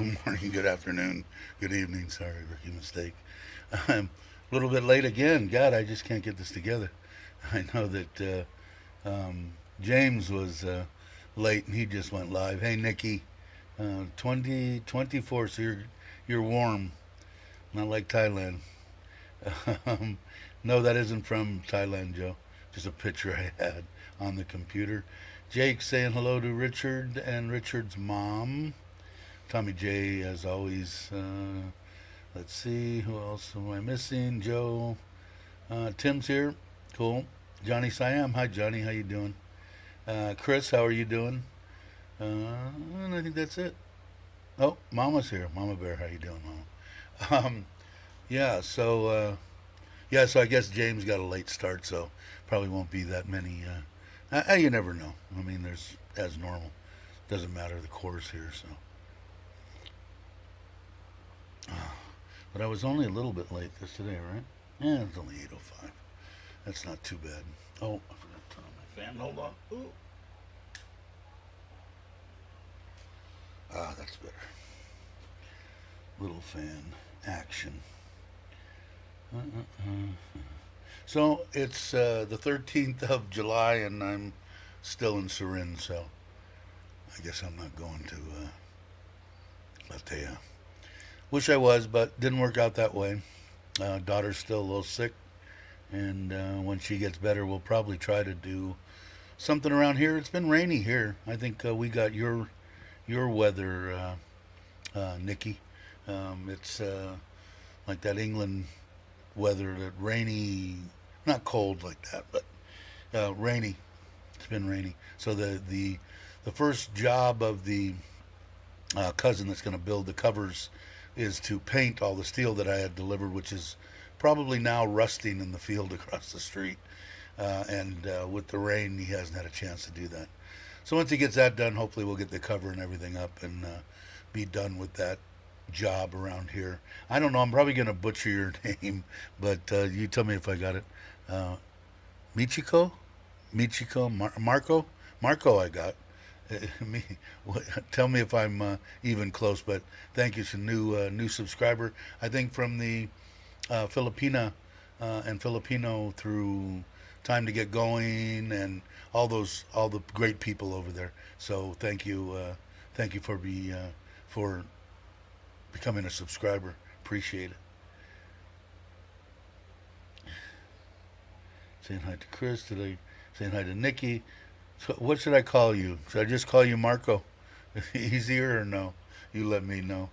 good morning, good afternoon, good evening. Sorry, rookie mistake. I'm a little bit late again. God, I just can't get this together. I know that James was late and he just went live. Hey, Nikki, 2024, so you're warm, not like Thailand. Um, no, that isn't from Thailand, Joe. Just a picture I had on the computer. Jake saying hello to Richard and Richard's mom. Tommy J, as always. Let's see, who else am I missing? Joe. Tim's here. Cool. Johnny Siam. Hi, Johnny. How you doing? Chris, how are you doing? And I think that's it. Oh, Mama's here. Mama Bear, how you doing, Mama? Yeah, so I guess James got a late start, so probably won't be that many. You never know. I mean, there's as normal. Doesn't matter the course here, so. But I was only a little bit late this today, right? Yeah, it's only 8:05. That's not too bad. Oh, I forgot to turn on my fan. Hold on. Ooh. Ah, that's better. Little fan action. So it's the 13th of July, and I'm still in Surin, so I guess I'm not going to Latea. Wish I was, but didn't work out that way. Daughter's still a little sick, and when she gets better, we'll probably try to do something around here. It's been rainy here. I think we got your weather, Nikki. It's like that England weather, that rainy, not cold like that, but rainy. It's been rainy. So the first job of the cousin that's going to build the covers is to paint all the steel that I had delivered, which is probably now rusting in the field across the street. And with the rain, he hasn't had a chance to do that. So once he gets that done, hopefully we'll get the cover and everything up and be done with that job around here. I don't know. I'm probably going to butcher your name, but you tell me if I got it. Uh, Michiko? Michiko? Marco? Marco, I got. Me, tell me if I'm even close, but thank you. It's a new subscriber. I think from the Filipina and Filipino through Time to Get Going and all the great people over there. So thank you for becoming a subscriber. Appreciate it. Saying hi to Chris today. Saying hi to Nikki. So what should I call you? Should I just call you Marco? Easier or no? You let me know,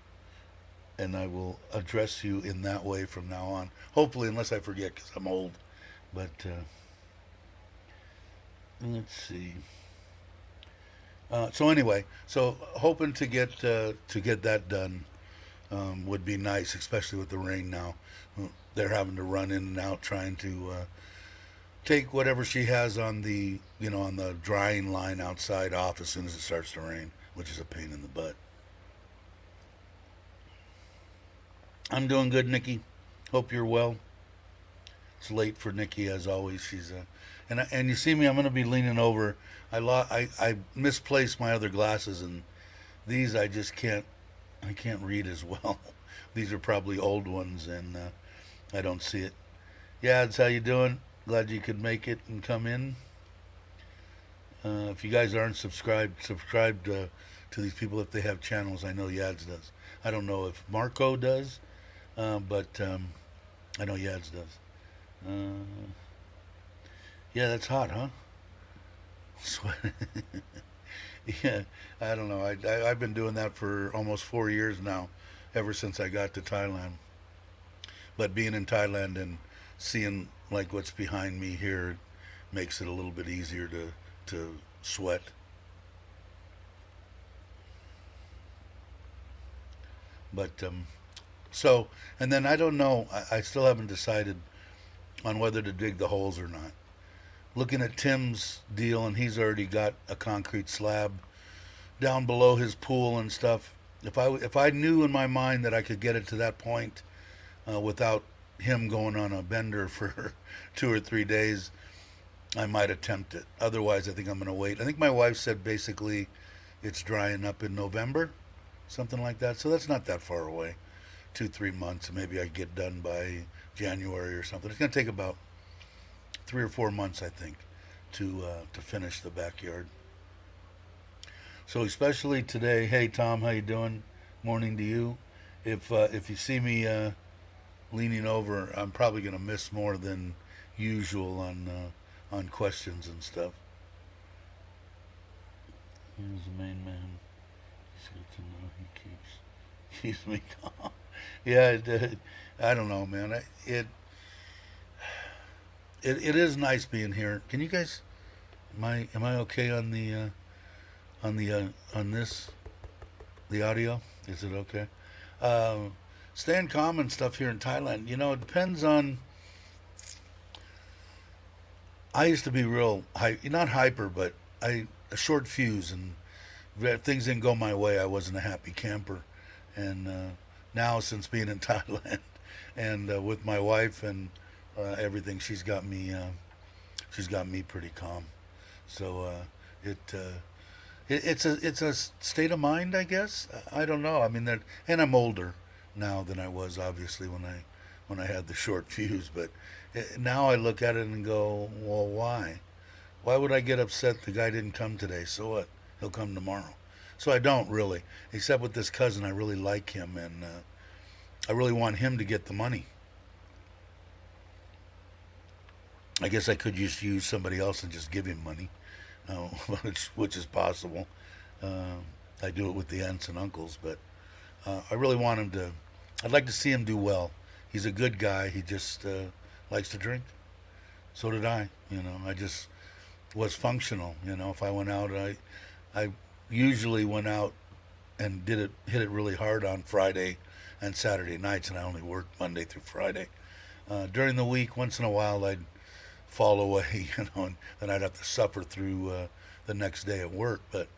and I will address you in that way from now on. Hopefully, unless I forget, because I'm old. But let's see. So anyway, so hoping to get that done would be nice, especially with the rain now. They're having to run in and out trying to take whatever she has on the on the drying line outside off as soon as it starts to rain, which is a pain in the butt. I'm doing good, Nikki. Hope you're well. It's late for Nikki as always. She's and you see me. I'm going to be leaning over. I misplaced my other glasses, and these I can't read as well. These are probably old ones, and I don't see it. Yeah, that's how you doing. Glad you could make it and come in. If you guys aren't subscribe to these people if they have channels. I know Yads does. I don't know if Marco does, but I know Yads does. Yeah, that's hot, huh? Sweat. Yeah, I don't know. I've been doing that for almost 4 years now, ever since I got to Thailand. But being in Thailand and seeing like what's behind me here makes it a little bit easier to sweat. But so and then I don't know. I still haven't decided on whether to dig the holes or not. Looking at Tim's deal, and he's already got a concrete slab down below his pool and stuff. If I knew in my mind that I could get it to that point without him going on a bender for 2 or 3 days, I might attempt it. Otherwise, I think I'm going to wait. I think my wife said basically it's drying up in November, something like that. So that's not that far away. 2, 3 months, and maybe I get done by January or something. It's going to take about 3 or 4 months, I think, to finish the backyard. So especially today, hey Tom, how you doing? Morning to you. If you see me leaning over, I'm probably going to miss more than usual on questions and stuff. He's the main man. He's good to know he keeps me calm. Yeah, I don't know, man. It is nice being here. Can you guys? Am I okay on on this the audio? Is it okay? Staying calm and stuff here in Thailand. It depends on. I used to be real not hyper, but a short fuse, and if things didn't go my way, I wasn't a happy camper. And now, since being in Thailand and with my wife and everything, she's got me pretty calm. So it's a state of mind, I guess. I don't know. I mean, and I'm older now than I was, obviously, when I had the short fuse. But now I look at it and go, well, why? Why would I get upset the guy didn't come today? So what? He'll come tomorrow. So I don't really, except with this cousin. I really like him, and I really want him to get the money. I guess I could just use somebody else and just give him money, which is possible. Uh, I do it with the aunts and uncles, but I really want him to. I'd like to see him do well. He's a good guy. He just likes to drink. So did I. I just was functional. If I went out, I usually went out and hit it really hard on Friday and Saturday nights, and I only worked Monday through Friday. During the week, once in a while, I'd fall away, and then I'd have to suffer through the next day at work. But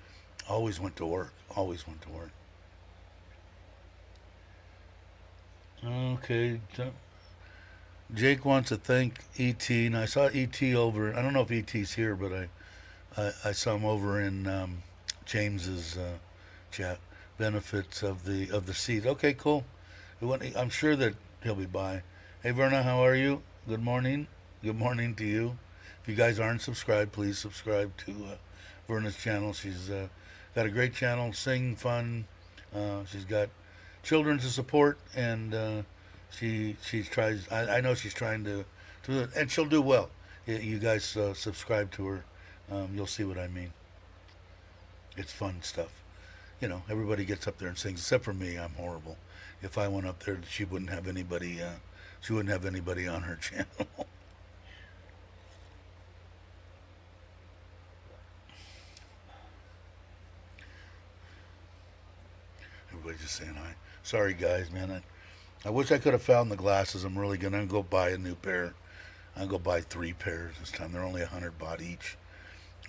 I always went to work. Always went to work. Okay. Jake wants to thank ET, and I saw ET over. I don't know if ET's here, but I saw him over in James's chat. Benefits of the seed. Okay, cool. I'm sure that he'll be by. Hey, Verna, how are you? Good morning. Good morning to you. If you guys aren't subscribed, please subscribe to Verna's channel. She's got a great channel, sing fun. She's got children to support, and she tries. I know she's trying to and she'll do well. You guys subscribe to her. You'll see what I mean. It's fun stuff. Everybody gets up there and sings, except for me. I'm horrible. If I went up there, she wouldn't have anybody. She wouldn't have anybody on her channel. Everybody's just saying hi. Sorry, guys, man. I wish I could have found the glasses. I'm really gonna go buy a new pair. I'll go buy 3 pairs this time. They're only 100 baht each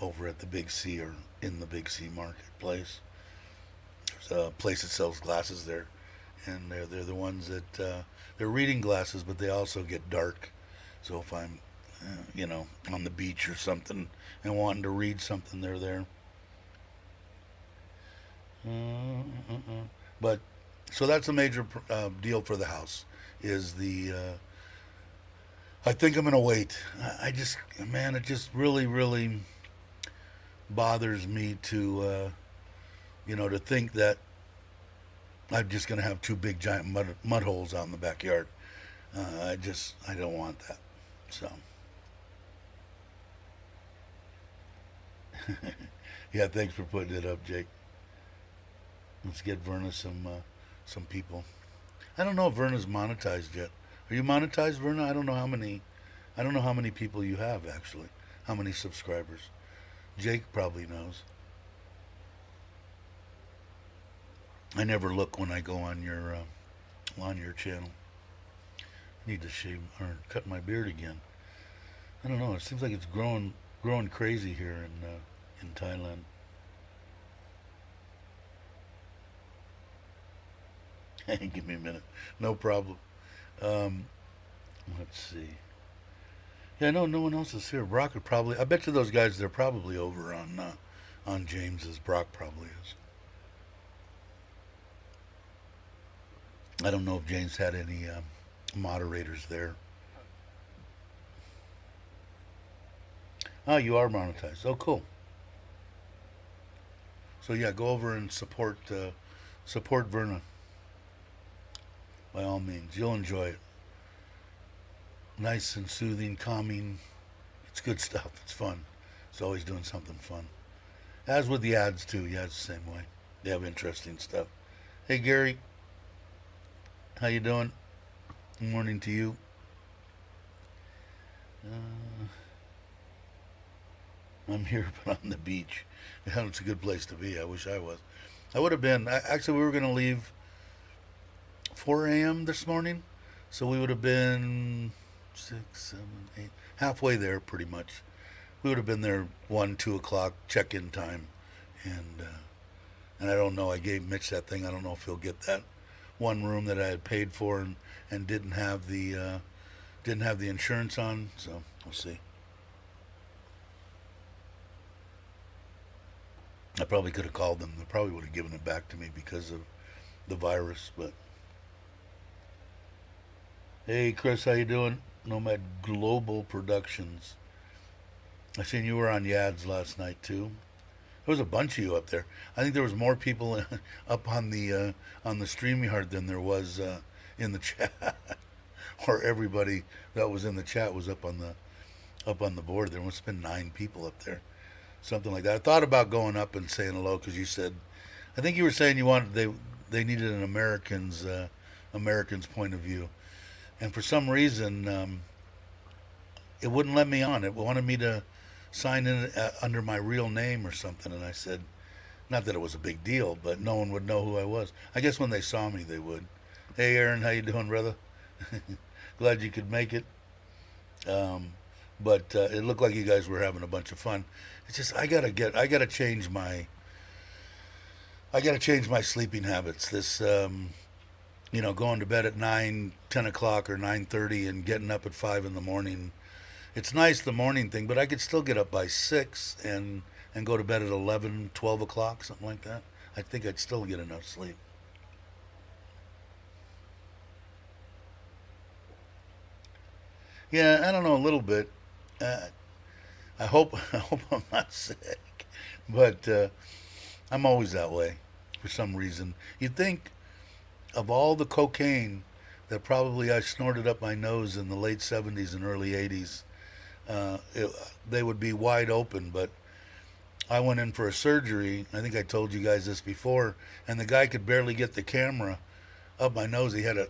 over at the Big C, or in the Big C marketplace. There's a place that sells glasses there, and they're the ones that they're reading glasses, but they also get dark. So if I'm on the beach or something and wanting to read something, they're there. But so that's a major deal for the house. Is the I think I'm gonna wait. I just, man, it just really, really bothers me to to think that I'm just gonna have 2 big giant mud holes out in the backyard. I don't want that. So yeah, thanks for putting it up, Jake. Let's get Verna some people. I don't know if Verna's monetized yet. Are you monetized, Verna? I don't know how many. I don't know how many people you have actually. How many subscribers? Jake probably knows. I never look when I go on your channel. I need to shave or cut my beard again. I don't know. It seems like it's growing crazy here in Thailand. Give me a minute. No problem. Let's see. Yeah, no one else is here. Brock would probably. I bet you those guys. They're probably over on James's. Brock probably is. I don't know if James had any moderators there. Oh, you are monetized. Oh, cool. So yeah, go over and support Verna by all means. You'll enjoy it. Nice and soothing, calming. It's good stuff. It's fun. It's always doing something fun. As with the ads too. Yeah, it's the same way. They have interesting stuff. Hey Gary, how you doing? Good morning to you. Uh, I'm here, but on the beach. Yeah, it's a good place to be. I wish I was. I would have been. Actually, we were going to leave 4 a.m. this morning, so we would have been 6, 7, 8, halfway there, pretty much. We would have been there 1, 2 o'clock check-in time, and and I don't know. I gave Mitch that thing. I don't know if he'll get that one room that I had paid for and didn't have the insurance on. So we'll see. I probably could have called them. They probably would have given it back to me because of the virus. But hey, Chris, how you doing? Nomad Global Productions. I seen you were on Yads last night too. There was a bunch of you up there. I think there was more people up on the StreamYard than there was in the chat. Or everybody that was in the chat was up on the board. There must have been 9 people up there, something like that. I thought about going up and saying hello because you said, I think you were saying you wanted they needed an American's point of view, and for some reason it wouldn't let me on. It wanted me to sign in under my real name or something, and I said, not that it was a big deal, but no one would know who I was. I guess when they saw me, they would. Hey, Aaron, how you doing, brother? Glad you could make it. But it looked like you guys were having a bunch of fun. It's just I gotta change my sleeping habits. This going to bed at 9, 10 o'clock or 9:30 and getting up at 5 in the morning. It's nice the morning thing, but I could still get up by 6 and go to bed at 11, 12 o'clock, something like that. I think I'd still get enough sleep. Yeah, I don't know, a little bit. Uh, I hope I hope I'm not sick, but I'm always that way for some reason. You'd think of all the cocaine that probably I snorted up my nose in the late 70s and early 80s, it, they would be wide open. But I went in for a surgery. I think I told you guys this before, and the guy could barely get the camera up my nose. He had to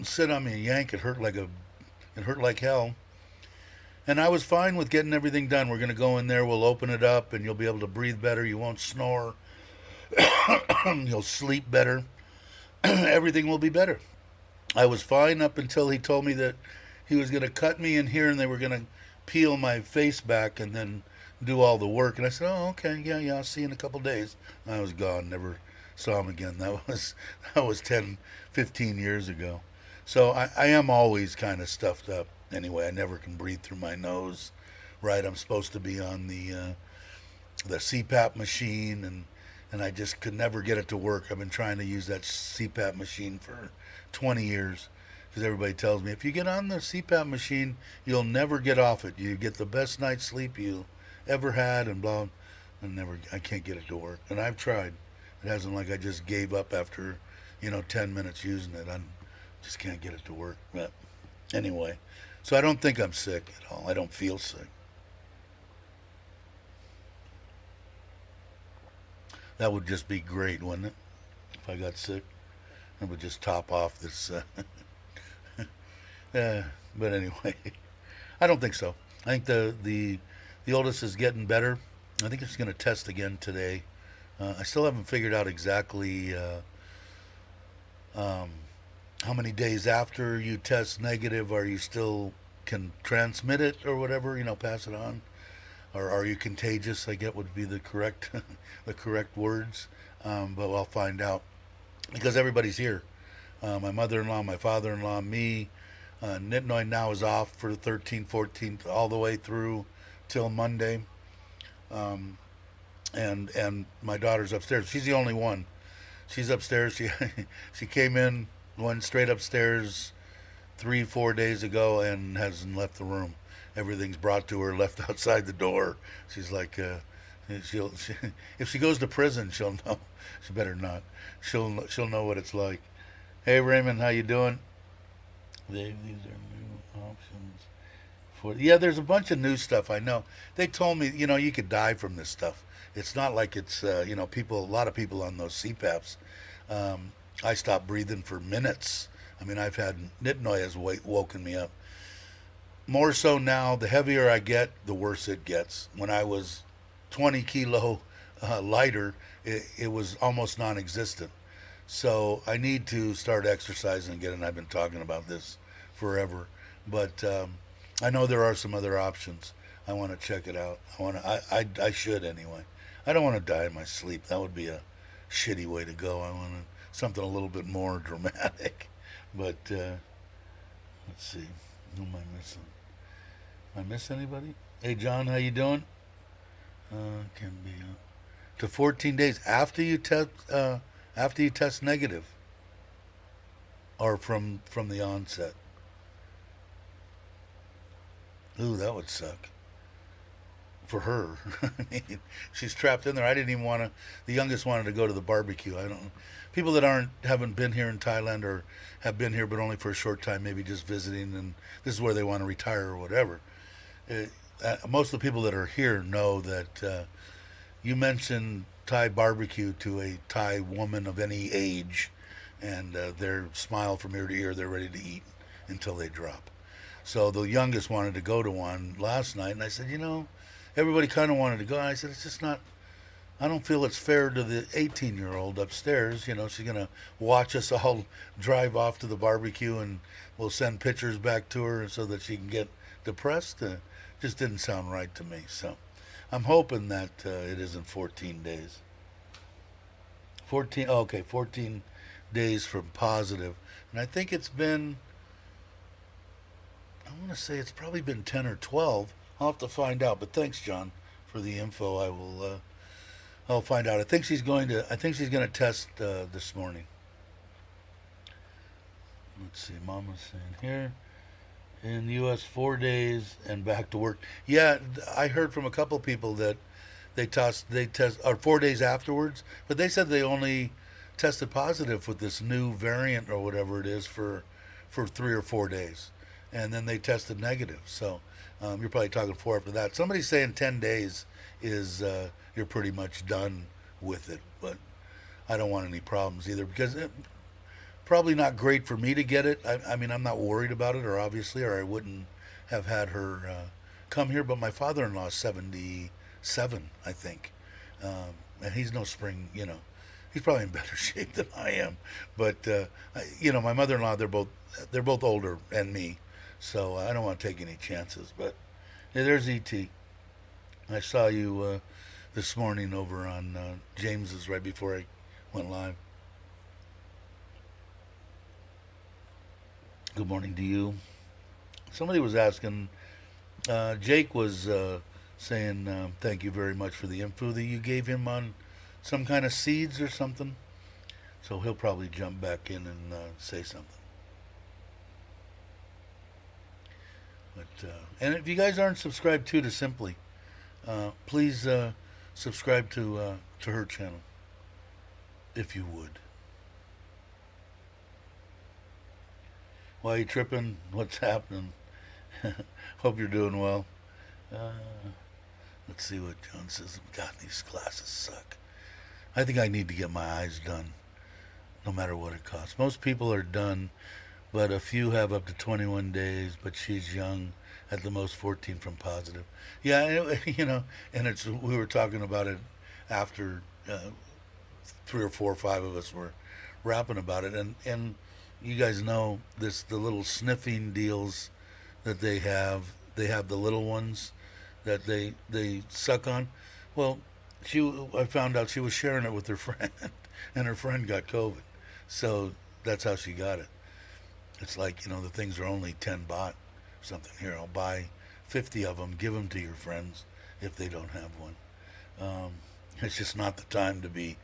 sit on me and yank. It hurt like hell. And I was fine with getting everything done. We're going to go in there, we'll open it up, and you'll be able to breathe better. You won't snore. You'll sleep better. Everything will be better. I was fine up until he told me that he was going to cut me in here and they were going to peel my face back and then do all the work. And I said, oh, okay, yeah, I'll see you in a couple days. I was gone, never saw him again. That was 10, 15 years ago. So I am always kind of stuffed up. Anyway, I never can breathe through my nose. Right, I'm supposed to be on the CPAP machine, and I just could never get it to work. I've been trying to use that CPAP machine for 20 years because everybody tells me if you get on the CPAP machine, you'll never get off it. You get the best night's sleep you ever had, and blah. I can't get it to work, and I've tried. It hasn't like I just gave up after 10 minutes using it. I just can't get it to work. But anyway, so I don't think I'm sick at all. I don't feel sick. That would just be great, wouldn't it? If I got sick, it would just top off this. Uh, but anyway, I don't think so. I think the oldest is getting better. I think it's going to test again today. I still haven't figured out exactly um, how many days after you test negative are you still can transmit it or whatever, pass it on, or are you contagious? I get would be the correct the correct words, but I'll find out because everybody's here. My mother-in-law, my father-in-law, me. Nitnoy now is off for the 13th, 14th, all the way through till Monday. Um, and my daughter's upstairs. She's the only one. She's upstairs. She she came in went straight upstairs 3, 4 days ago and hasn't left the room. Everything's brought to her, left outside the door. She's like, if she goes to prison, she'll know. She better not. She'll know what it's like. Hey Raymond, how you doing? These are new options for. Yeah, there's a bunch of new stuff. I know. They told me, you could die from this stuff. It's not like it's, people. A lot of people on those CPAPs. I stopped breathing for minutes. I mean, I've had nitnoy has woken me up. More so now, the heavier I get, the worse it gets. When I was 20 kilo lighter, it was almost non-existent. So I need to start exercising again, and I've been talking about this forever. But I know there are some other options. I want to check it out. I should anyway. I don't want to die in my sleep. That would be a shitty way to go. I want something a little bit more dramatic. But let's see. Who am I missing? I miss anybody? Hey John, how you doing? Can be to 14 days after you test negative, or from the onset. Ooh, that would suck for her. I mean, she's trapped in there. I didn't even want to. The youngest wanted to go to the barbecue. I don't. People that haven't been here in Thailand or have been here but only for a short time, maybe just visiting, and this is where they want to retire or whatever. Most of the people that are here know that you mention Thai barbecue to a Thai woman of any age, and their smile from ear to ear. They're ready to eat until they drop. So the youngest wanted to go to one last night, and I said, everybody kind of wanted to go. And I said, it's just not. I don't feel it's fair to the 18-year-old upstairs. She's going to watch us all drive off to the barbecue, and we'll send pictures back to her so that she can get depressed. Just didn't sound right to me. So I'm hoping that it isn't 14 days. 14 days from positive. And I think it's been, I want to say it's probably been 10 or 12. I'll have to find out. But thanks, John, for the info. I'll find out. I think she's going to test this morning. Let's see. Mama's saying here. In the U.S., 4 days and back to work. Yeah, I heard from a couple of people that they test, or 4 days afterwards, but they said they only tested positive with this new variant or whatever it is for 3 or 4 days, and then they tested negative. So you're probably talking 4 after that. Somebody's saying 10 days is you're pretty much done with it, but I don't want any problems either because probably not great for me to get it. I mean, I'm not worried about it, or I wouldn't have had her come here. But my father-in-law is 77, I think, and he's no spring. He's probably in better shape than I am. But my mother-in-law, they're both older than me, so I don't want to take any chances. But yeah, there's ET. I saw you this morning over on James's right before I went live. Good morning to you. Somebody was asking, Jake was saying thank you very much for the info that you gave him on some kind of seeds or something. So he'll probably jump back in and say something. But and if you guys aren't subscribed to Simply, please subscribe to her channel, if you would. Why are you tripping? What's happening? Hope you're doing well. Let's see what John says. God, these glasses suck. I think I need to get my eyes done, no matter what it costs. Most people are done, but a few have up to 21 days, but she's young, at the most 14 from positive. Yeah, and we were talking about it after 3 or 4 or 5 of us were rapping about it, and you guys know the little sniffing deals that they have. They have the little ones that they suck on. Well, I found out she was sharing it with her friend, and her friend got COVID. So that's how she got it. It's like, the things are only 10 baht or something. Here, I'll buy 50 of them, give them to your friends if they don't have one. It's just not the time to be,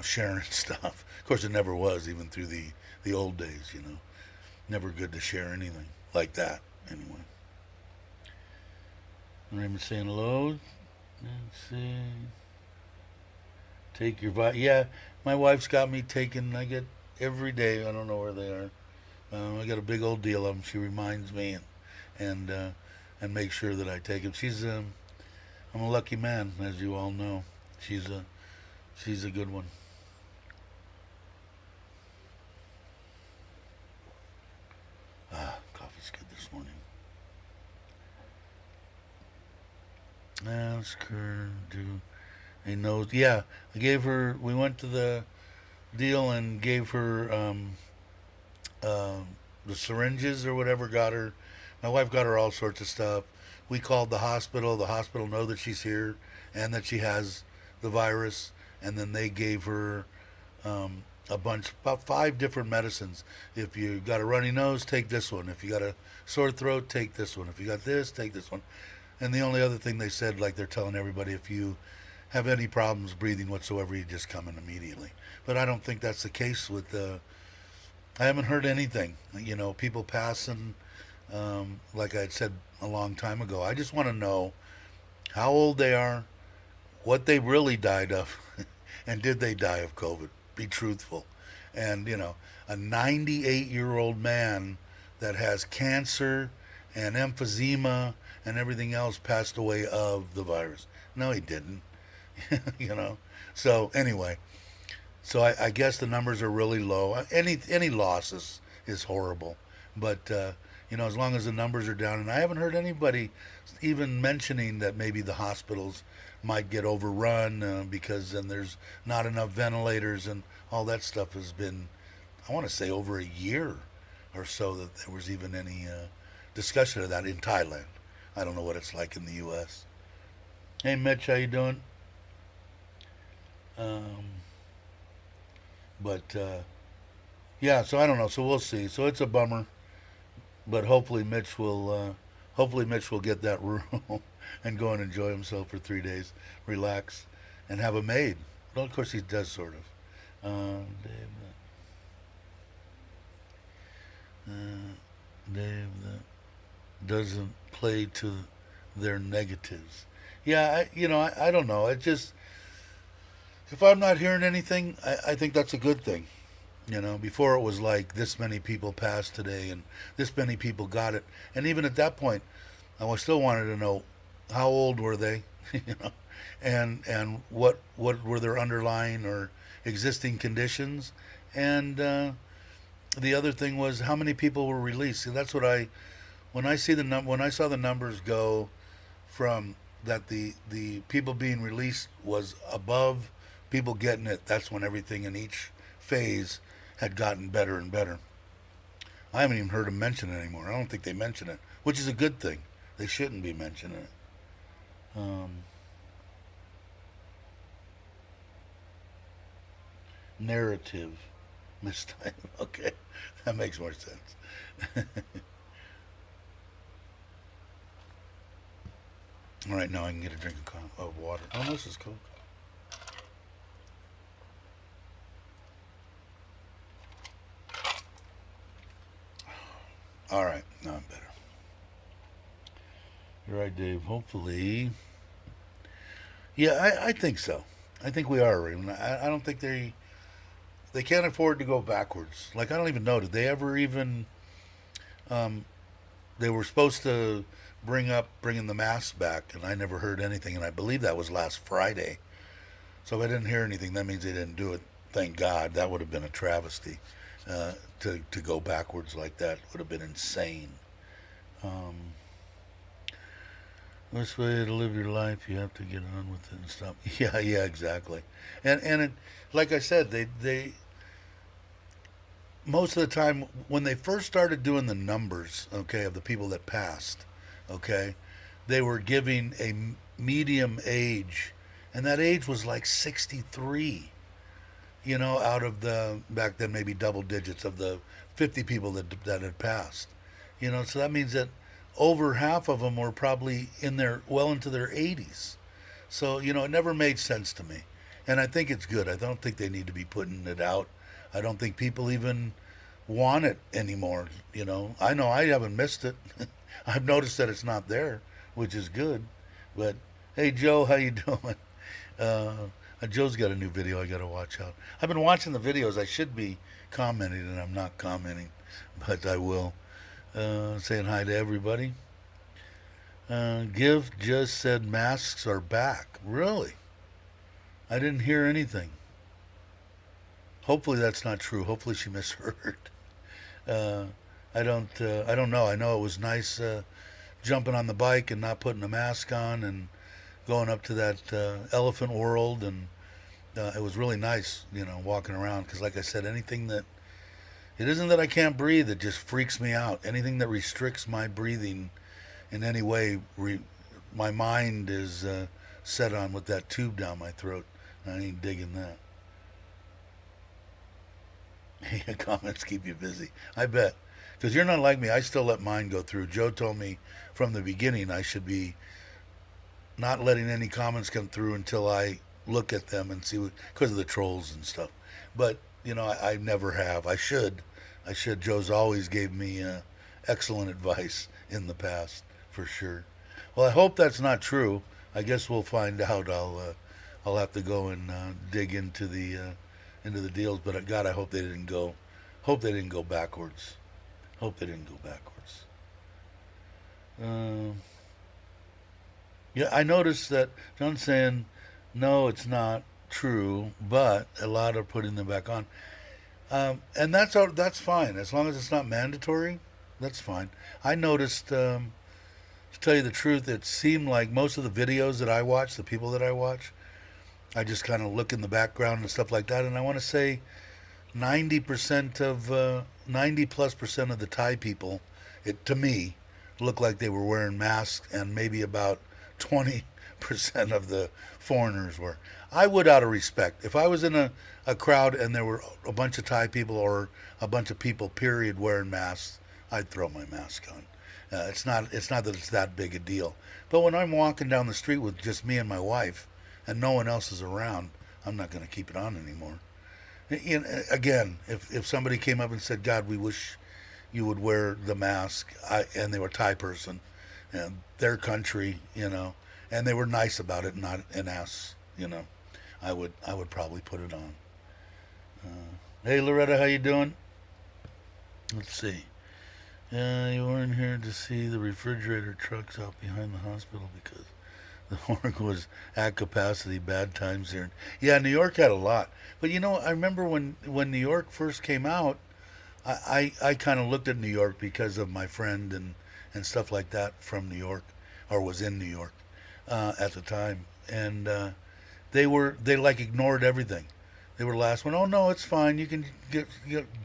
sharing stuff. Of course, it never was, even through the old days. Never good to share anything like that, anyway. Raymond saying hello. Let's see. Take your yeah. My wife's got me taking. I get every day. I don't know where they are. I got a big old deal of them. She reminds me and and make sure that I take them. I'm a lucky man, as you all know. She's a good one. Coffee's good this morning. Ask her do a nose. Yeah, I gave her. We went to the deal and gave her the syringes or whatever. Got her. My wife got her all sorts of stuff. We called the hospital. The hospital know that she's here and that she has the virus, and then they gave her a bunch, about 5 different medicines. If you got a runny nose, take this one. If you got a sore throat, take this one. If you got this, take this one. And the only other thing they said, like they're telling everybody, if you have any problems breathing whatsoever, you just come in immediately. But I don't think that's the case with I haven't heard anything. People passing, like I had said a long time ago. I just want to know how old they are, what they really died of, and did they die of COVID? Be truthful. And, a 98-year-old man that has cancer and emphysema and everything else passed away of the virus. No, he didn't. So anyway, I guess the numbers are really low. Any loss is horrible, but as long as the numbers are down, and I haven't heard anybody even mentioning that maybe the hospitals might get overrun because then there's not enough ventilators, and all that stuff has been, I want to say, over a year or so that there was even any discussion of that in Thailand. I don't know what it's like in the U.S. Hey, Mitch, how you doing? But yeah, so I don't know. So we'll see. So it's a bummer, but hopefully Mitch will get that room and go and enjoy himself for 3 days, relax, and have a maid. Well, of course he does sort of. Dave that doesn't play to their negatives. Yeah, I don't know. It just, if I'm not hearing anything, I think that's a good thing. Before it was like this many people passed today and this many people got it. And even at that point, I still wanted to know how old were they, and what were their underlying or existing conditions. And the other thing was how many people were released. And that's what when I saw the numbers go from that the people being released was above people getting it, that's when everything in each phase had gotten better and better. I haven't even heard them mention it anymore. I don't think they mention it, which is a good thing. They shouldn't be mentioning it. Narrative mistime. Okay, that makes more sense. All right, now I can get a drink of water. Oh, this is Coke. All right, now I'm better. You're right, Dave. Hopefully. Yeah, I think so. I think we are. I don't think they can't afford to go backwards. Like, I don't even know. Did they ever even? They were supposed to bringing the masks back, and I never heard anything. And I believe that was last Friday. So if I didn't hear anything, that means they didn't do it. Thank God. That would have been a travesty. To go backwards like that would have been insane. This way to live your life, you have to get on with it and stop. Yeah, exactly. And it, like I said, they most of the time when they first started doing the numbers, okay, of the people that passed, okay, they were giving a medium age, and that age was like 63. Out of the, back then, maybe double digits of the 50 people that had passed. So that means that over half of them were probably well into their 80s. So, it never made sense to me. And I think it's good. I don't think they need to be putting it out. I don't think people even want it anymore. I know I haven't missed it. I've noticed that it's not there, which is good. But hey, Joe, how you doing? Uh, Joe's got a new video I got to watch out. I've been watching the videos. I should be commenting, and I'm not commenting, but I will. Saying hi to everybody. Give just said masks are back. Really? I didn't hear anything. Hopefully that's not true. Hopefully she misheard. Uh, I don't know. I know it was nice jumping on the bike and not putting a mask on and going up to that elephant world, and it was really nice, walking around. Because like I said, it isn't that I can't breathe. It just freaks me out. Anything that restricts my breathing in any way, my mind is set on with that tube down my throat. I ain't digging that. Comments keep you busy. I bet. Because you're not like me. I still let mine go through. Joe told me from the beginning I should be not letting any comments come through until I look at them and see because of the trolls and stuff. But, I never have. I should. Joe's always gave me excellent advice in the past, for sure. Well, I hope that's not true. I guess we'll find out. I'll have to go and dig into the deals. But God, I hope they didn't go. Hope they didn't go backwards. Hope they didn't go backwards. Yeah, I noticed that John's saying, no, it's not true, but a lot are putting them back on. And that's fine. As long as it's not mandatory, that's fine. I noticed, to tell you the truth, it seemed like most of the videos that I watch, the people that I watch, I just kind of look in the background and stuff like that. And I want to say 90 plus percent of the Thai people, to me, looked like they were wearing masks, and maybe about 20% of the foreigners were. I would, out of respect, if I was in a crowd and there were a bunch of Thai people or a bunch of people, period, wearing masks, I'd throw my mask on. It's not that it's that big a deal. But when I'm walking down the street with just me and my wife and no one else is around, I'm not going to keep it on anymore. Again, if somebody came up and said, God, we wish you would wear the mask, and they were a Thai person, and their country, and they were nice about it, not an ass, I would probably put it on. Hey, Loretta, how you doing? Let's see. You weren't here to see the refrigerator trucks out behind the hospital because the morgue was at capacity. Bad times here. Yeah, New York had a lot. But I remember when New York first came out, I kind of looked at New York because of my friend and stuff like that from New York, or was in New York at the time. And they like ignored everything. They were the last one. Oh no, it's fine. You can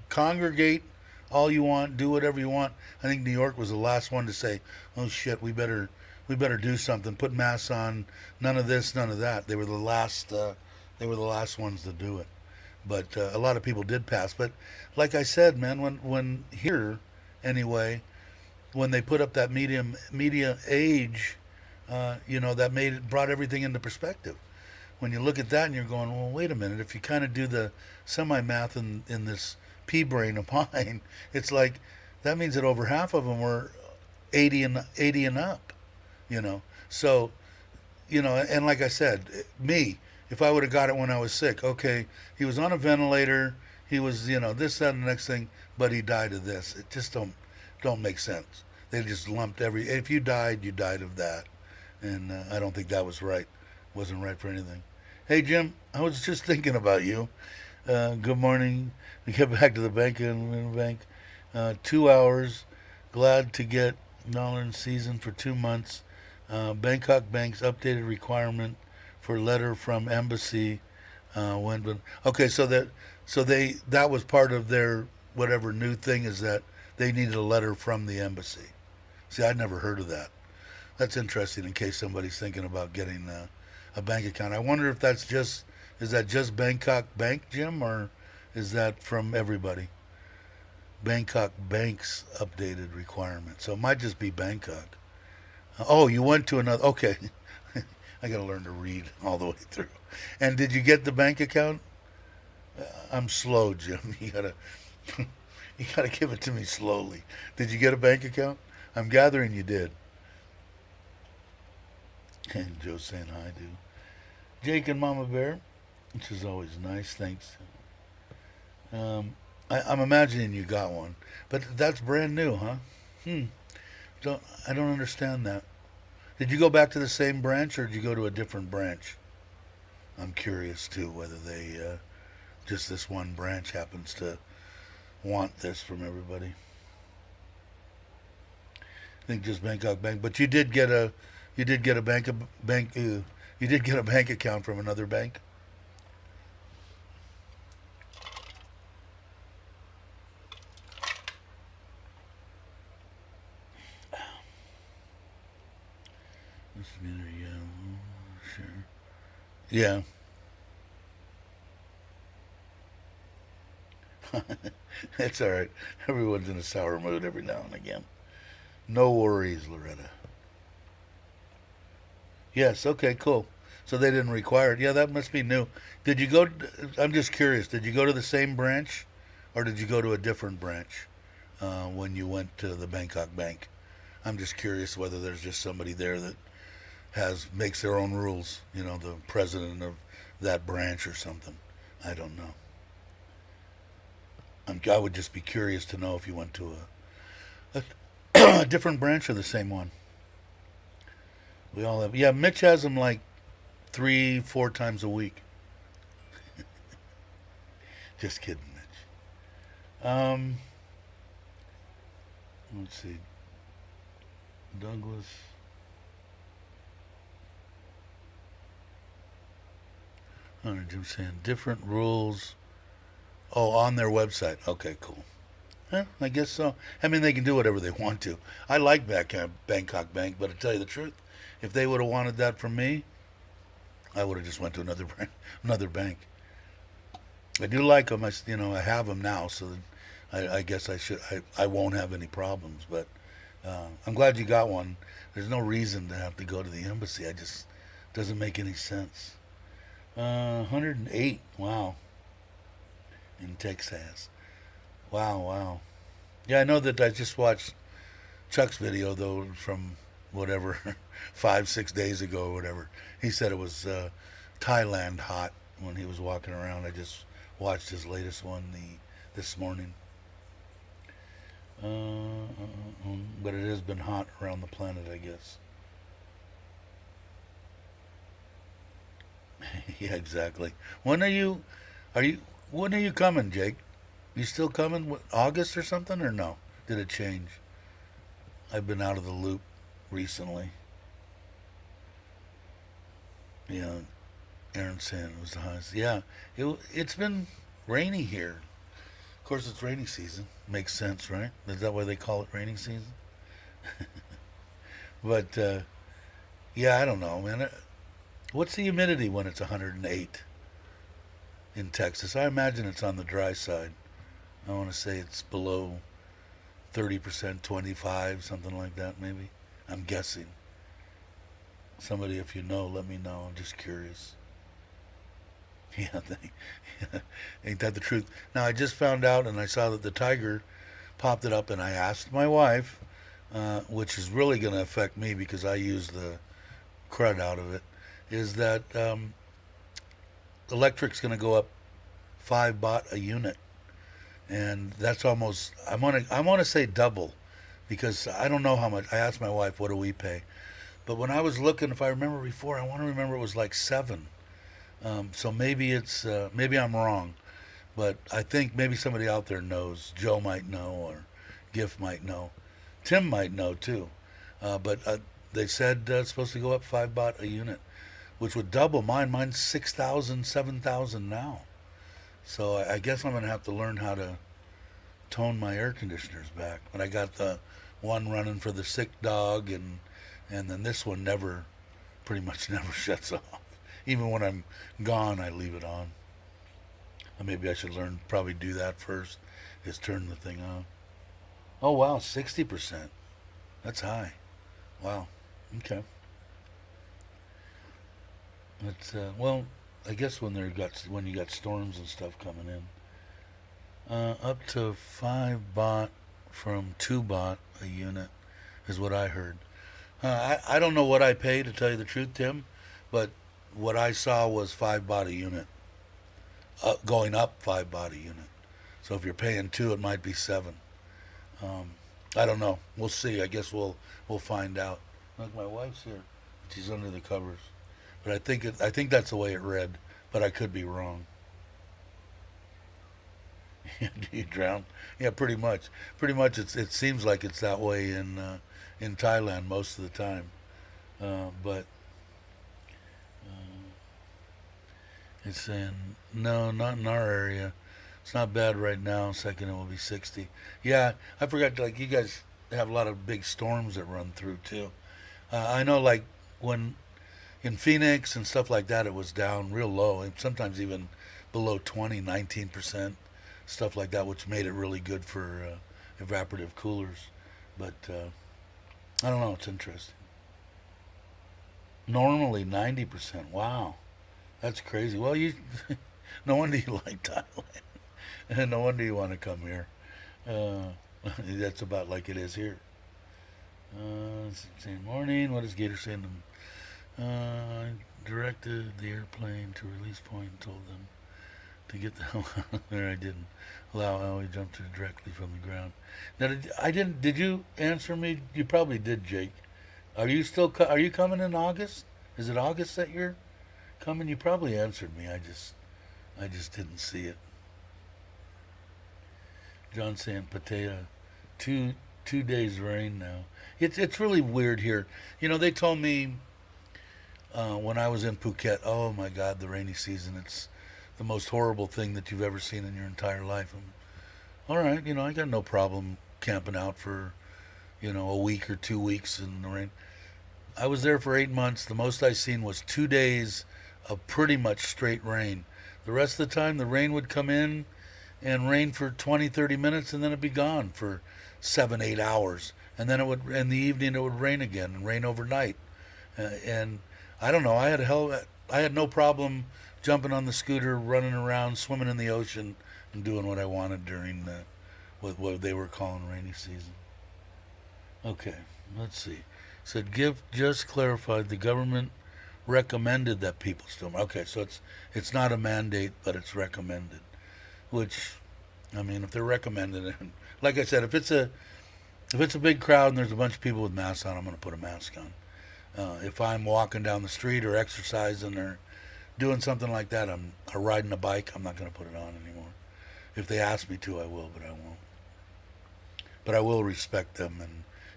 congregate all you want, do whatever you want. I think New York was the last one to say, "Oh shit, we better do something. Put masks on. None of this, none of that." They were the last. They were the last ones to do it. But a lot of people did pass. But like I said, man, when here, anyway, when they put up that media age, that brought everything into perspective. When you look at that and you're going, well, wait a minute. If you kind of do the semi math in this pea brain of mine, it's like that means that over half of them were 80 and up. So, and like I said, me, if I would have got it when I was sick, okay, he was on a ventilator, he was, this, that, and the next thing, but he died of this. It just don't make sense. They just lumped if you died, you died of that. And I don't think that was right. Wasn't right for anything. Hey, Jim, I was just thinking about you. Good morning. We get back to the bank. 2 hours. Glad to get dollar in season for 2 months. Bangkok Bank's updated requirement for letter from embassy. Okay, so that was part of their whatever new thing is that they needed a letter from the embassy. See, I'd never heard of that. That's interesting in case somebody's thinking about getting a bank account. I wonder if is that just Bangkok Bank, Jim, or is that from everybody? Bangkok Bank's updated requirement. So it might just be Bangkok. Oh, you went to another. Okay. I got to learn to read all the way through. And did you get the bank account? I'm slow, Jim. You gotta give it to me slowly. Did you get a bank account? I'm gathering you did. And Joe's saying hi, dude. Jake and Mama Bear, which is always nice. Thanks. I'm imagining you got one, but that's brand new, huh? Hmm. I don't understand that. Did you go back to the same branch or did you go to a different branch? I'm curious too whether they just this one branch happens to want this from everybody. I think just Bangkok Bank, but you did get a you did get a bank account from another bank. This is neither, yeah, sure. Yeah. It's all right. Everyone's in a sour mood every now and again. No worries, Loretta. Yes, okay, cool. So they didn't require it. Yeah, that must be new. Did you go? I'm just curious. Did you go to the same branch, or did you go to a different branch when you went to the Bangkok Bank? I'm just curious whether there's just somebody there that has makes their own rules. You know, the president of that branch or something. I don't know. I would just be curious to know if you went to a different branch or the same one. We all have. Yeah, Mitch has them like 3, 4 times a week. Just kidding, Mitch. Um, let's see. Douglas. Jim saying different rules. Oh, on their website. Okay, cool. I guess so. I mean, they can do whatever they want to. I like Bangkok Bank, but to tell you the truth, if they would have wanted that from me, I would have just went to another bank. I do like them. I have them now, so I guess I won't have any problems. But I'm glad you got one. There's no reason to have to go to the embassy. I just doesn't make any sense. 108. Wow. In Texas. Wow, wow. Yeah, I know that I just watched Chuck's video though from whatever 5, 6 days ago or whatever. He said it was Thailand hot when he was walking around. I just watched his latest one this morning. But it has been hot around the planet, I guess. Yeah, exactly. Are you when are you coming, Jake? You still coming? August or something, or no? Did it change? I've been out of the loop recently. Yeah, Aaron saying it was the highest. Yeah, it's been rainy here. Of course, it's rainy season. Makes sense, right? Is that why they call it rainy season? But yeah, I don't know, man. What's the humidity when it's 108 in Texas? I imagine it's on the dry side. I want to say it's below 30%, 25, something like that, maybe. I'm guessing. Somebody, if you know, let me know. I'm just curious. Yeah, ain't that the truth? Now, I just found out and I saw that the tiger popped it up, and I asked my wife, which is really going to affect me because I use the crud out of it, is that electric's going to go up 5 baht a unit. And that's almost I want to say double because I don't know how much. I asked my wife, what do we pay? But when I was looking, if I remember before, I want to remember it was like 7. So maybe I'm wrong, but I think maybe somebody out there knows. Joe might know, or Giff might know. Tim might know too. But they said it's supposed to go up 5 baht a unit, which would double mine. Mine's 6,000, 7,000 now. So I guess I'm going to have to learn how to tone my air conditioners back. But I got the one running for the sick dog, and then this one pretty much never shuts off. Even when I'm gone, I leave it on. Maybe I should probably do that first, is turn the thing on. Oh, wow, 60%. That's high. Wow. Okay. It's well, I guess when you got storms and stuff coming in, up to 5 baht from 2 baht a unit is what I heard. I don't know what I pay to tell you the truth, Tim, but what I saw was 5 baht a unit, going up 5 baht a unit. So if you're paying two, it might be seven. Um, I don't know. We'll see. I guess we'll find out. Look, my wife's here. She's under the covers, but I think that's the way it read, but I could be wrong. Do you drown? Yeah, pretty much. Pretty much, it seems like it's that way in Thailand most of the time. But it's saying no, not in our area. It's not bad right now. Second, it will be 60. Yeah, I forgot. Like you guys have a lot of big storms that run through too. I know, like when in Phoenix and stuff like that, it was down real low, and sometimes even below 20, 19%, stuff like that, which made it really good for evaporative coolers. But I don't know. It's interesting. Normally 90%. Wow, that's crazy. Well, you no wonder you like Thailand. No wonder you want to come here. Uh, that's about like it is here. Saying morning. What is Gator saying? I directed the airplane to release point and told them to get the hell out of there. I didn't allow Ellie to jump to directly from the ground. Now, I didn't. Did you answer me? You probably did, Jake. Are you still? Are you coming in August? Is it August that you're coming? You probably answered me. I just didn't see it. John saying Pattaya, two days rain now. It's really weird here. You know, they told me when I was in Phuket, oh my God, the rainy season. It's the most horrible thing that you've ever seen in your entire life. And, all right, you know, I got no problem camping out for, you know, a week or 2 weeks in the rain. I was there for 8 months. The most I seen was 2 days of pretty much straight rain. The rest of the time, the rain would come in and rain for 20, 30 minutes, and then it'd be gone for 7, 8 hours. And then in the evening, it would rain again and rain overnight. And I don't know. I had no problem jumping on the scooter, running around, swimming in the ocean, and doing what I wanted during what they were calling rainy season. Okay, let's see. Said Gift just clarified the government recommended that people still. Okay, so it's not a mandate, but it's recommended. Which, I mean, if they're recommending it, like I said, if it's a big crowd and there's a bunch of people with masks on, I'm going to put a mask on. If I'm walking down the street or exercising or doing something like that, or riding a bike, I'm not going to put it on anymore. If they ask me to, I will, but I won't. But I will respect them,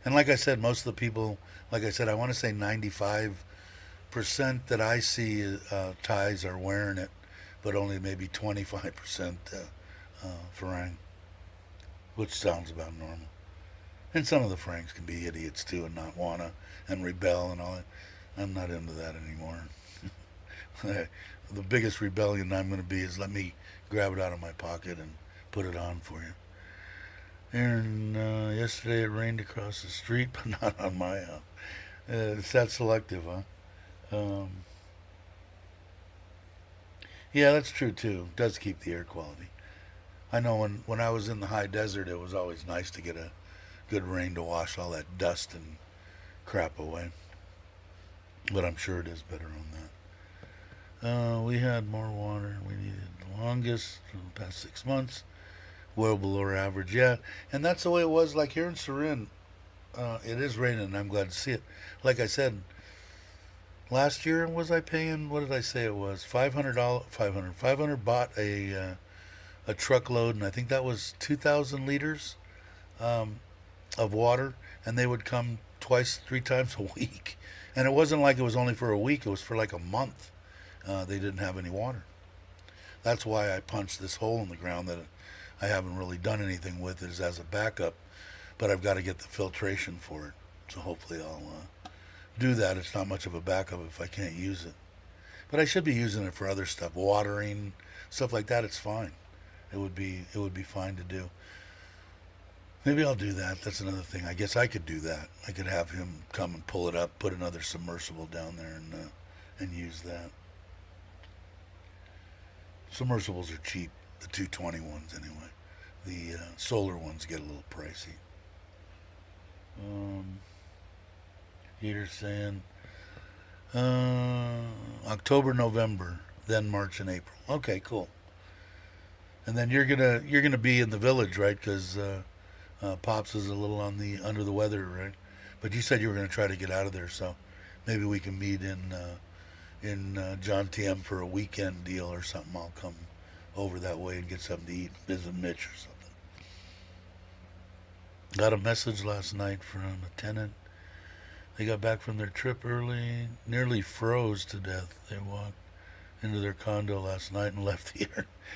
and like I said, most of the people, like I said, I want to say 95% that I see Thais are wearing it, but only maybe 25% Farang, which sounds about normal. And some of the Franks can be idiots too and not wanna and rebel and all that. I'm not into that anymore. The biggest rebellion I'm going to be is let me grab it out of my pocket and put it on for you. And yesterday it rained across the street, but not on my house. It's that selective, huh? Yeah, that's true too. It does keep the air quality. I know when I was in the high desert, it was always nice to get a good rain to wash all that dust and crap away. But I'm sure it is better on that. We had more water. We needed the longest for the past 6 months. Well below our average, yeah. And that's the way it was like here in Surin. It is raining, and I'm glad to see it. Like I said, last year, was I paying, what did I say it was? $500, 500 baht a truckload, and I think that was 2,000 liters of water, and they would come twice, 3 times a week. And it wasn't like it was only for a week, it was for like a month. They didn't have any water. That's why I punched this hole in the ground that I haven't really done anything with it as a backup, but I've got to get the filtration for it. So hopefully I'll do that. It's not much of a backup if I can't use it. But I should be using it for other stuff, watering, stuff like that. It's fine. It would be fine to do. Maybe I'll do that. That's another thing. I guess I could do that. I could have him come and pull it up, put another submersible down there, and use that. Submersibles are cheap. The 220 ones, anyway. The solar ones get a little pricey. Um, Here's saying October, November, then March and April. Okay, cool. And then you're gonna be in the village, right? Because Pops is a little on the under the weather, right? But you said you were gonna try to get out of there, so maybe we can meet in John TM for a weekend deal or something. I'll come over that way and get something to eat, visit Mitch or something. Got a message last night from a tenant. They got back from their trip early, nearly froze to death. They walked into their condo last night and left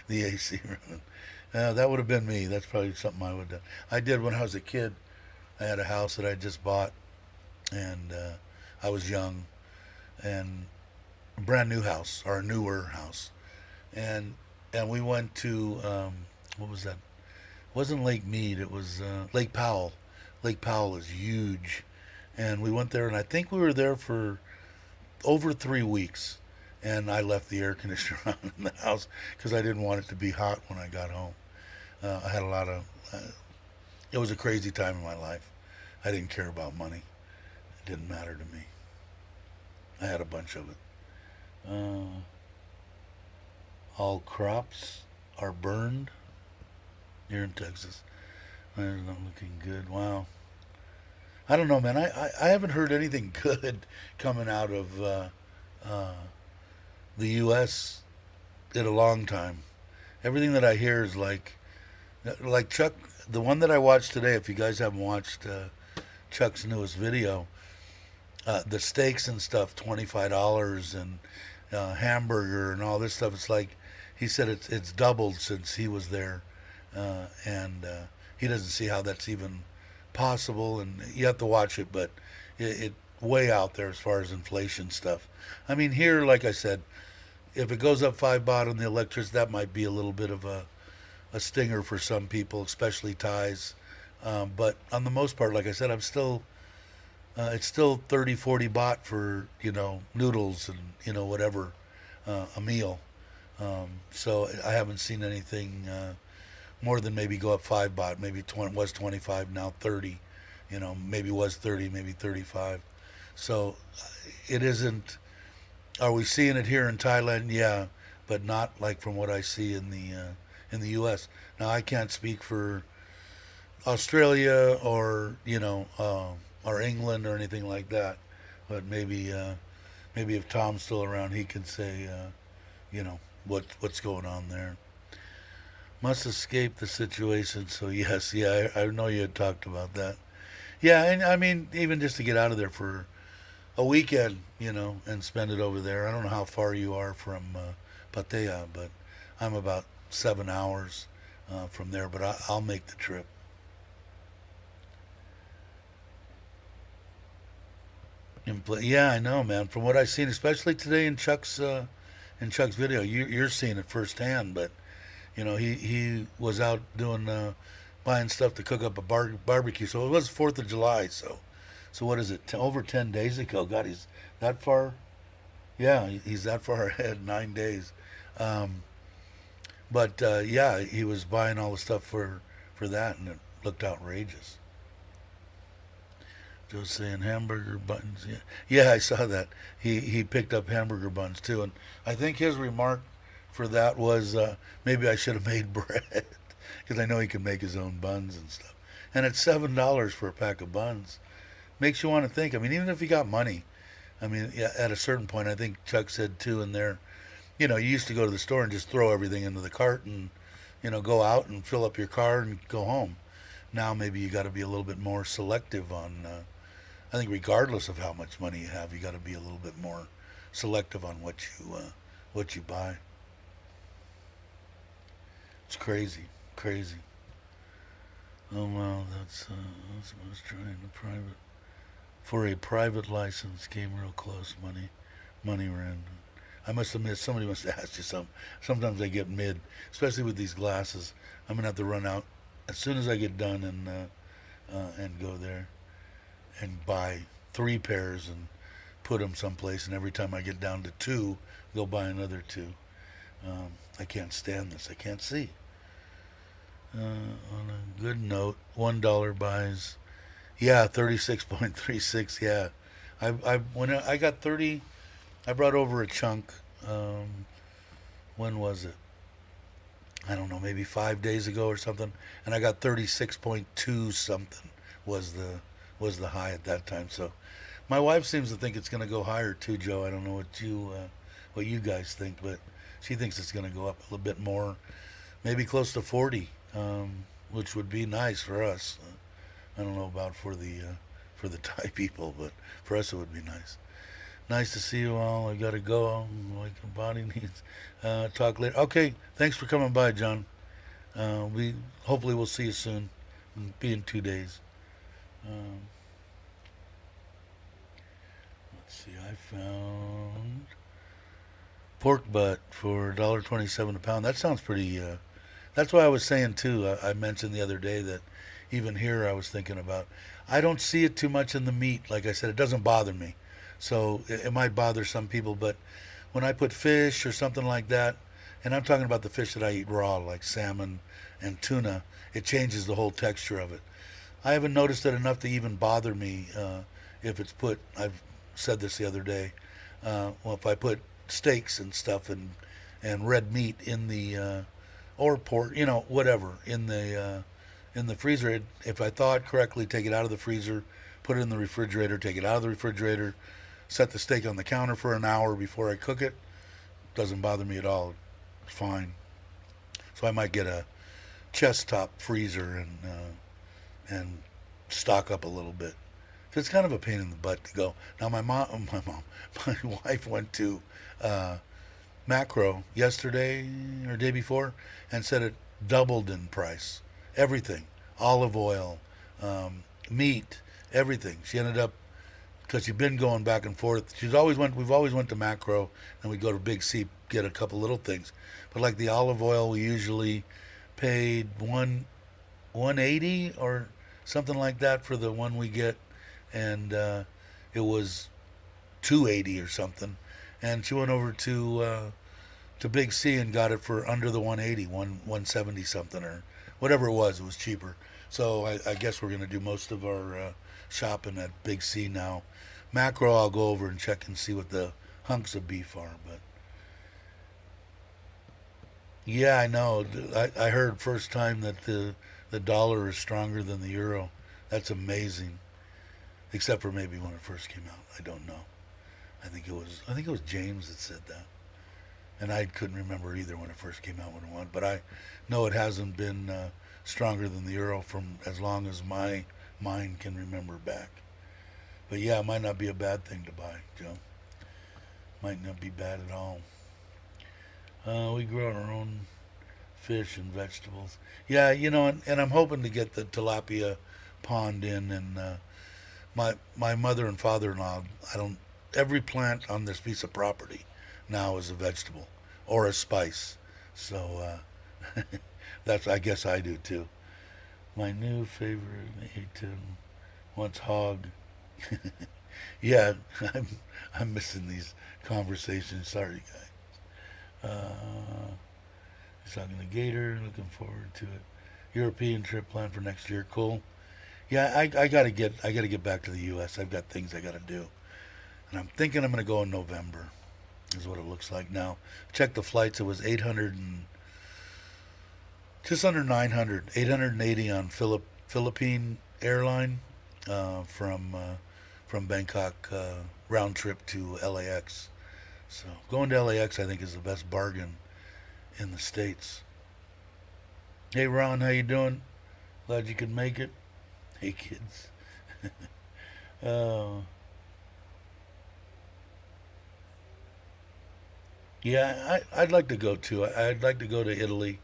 the AC running. That would have been me. That's probably something I would have done. I did when I was a kid. I had a house that I just bought, and I was young, and a brand new house, or a newer house, and we went to what was that? It wasn't Lake Mead. It was Lake Powell. Lake Powell is huge, and we went there, and I think we were there for over 3 weeks. And I left the air conditioner on in the house because I didn't want it to be hot when I got home. I had a lot of. It was a crazy time in my life. I didn't care about money. It didn't matter to me. I had a bunch of it. All crops are burned here in Texas. They're not looking good. Wow. I don't know, man. I haven't heard anything good coming out of the U.S. in a long time. Everything that I hear is like Chuck. The one that I watched today. If you guys haven't watched Chuck's newest video, the steaks and stuff, $25, and hamburger and all this stuff. It's like he said it's doubled since he was there, and he doesn't see how that's even possible. And you have to watch it, but it way out there as far as inflation stuff. I mean, here, like I said, if it goes up 5 baht on the electricity, that might be a little bit of a stinger for some people, especially Thais. But on the most part, like I said, it's still 30, 40 baht for, noodles and, whatever, a meal. So I haven't seen anything more than maybe go up 5 baht. Maybe was 25, now 30. Maybe was 30, maybe 35. So it isn't. Are we seeing it here in Thailand? Yeah, but not like from what I see in the U.S. Now I can't speak for Australia or or England or anything like that, but maybe if Tom's still around, he can say what's going on there. Must escape the situation. So yes, yeah, I know you had talked about that. Yeah, and I mean even just to get out of there for a weekend, and spend it over there. I don't know how far you are from Pattaya, but I'm about 7 hours from there. But I'll make the trip. Yeah, I know, man. From what I've seen, especially today in Chuck's video, you're seeing it firsthand. But he was out doing buying stuff to cook up a barbecue. So it was 4th of July. So what is it? Over 10 days ago. God, he's that far. Yeah, he's that far ahead. 9 days. But yeah, he was buying all the stuff for that, and it looked outrageous. Just saying hamburger buns. Yeah, yeah, I saw that. He picked up hamburger buns too, and I think his remark for that was maybe I should have made bread because I know he can make his own buns and stuff. And it's $7 for a pack of buns. Makes you want to think. I mean, even if you got money, I mean, yeah, at a certain point, I think Chuck said too in there, you used to go to the store and just throw everything into the cart and, go out and fill up your car and go home. Now maybe you got to be a little bit more selective on. I think regardless of how much money you have, you got to be a little bit more selective on what you buy. It's crazy, crazy. Oh wow, that's what I was trying to private. For a private license, came real close. Money ran. I must admit, somebody must have asked you something. Sometimes I get mid, especially with these glasses. I'm gonna have to run out as soon as I get done and go there and buy 3 pairs and put them someplace. And every time I get down to 2, go buy another 2. I can't stand this. I can't see. On a good note, $1 buys. Yeah, 36.36. Yeah, when I got 30, I brought over a chunk. Um, when was it? I don't know, maybe 5 days ago or something, and I got 36.2 something was the was the high at that time. So my wife seems to think it's going to go higher too, Joe. I don't know what you guys think, but she thinks it's going to go up a little bit more, maybe close to 40, which would be nice for us. I don't know about for the Thai people, but for us it would be nice. Nice to see you all. I gotta go. Like the body needs. Talk later. Okay. Thanks for coming by, John. We hopefully we'll see you soon. Be in 2 days. Um, let's see. I found pork butt for $1.27 a pound. That sounds pretty. That's why I was saying too. I mentioned the other day that even here I was thinking about. I don't see it too much in the meat. Like I said, it doesn't bother me. So it might bother some people, but when I put fish or something like that, and I'm talking about the fish that I eat raw, like salmon and tuna, it changes the whole texture of it. I haven't noticed it enough to even bother me if it's put. I've said this the other day. Well, if I put steaks and stuff and red meat in the or pork, whatever in the freezer. If I thaw it correctly, take it out of the freezer, put it in the refrigerator, take it out of the refrigerator, set the steak on the counter for an hour before I cook it. Doesn't bother me at all. It's fine. So I might get a chest top freezer and stock up a little bit. It's kind of a pain in the butt to go. Now my wife went to Macro yesterday or day before and said it doubled in price. Everything, olive oil, meat, everything. She ended up because she'd been going back and forth. We've always went to Macro and we go to Big C get a couple little things. But like the olive oil, we usually paid 180 or something like that for the one we get, and it was 280 or something. And she went over to Big C and got it for under the 180, 170 something or whatever it was. It was cheaper. So I guess we're going to do most of our shopping at Big C now. Macro, I'll go over and check and see what the hunks of beef are. But yeah, I know. I heard first time that the dollar is stronger than the euro. That's amazing. Except for maybe when it first came out. I don't know. I think it was James that said that. And I couldn't remember either when it first came out when it won. But I know it hasn't been stronger than the euro from as long as my mind can remember back. But yeah, it might not be a bad thing to buy, Joe. Might not be bad at all. We grow our own fish and vegetables. Yeah, and I'm hoping to get the tilapia pond in. And my mother and father-in-law, every plant on this piece of property now is a vegetable or a spice. So I guess I do too. My new favorite Aten wants hog. Yeah, I'm missing these conversations. Sorry, guys. He's talking to Gator. Looking forward to it. European trip planned for next year. Cool. Yeah, I gotta get back to the U.S. I've got things I gotta do, and I'm thinking I'm gonna go in November. Is what it looks like now. Check the flights. It was 800 and just under 900, 880 on Philippine airline from Bangkok round trip to LAX. So going to LAX I think is the best bargain in the States. Hey Ron, how you doing? Glad you could make it. Hey kids. uh, yeah, I'd like to go too. I'd like to go to Italy.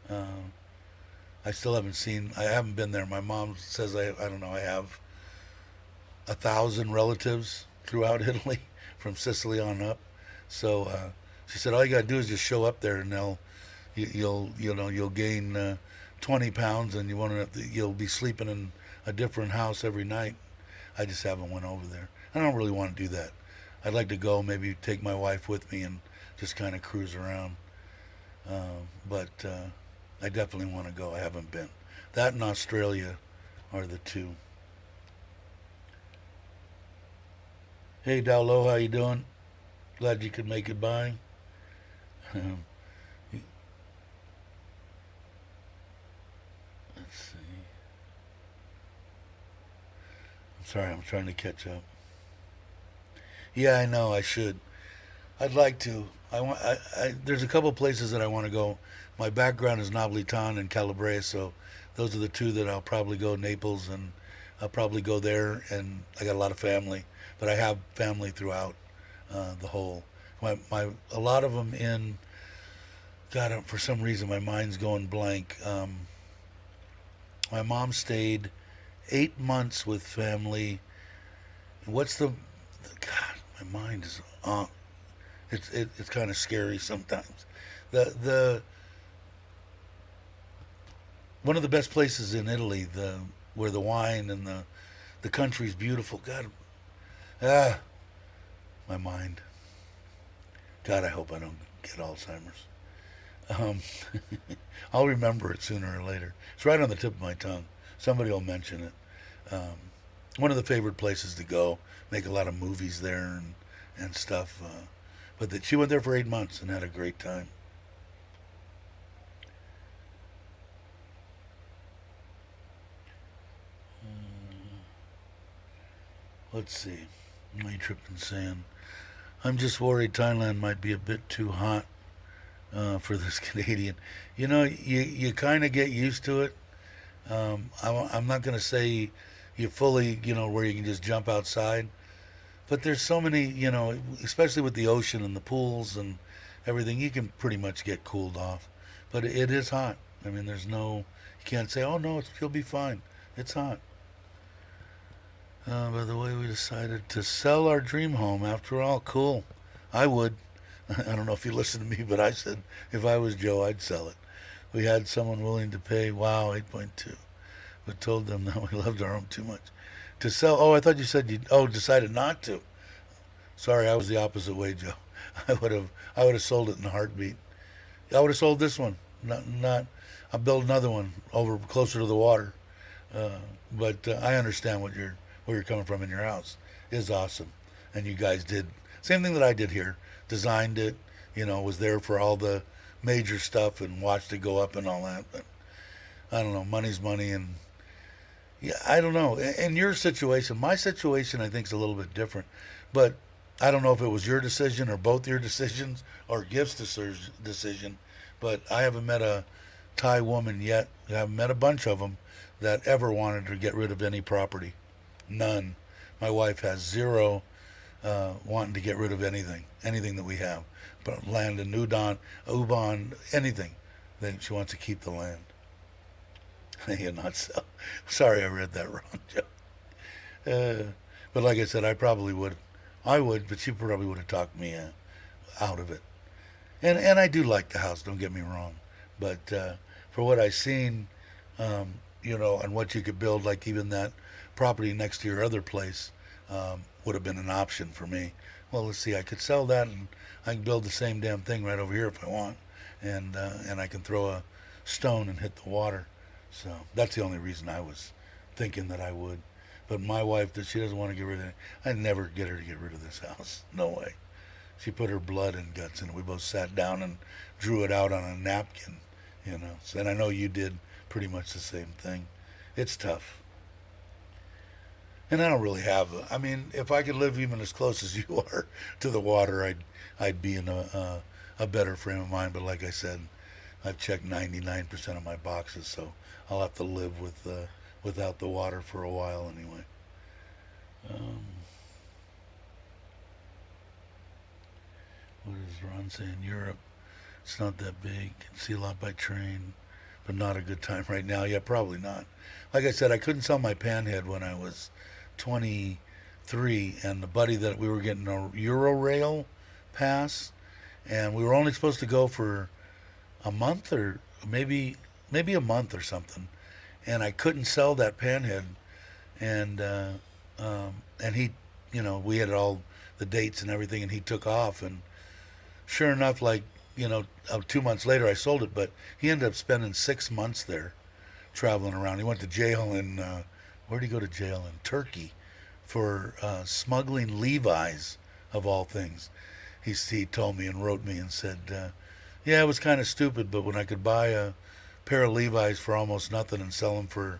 Um, I haven't been there. My mom says I don't know, I have 1,000 relatives throughout Italy from Sicily on up. So she said all you gotta do is just show up there and you'll gain 20 pounds and you'll be sleeping in a different house every night. I just haven't went over there. I don't really want to do that. I'd like to go, maybe take my wife with me and just kind of cruise around. But I definitely want to go. I haven't been. That and Australia are the two. Hey, Dowlow, how you doing? Glad you could make it by. Um, let's see. I'm sorry, I'm trying to catch up. Yeah, I know. I should. I'd like to. There's a couple places that I want to go. My background is Noblitan and Calabria, so those are the two that I'll probably go. Naples, and I'll probably go there. And I got a lot of family, but I have family throughout the whole. A lot of them in. God, for some reason my mind's going blank. My mom stayed 8 months with family. What's God? My mind is it's kind of scary sometimes. The One of the best places in Italy, the where the wine and the country's beautiful. God, ah, my mind. God, I hope I don't get Alzheimer's. Um, I'll remember it sooner or later. It's right on the tip of my tongue. Somebody will mention it. Um, One of the favorite places to go. Make a lot of movies there and stuff. But that she went there for 8 months and had a great time. Let's see. My trip in sand. I'm just worried Thailand might be a bit too hot for this Canadian. You kind of get used to it. I'm not going to say you fully, where you can just jump outside. But there's so many, especially with the ocean and the pools and everything, you can pretty much get cooled off. But it is hot. I mean, you can't say, oh no, you'll be fine. It's hot. By the way, we decided to sell our dream home. After all, cool. I would. I don't know if you listened to me, but I said if I was Joe, I'd sell it. We had someone willing to pay, wow, 8.2, but told them that we loved our home too much to sell. Oh, I thought you said decided not to. Sorry, I was the opposite way, Joe. I would have sold it in a heartbeat. I would have sold this one. Not. I'll build another one over closer to the water. But I understand where you're coming from in your house is awesome, and you guys did same thing that I did here. Designed it, was there for all the major stuff and watched it go up and all that. But I don't know. Money's money, and yeah, I don't know. In your situation, my situation, I think is a little bit different. But I don't know if it was your decision or both your decisions or Gift's decision. But I haven't met a Thai woman yet. I haven't met a bunch of them that ever wanted to get rid of any property. None. My wife has zero wanting to get rid of anything that we have. But land in Ubon, anything. Then she wants to keep the land. You're not so. Sorry, I read that wrong, Joe. But like I said, I probably would. I would, but she probably would have talked me out of it. And I do like the house. Don't get me wrong. But for what I've seen, and what you could build, like even that property next to your other place, would have been an option for me. Well, let's see. I could sell that, and I can build the same damn thing right over here if I want, and I can throw a stone and hit the water. So that's the only reason I was thinking that I would. But my wife, she doesn't want to get rid of it. I'd never get her to get rid of this house. No way. She put her blood and guts in it. We both sat down and drew it out on a napkin, So, and I know you did pretty much the same thing. It's tough. And I don't really I mean, if I could live even as close as you are to the water, I'd be in a better frame of mind. But like I said, I've checked 99% of my boxes, so I'll have to live without the water for a while anyway. Um, what does Ron say in Europe? It's not that big. Can see a lot by train, but not a good time right now. Yeah, probably not. Like I said, I couldn't sell my panhead when I was 23, and the buddy that we were getting a Eurorail pass, and we were only supposed to go for a month or maybe a month or something, and I couldn't sell that panhead, and and he, we had all the dates and everything, and he took off, and sure enough, like 2 months later I sold it, but he ended up spending 6 months there traveling around. He went to jail in, where did he go to jail? In Turkey for smuggling Levi's, of all things. He told me and wrote me and said, yeah, it was kind of stupid, but when I could buy a pair of Levi's for almost nothing and sell them for,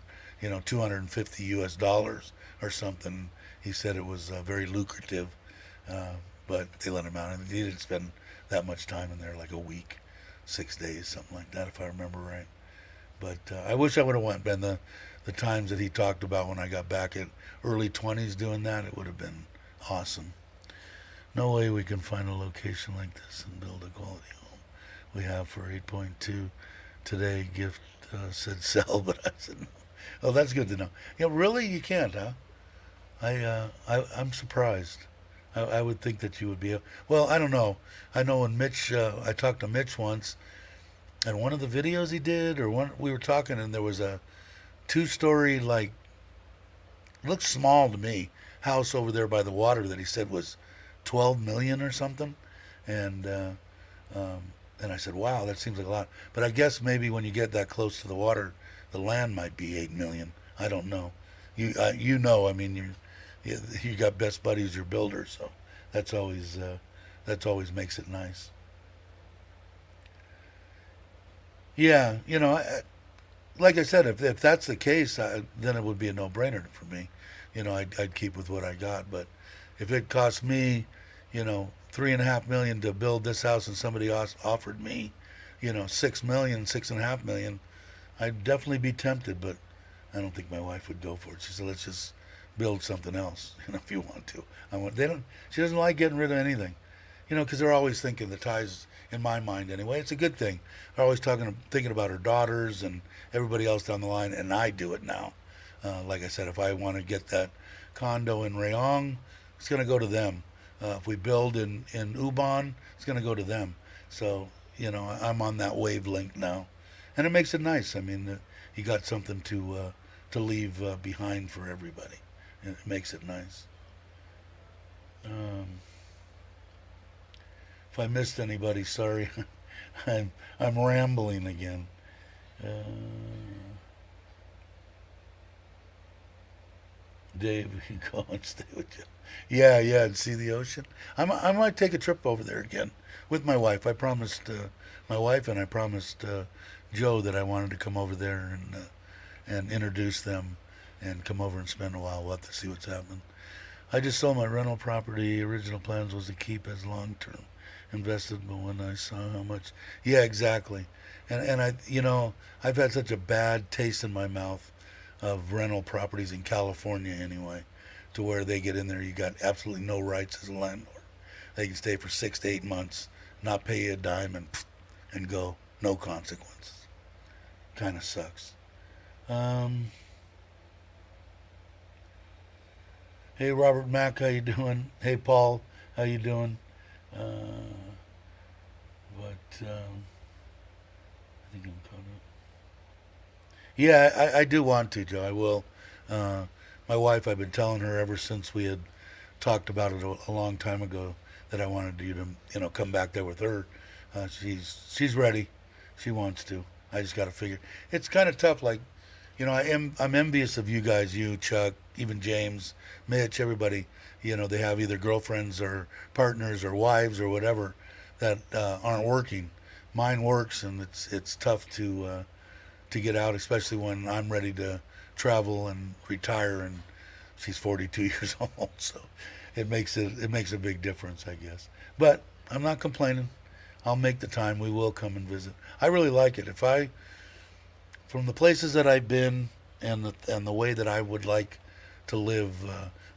250 US dollars or something, he said it was very lucrative. But they let him out. And he didn't spend that much time in there, like a week, 6 days, something like that, if I remember right. But I wish I would have been the times that he talked about when I got back at early 20s doing that. It would have been awesome. No way we can find a location like this and build a quality home. We have for 8.2 today. Gift said sell, but I said no. Oh, that's good to know. Yeah, really, you can't, huh? I'm surprised. I would think that you would be. Well, I don't know. I know when Mitch, I talked to Mitch once, and one of the videos he did, we were talking, and there was a 2-story, like, looks small to me, house over there by the water that he said was 12 million or something, and I said, wow, that seems like a lot. But I guess maybe when you get that close to the water, the land might be 8 million. I don't know. I mean, you got best buddies, your builder, so that's always makes it nice. Yeah, like I said, if that's the case, then it would be a no-brainer for me. I'd keep with what I got. But if it cost me, 3.5 million to build this house, and somebody else offered me, 6 million, 6.5 million, I'd definitely be tempted. But I don't think my wife would go for it. She said, let's just build something else, if you want to. She doesn't like getting rid of anything, because they're always thinking, the ties, in my mind anyway, it's a good thing. They're always thinking about her daughters and everybody else down the line, and I do it now. Like I said, if I want to get that condo in Rayong, it's going to go to them. If we build in Ubon, it's going to go to them. So, I'm on that wavelength now. And it makes it nice. I mean, you got something to leave behind for everybody. And it makes it nice. If I missed anybody, sorry. I'm rambling again. Dave, you go and stay with you. Yeah, and see the ocean. I might take a trip over there again with my wife. I promised my wife, and I promised Joe that I wanted to come over there and introduce them and come over and spend a while. We'll have to see what's happening. I just sold my rental property. Original plans was to keep as long-term invested, but when I saw how much, yeah, exactly. And I've had such a bad taste in my mouth of rental properties in California anyway, to where they get in there, you got absolutely no rights as a landlord. They can stay for 6 to 8 months, not pay you a dime, and go, no consequences. Kind of sucks. Hey Robert Mack, how you doing? Hey Paul, how you doing? I think I'm caught up. Yeah, I do want to, Joe. I will. My wife, I've been telling her ever since we had talked about it a long time ago that I wanted you to, come back there with her. She's ready. She wants to. I just got to figure. It's kind of tough. Like, I'm envious of you guys, you, Chuck, even James, Mitch, everybody. They have either girlfriends or partners or wives or whatever that aren't working. Mine works, and it's tough to get out, especially when I'm ready to travel and retire, and she's 42 years old. So it makes a big difference, I guess. But I'm not complaining. I'll make the time. We will come and visit. I really like it. From the places that I've been and the way that I would like to live,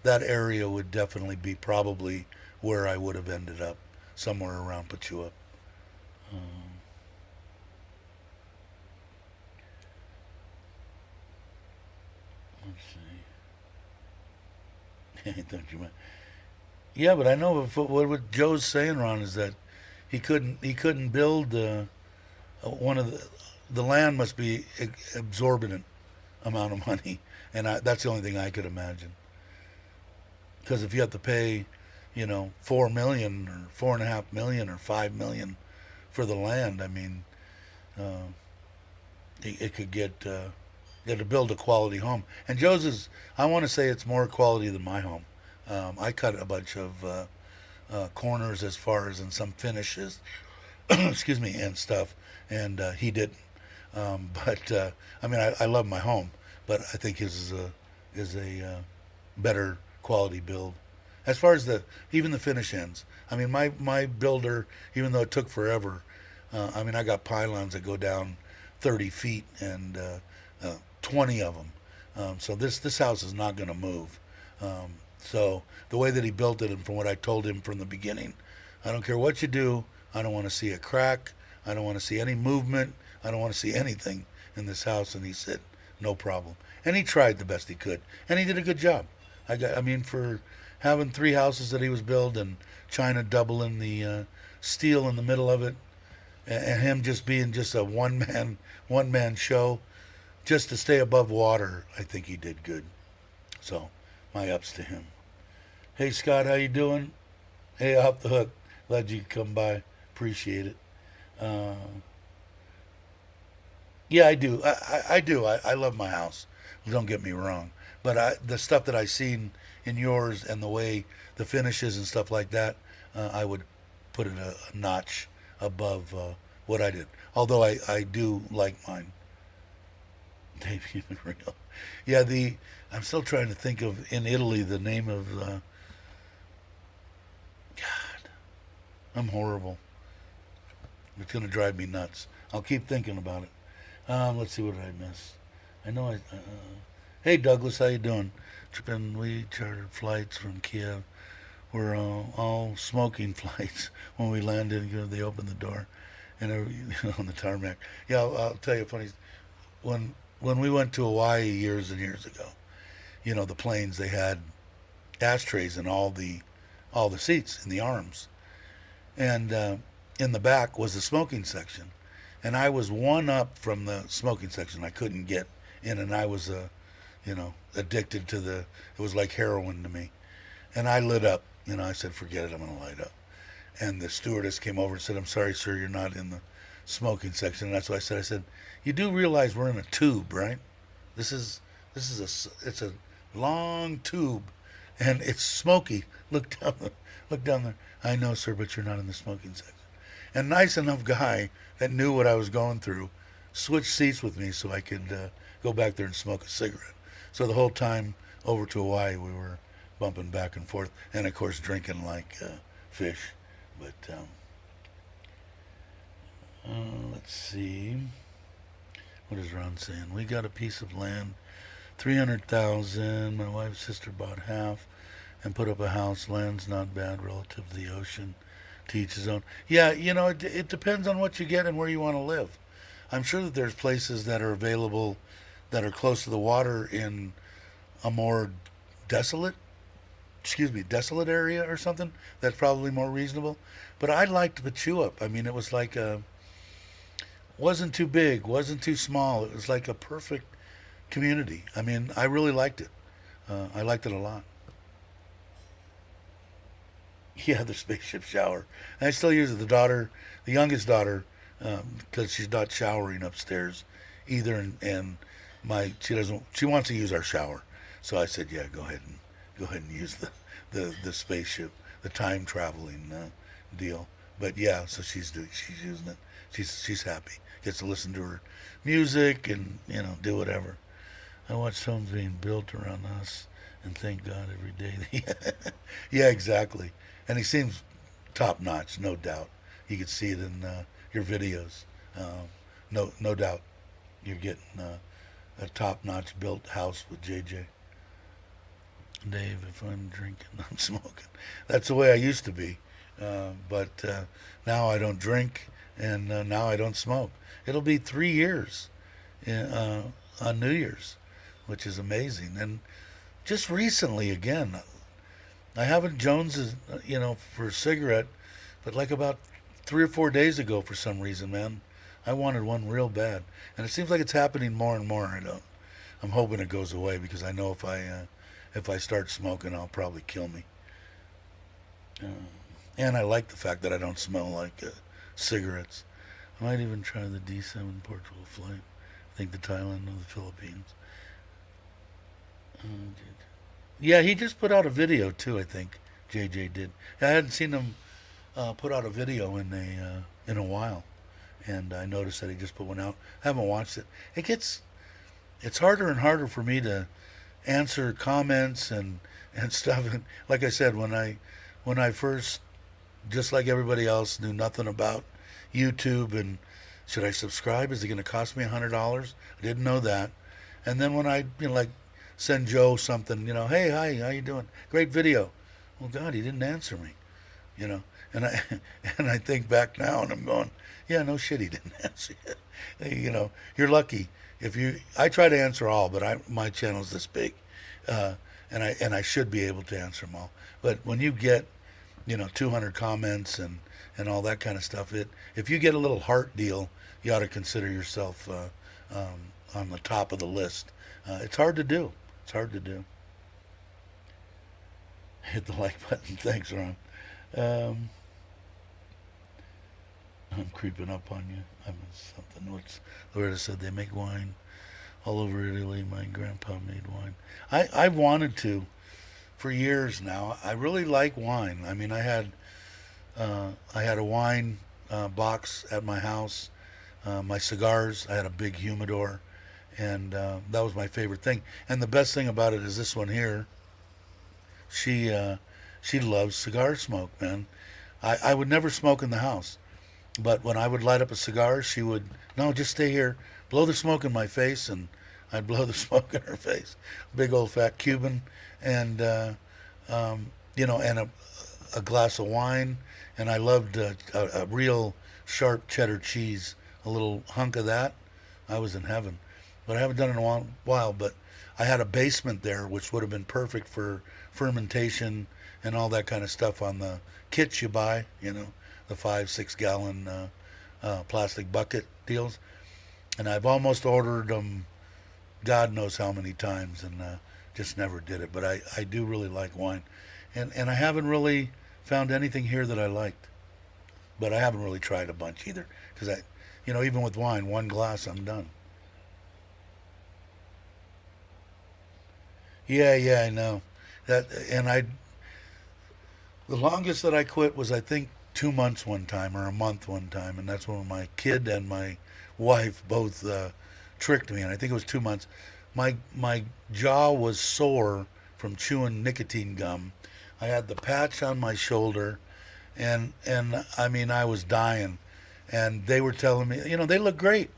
that area would definitely be probably where I would have ended up, somewhere around Pachua. Let's see. Don't you mind? Yeah, but I know what Joe's saying, Ron, is that he couldn't build one of the land must be exorbitant amount of money, and that's the only thing I could imagine. Because if you have to pay, $4 million or $4.5 million or $5 million for the land. I mean, uh, it could get to build a quality home. And Joe's is, I want to say it's more quality than my home. I cut a bunch of corners as far as in some finishes, excuse me, and stuff, and he didn't. But I mean, I love my home, but I think his is a better quality build. As far as the even the finish ends, I mean, my builder, even though it took forever, I mean, I got pylons that go down 30 feet and 20 of them. So this house is not going to move. So the way that he built it, and from what I told him from the beginning, I don't care what you do. I don't want to see a crack. I don't want to see any movement. I don't want to see anything in this house. And he said, no problem. And he tried the best he could, and he did a good job. I mean, for having 3 houses that he was built and China doubling the steel in the middle of it, and him just being just a one man show, just to stay above water, I think he did good. So my ups to him. Hey Scott, how you doing? Hey, off the hook. Glad you could come by. Appreciate it. Yeah, I do. I do. I love my house. Don't get me wrong. But the stuff that I seen in yours and the way the finishes and stuff like that, I would put it a notch above what I did. Although I do like mine. Dave, even real. Yeah, I'm still trying to think of in Italy the name of God. I'm horrible. It's gonna drive me nuts. I'll keep thinking about it. Let's see, what did I miss? I know hey Douglas, how you doing? We chartered flights from Kiev. We're all smoking flights. When we landed, they opened the door, and on the tarmac. Yeah, I'll tell you a funny. When we went to Hawaii years and years ago, the planes, they had ashtrays in all the seats in the arms, and in the back was the smoking section, and I was one up from the smoking section. I couldn't get in, and I was addicted to it was like heroin to me, and I lit up. I said, forget it, I'm gonna light up. And the stewardess came over and said, I'm sorry, sir, you're not in the smoking section. And that's what I said, you do realize we're in a tube, right? It's a long tube, and it's smoky. Look down there. I know, sir, but you're not in the smoking section. And nice enough guy that knew what I was going through switched seats with me so I could go back there and smoke a cigarette. So the whole time over to Hawaii, we were bumping back and forth, and of course drinking like fish. But let's see. What is Ron saying? We got a piece of land, 300,000. My wife's sister bought half and put up a house. Land's not bad relative to the ocean. To each his own. Yeah, it depends on what you get and where you want to live. I'm sure that there's places that are available that are close to the water in a more desolate area or something. That's probably more reasonable. But I liked the chew up. I mean, it was like wasn't too big, wasn't too small. It was like a perfect community. I mean, I really liked it. I liked it a lot. Yeah, the spaceship shower. And I still use it. The youngest daughter, because she's not showering upstairs either, and she wants to use our shower. So I said, yeah, go ahead and use the spaceship, the time traveling deal. But yeah, so she's using it. She's happy. Gets to listen to her music and do whatever. I watch homes being built around us and thank God every day. Yeah, exactly. And he seems top notch, no doubt. You could see it in your videos. No doubt, you're getting a top notch built house with JJ. Dave, if I'm drinking, I'm smoking. That's the way I used to be. But now I don't drink, and now I don't smoke. It'll be 3 years on New Year's, which is amazing. And just recently, again, I haven't Jones's, for a cigarette, but like about 3 or 4 days ago, for some reason, man, I wanted one real bad. And it seems like it's happening more and more. I'm hoping it goes away, because I know if I start smoking, I'll probably kill me. And I like the fact that I don't smell like cigarettes. I might even try the D7 Portugal flight. I think the Thailand or the Philippines. Yeah, he just put out a video too. I think JJ did. I hadn't seen him put out a video in a while, and I noticed that he just put one out. I haven't watched it. It's harder and harder for me to answer comments and stuff. And like I said, when I first, just like everybody else, knew nothing about YouTube and should I subscribe? Is it going to cost me $100? I didn't know that. And then when I like send Joe something, hey, hi, how you doing? Great video. Well, God, he didn't answer me, you know. And I and I think back now, and I'm going, yeah, no shit, he didn't answer you. You're lucky if you. I try to answer all, but my channel's this big, and I should be able to answer them all. But when you get 200 comments and all that kind of stuff, if you get a little heart deal, you ought to consider yourself on the top of the list. It's hard to do. It's hard to do. Hit the like button. Thanks, Ron. I'm creeping up on you. I missed something. Loretta said they make wine all over Italy. My grandpa made wine. I've wanted to for years now. I really like wine. I mean, I had a wine box at my house. My cigars, I had a big humidor, and that was my favorite thing. And the best thing about it is this one here. She loves cigar smoke, man. I would never smoke in the house, but when I would light up a cigar, she would, no, just stay here, blow the smoke in my face, and I'd blow the smoke in her face. Big old fat Cuban, and and a glass of wine, and I loved a real sharp cheddar cheese, a little hunk of that. I was in heaven. But I haven't done it in a while, but I had a basement there, which would have been perfect for fermentation and all that kind of stuff on the kits you buy, the 5-6 gallon plastic bucket deals. And I've almost ordered them God knows how many times, and just never did it. But I do really like wine. And I haven't really found anything here that I liked. But I haven't really tried a bunch either. Because even with wine, one glass, I'm done. Yeah, I know. The longest that I quit was, I think, 2 months one time, or a month one time, and that's when my kid and my wife both tricked me, and I think it was 2 months. My jaw was sore from chewing nicotine gum. I had the patch on my shoulder, and I mean, I was dying, and they were telling me, they look great.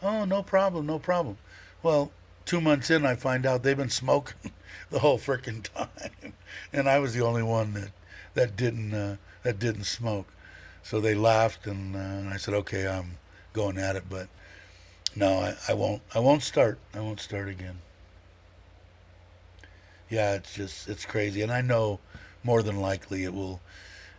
Oh, no problem, no problem. Well, 2 months in, I find out they've been smoking the whole frickin' time, and I was the only one that didn't smoke. So they laughed, and I said, okay, I'm going at it, but no, I won't. I won't start. I won't start again. Yeah, it's crazy, and I know more than likely it will.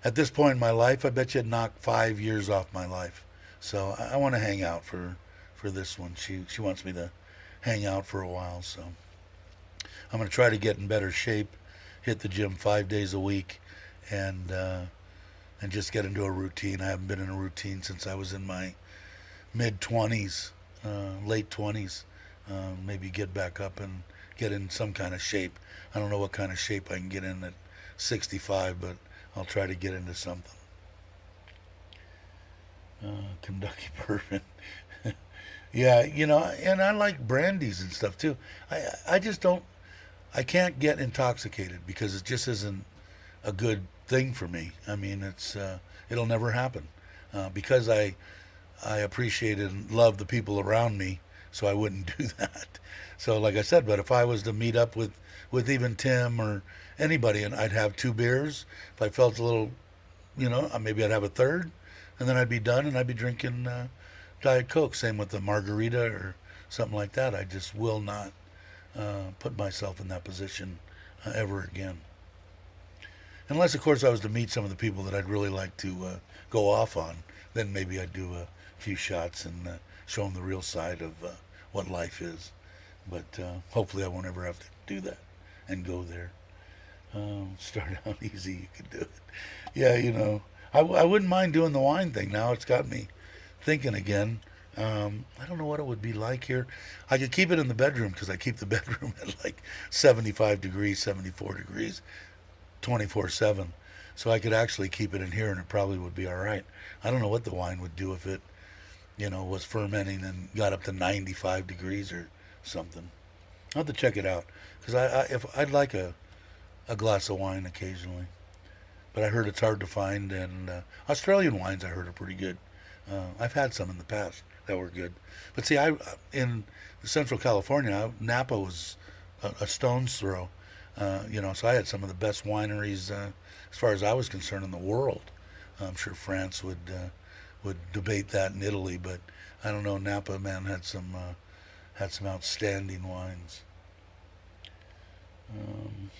At this point in my life, I bet you it'd knock 5 years off my life. So I want to hang out for this one. She wants me to hang out for a while, so I'm going to try to get in better shape, hit the gym 5 days a week, and just get into a routine. I haven't been in a routine since I was in my mid-20s, late 20s. Maybe get back up and get in some kind of shape. I don't know what kind of shape I can get in at 65, but I'll try to get into something. Kentucky bourbon. Yeah, and I like brandies and stuff too. I just don't, I can't get intoxicated because it just isn't a good thing for me. I mean, it'll never happen because I appreciate and love the people around me, so I wouldn't do that. So like I said, but if I was to meet up with even Tim or anybody, and I'd have 2 beers, if I felt a little, maybe I'd have a third, and then I'd be done, and I'd be drinking Diet Coke. Same with the margarita or something like that. I just will not put myself in that position ever again. Unless, of course, I was to meet some of the people that I'd really like to go off on, then maybe I'd do a few shots and show them the real side of what life is. But hopefully I won't ever have to do that and go there. Start out easy, you can do it. Yeah, I wouldn't mind doing the wine thing now. It's got me thinking again. I don't know what it would be like here. I could keep it in the bedroom because I keep the bedroom at like 75 degrees, 74 degrees, 24/7. So I could actually keep it in here and it probably would be all right. I don't know what the wine would do if it, was fermenting and got up to 95 degrees or something. I'll have to check it out because if I'd like a glass of wine occasionally, but I heard it's hard to find. And Australian wines I heard are pretty good. I've had some in the past that were good, but see, I in Central California, Napa was a stone's throw. So I had some of the best wineries as far as I was concerned in the world. I'm sure France would debate that in Italy, but I don't know. Napa, man, had some outstanding wines. Um,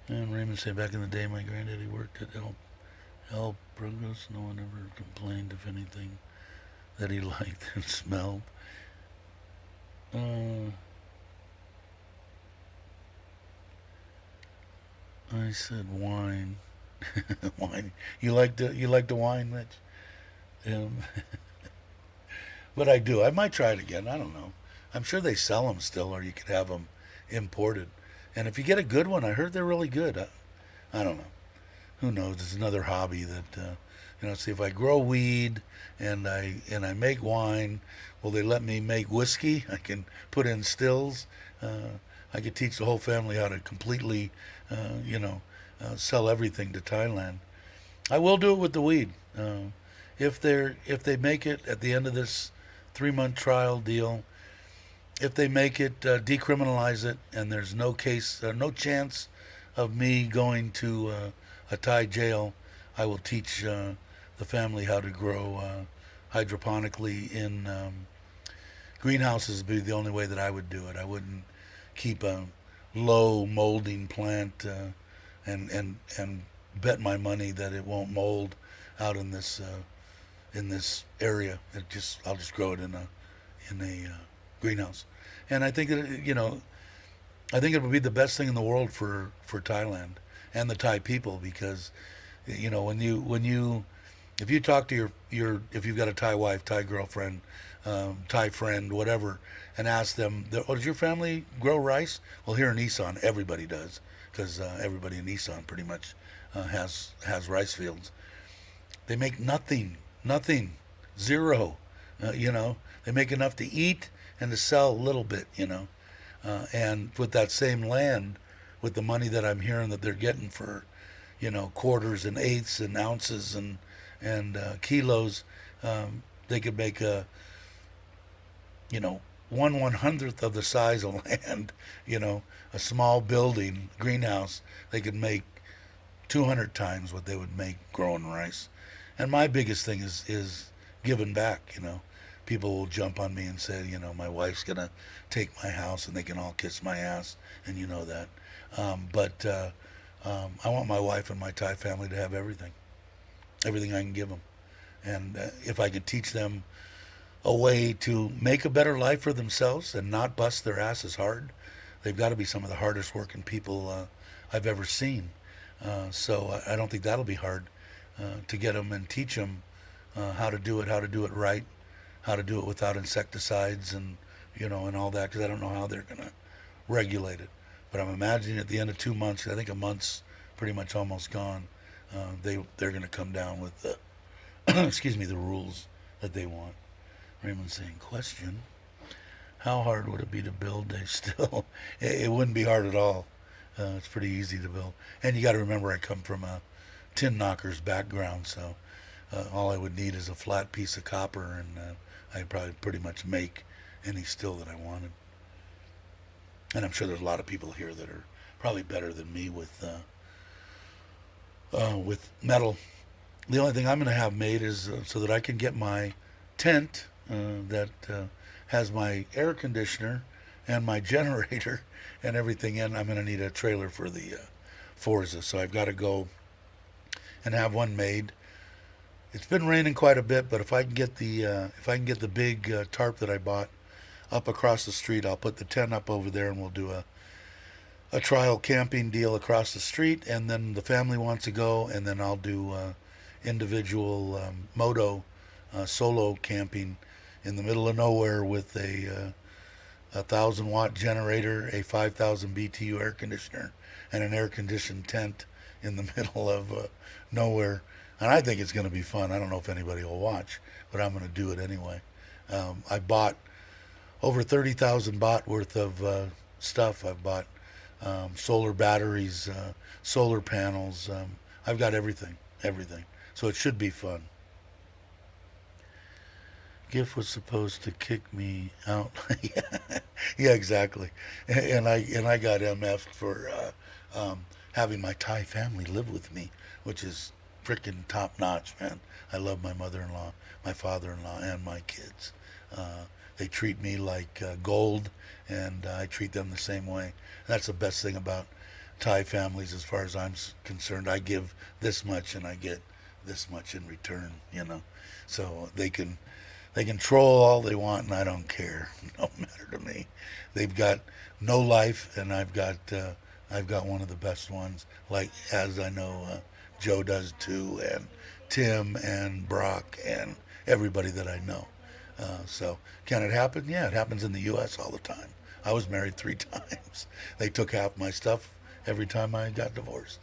and Raymond said, back in the day, my granddaddy worked at El Burgos. No one ever complained, if anything, that he liked and smelled. I said wine. Wine. You like the wine, Mitch? Um, but I do. I might try it again. I don't know. I'm sure they sell them still, or you could have them imported. And if you get a good one, I heard they're really good. I don't know. Who knows? It's another hobby that See, if I grow weed and I make wine, will they let me make whiskey? I can put in stills. I could teach the whole family how to completely, sell everything to Thailand. I will do it with the weed. If they make it at the end of this 3-month trial deal, if they make it, decriminalize it, and there's no chance of me going to a Thai jail, I will teach the family how to grow hydroponically in greenhouses. Would be the only way that I would do it. I wouldn't keep a low molding plant and bet my money that it won't mold out in this area. I'll just grow it in a greenhouse. And I think that I think it would be the best thing in the world for Thailand and the Thai people, because if you talk to your if you've got a Thai wife, Thai girlfriend, Thai friend, whatever, and ask them, does your family grow rice? Well, here in Isan, everybody does, because everybody in Isan pretty much has rice fields. They make nothing, zero. They make enough to eat and to sell a little bit. And with that same land, with the money that I'm hearing that they're getting for, quarters and eighths and ounces and kilos, they could make a, 1/100th of the size of land, a small building, greenhouse, they could make 200 times what they would make growing rice. And my biggest thing is giving back. People will jump on me and say, my wife's gonna take my house and they can all kiss my ass, and you know that. But I want my wife and my Thai family to have everything I can give them. And if I could teach them a way to make a better life for themselves and not bust their asses hard, they've got to be some of the hardest working people I've ever seen. So I don't think that'll be hard to get them and teach them how to do it right, how to do it without insecticides and and all that, because I don't know how they're gonna regulate it. But I'm imagining at the end of 2 months, I think a month's pretty much almost gone, they're gonna come down with the excuse me, the rules that they want. Raymond's saying, question, how hard would it be to build a still? It wouldn't be hard at all. It's pretty easy to build. And you got to remember, I come from a tin knocker's background, so all I would need is a flat piece of copper, and I'd probably pretty much make any still that I wanted. And I'm sure there's a lot of people here that are probably better than me with metal. The only thing I'm going to have made is so that I can get my tent that has my air conditioner and my generator and everything in. I'm going to need a trailer for the Forza, so I've got to go and have one made. It's been raining quite a bit, but if I can get the big tarp that I bought up across the street, I'll put the tent up over there, and we'll do a trial camping deal across the street, and then the family wants to go, and then I'll do individual moto solo camping in the middle of nowhere with a 1,000-watt generator, a 5,000 BTU air conditioner, and an air conditioned tent in the middle of nowhere. And I think it's going to be fun. I don't know if anybody will watch, but I'm going to do it anyway. I bought over 30,000 baht worth of stuff. I've bought solar batteries, solar panels. I've got everything. So it should be fun. Gift was supposed to kick me out. Yeah, exactly. And I got MF'd for having my Thai family live with me, which is freaking top notch, man. I love my mother-in-law, my father-in-law, and my kids. They treat me like gold, and I treat them the same way. That's the best thing about Thai families, as far as I'm concerned. I give this much, and I get this much in return. So they can troll all they want, and I don't care. No matter to me. They've got no life, and I've got one of the best ones. Like, as I know, Joe does too, and Tim and Brock and everybody that I know. So can it happen? Yeah, it happens in the U.S. all the time. I was married 3 times. They took half my stuff every time I got divorced.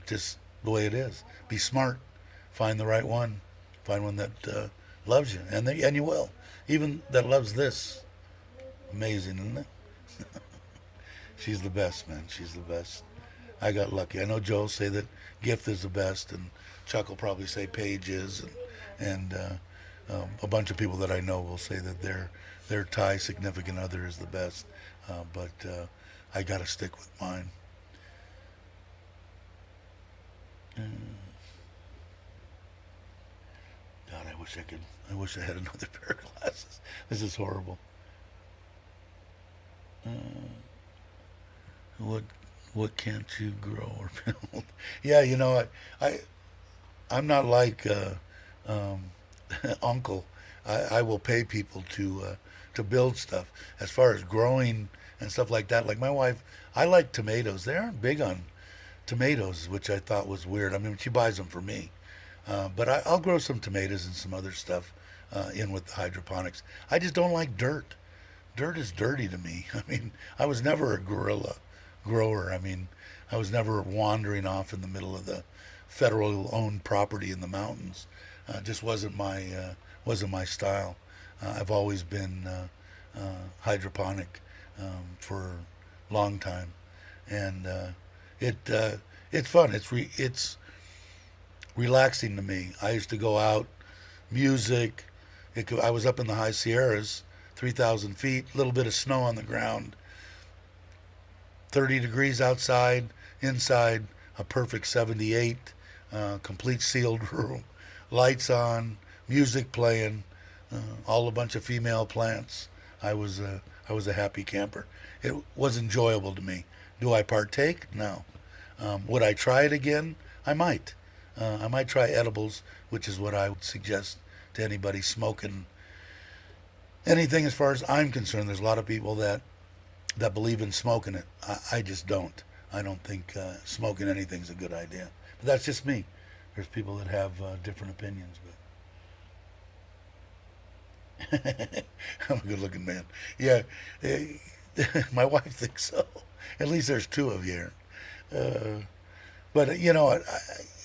Just the way it is. Be smart. Find the right one. Find one that loves you, and you will. Even that loves this. Amazing, isn't it? She's the best, man. She's the best. I got lucky. I know Joe will say that Gift is the best, and Chuck will probably say Paige is, and a bunch of people that I know will say that their Thai significant other is the best. But I got to stick with mine. God, I wish I had another pair of glasses. This is horrible. What can't you grow or build? Yeah, I'm not like Uncle. I will pay people to build stuff. As far as growing and stuff like that, like my wife, I like tomatoes. They aren't big on tomatoes, which I thought was weird. I mean, she buys them for me. But I'll grow some tomatoes and some other stuff in with the hydroponics. I just don't like dirt. Dirt is dirty to me. I mean, I was never a guerrilla grower. I mean, I was never wandering off in the middle of the federal-owned property in the mountains. Just wasn't my style. I've always been hydroponic for a long time, and it's fun. It's relaxing to me. I used to go out, music. I was up in the high Sierras, 3,000 feet, a little bit of snow on the ground, 30 degrees outside, inside a perfect 78, complete sealed room, lights on, music playing, all a bunch of female plants. I was a happy camper. It was enjoyable to me. Do I partake? No. Would I try it again? I might. I might try edibles, which is what I would suggest to anybody smoking anything. As far as I'm concerned, there's a lot of people that believe in smoking it. I just don't. I don't think smoking anything's a good idea. But that's just me. There's people that have different opinions. But I'm a good-looking man. Yeah, my wife thinks so. At least there's 2 of you here. But you know what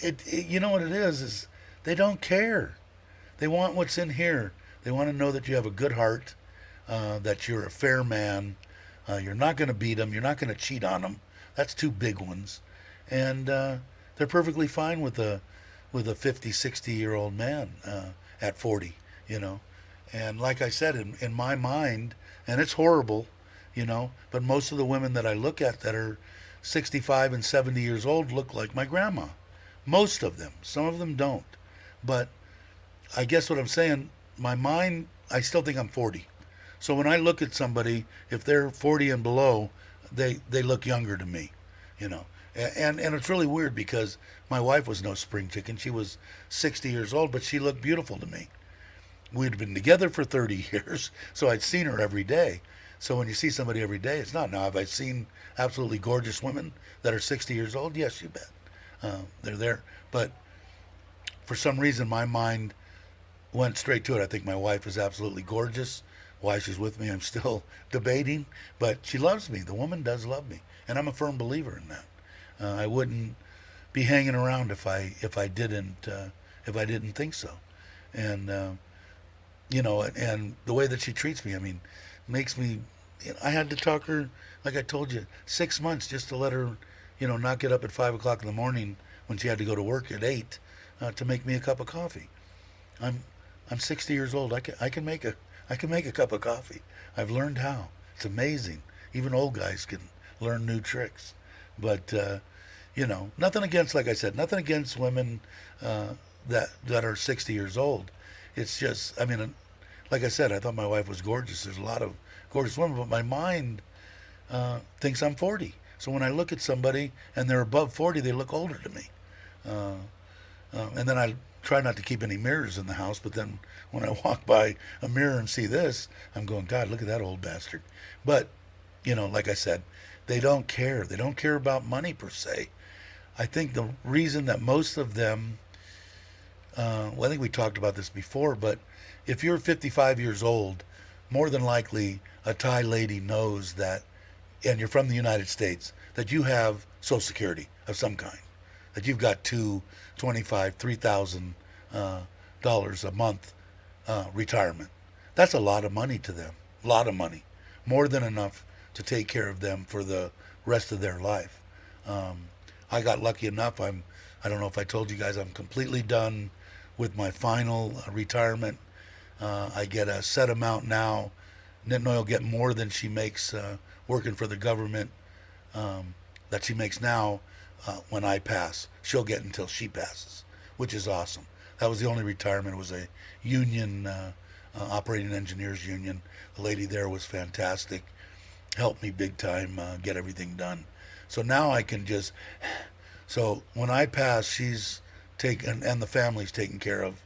it is they don't care. They want what's in here. They want to know that you have a good heart, that you're a fair man. You're not going to beat them. You're not going to cheat on them. That's 2 big ones, and they're perfectly fine with a 50, 60-year-old man at 40. And like I said, in my mind, and it's horrible, but most of the women that I look at that are 65 and 70 years old look like my grandma. Most of them. Some of them don't. But I guess what I'm saying, my mind, I still think I'm 40. So when I look at somebody, if they're 40 and below, they look younger to me, And it's really weird because my wife was no spring chicken. She was 60 years old, but she looked beautiful to me. We'd been together for 30 years, so I'd seen her every day. So when you see somebody every day, it's not. Now, have I seen absolutely gorgeous women that are 60 years old? Yes, you bet. They're there. But for some reason, my mind went straight to it. I think my wife is absolutely gorgeous. Why she's with me, I'm still debating. But she loves me. The woman does love me, and I'm a firm believer in that. I wouldn't be hanging around if I didn't think so. And and the way that she treats me, I mean, makes me. I had to talk her, like I told you, 6 months just to let her, not get up at 5 o'clock in the morning when she had to go to work at 8, to make me a cup of coffee. I'm I'm 60 years old. I can make a cup of coffee. I've learned how. It's amazing. Even old guys can learn new tricks. But nothing against, like I said, nothing against women that are 60 years old. It's just, I mean, like I said, I thought my wife was gorgeous. There's a lot of gorgeous women, but my mind thinks I'm 40. So when I look at somebody and they're above 40, they look older to me. Uh, and then I try not to keep any mirrors in the house, but then when I walk by a mirror and see this, I'm going, God, look at that old bastard. But, like I said, they don't care. They don't care about money per se. I think the reason that most of them, well, I think we talked about this before, but if you're 55 years old, more than likely a Thai lady knows that, and you're from the United States, that you have Social Security of some kind, that you've got $3,000 dollars a month retirement. That's a lot of money to them. A lot of money, more than enough to take care of them for the rest of their life. I got lucky enough. I don't know if I told you guys, I'm completely done with my final retirement. I get a set amount now. Nitnoy will get more than she makes working for the government, that she makes now when I pass. She'll get until she passes, which is awesome. That was the only retirement. It was a union, operating engineers union. The lady there was fantastic. Helped me big time get everything done. So now I can just. So when I pass, she's taken, and the family's taken care of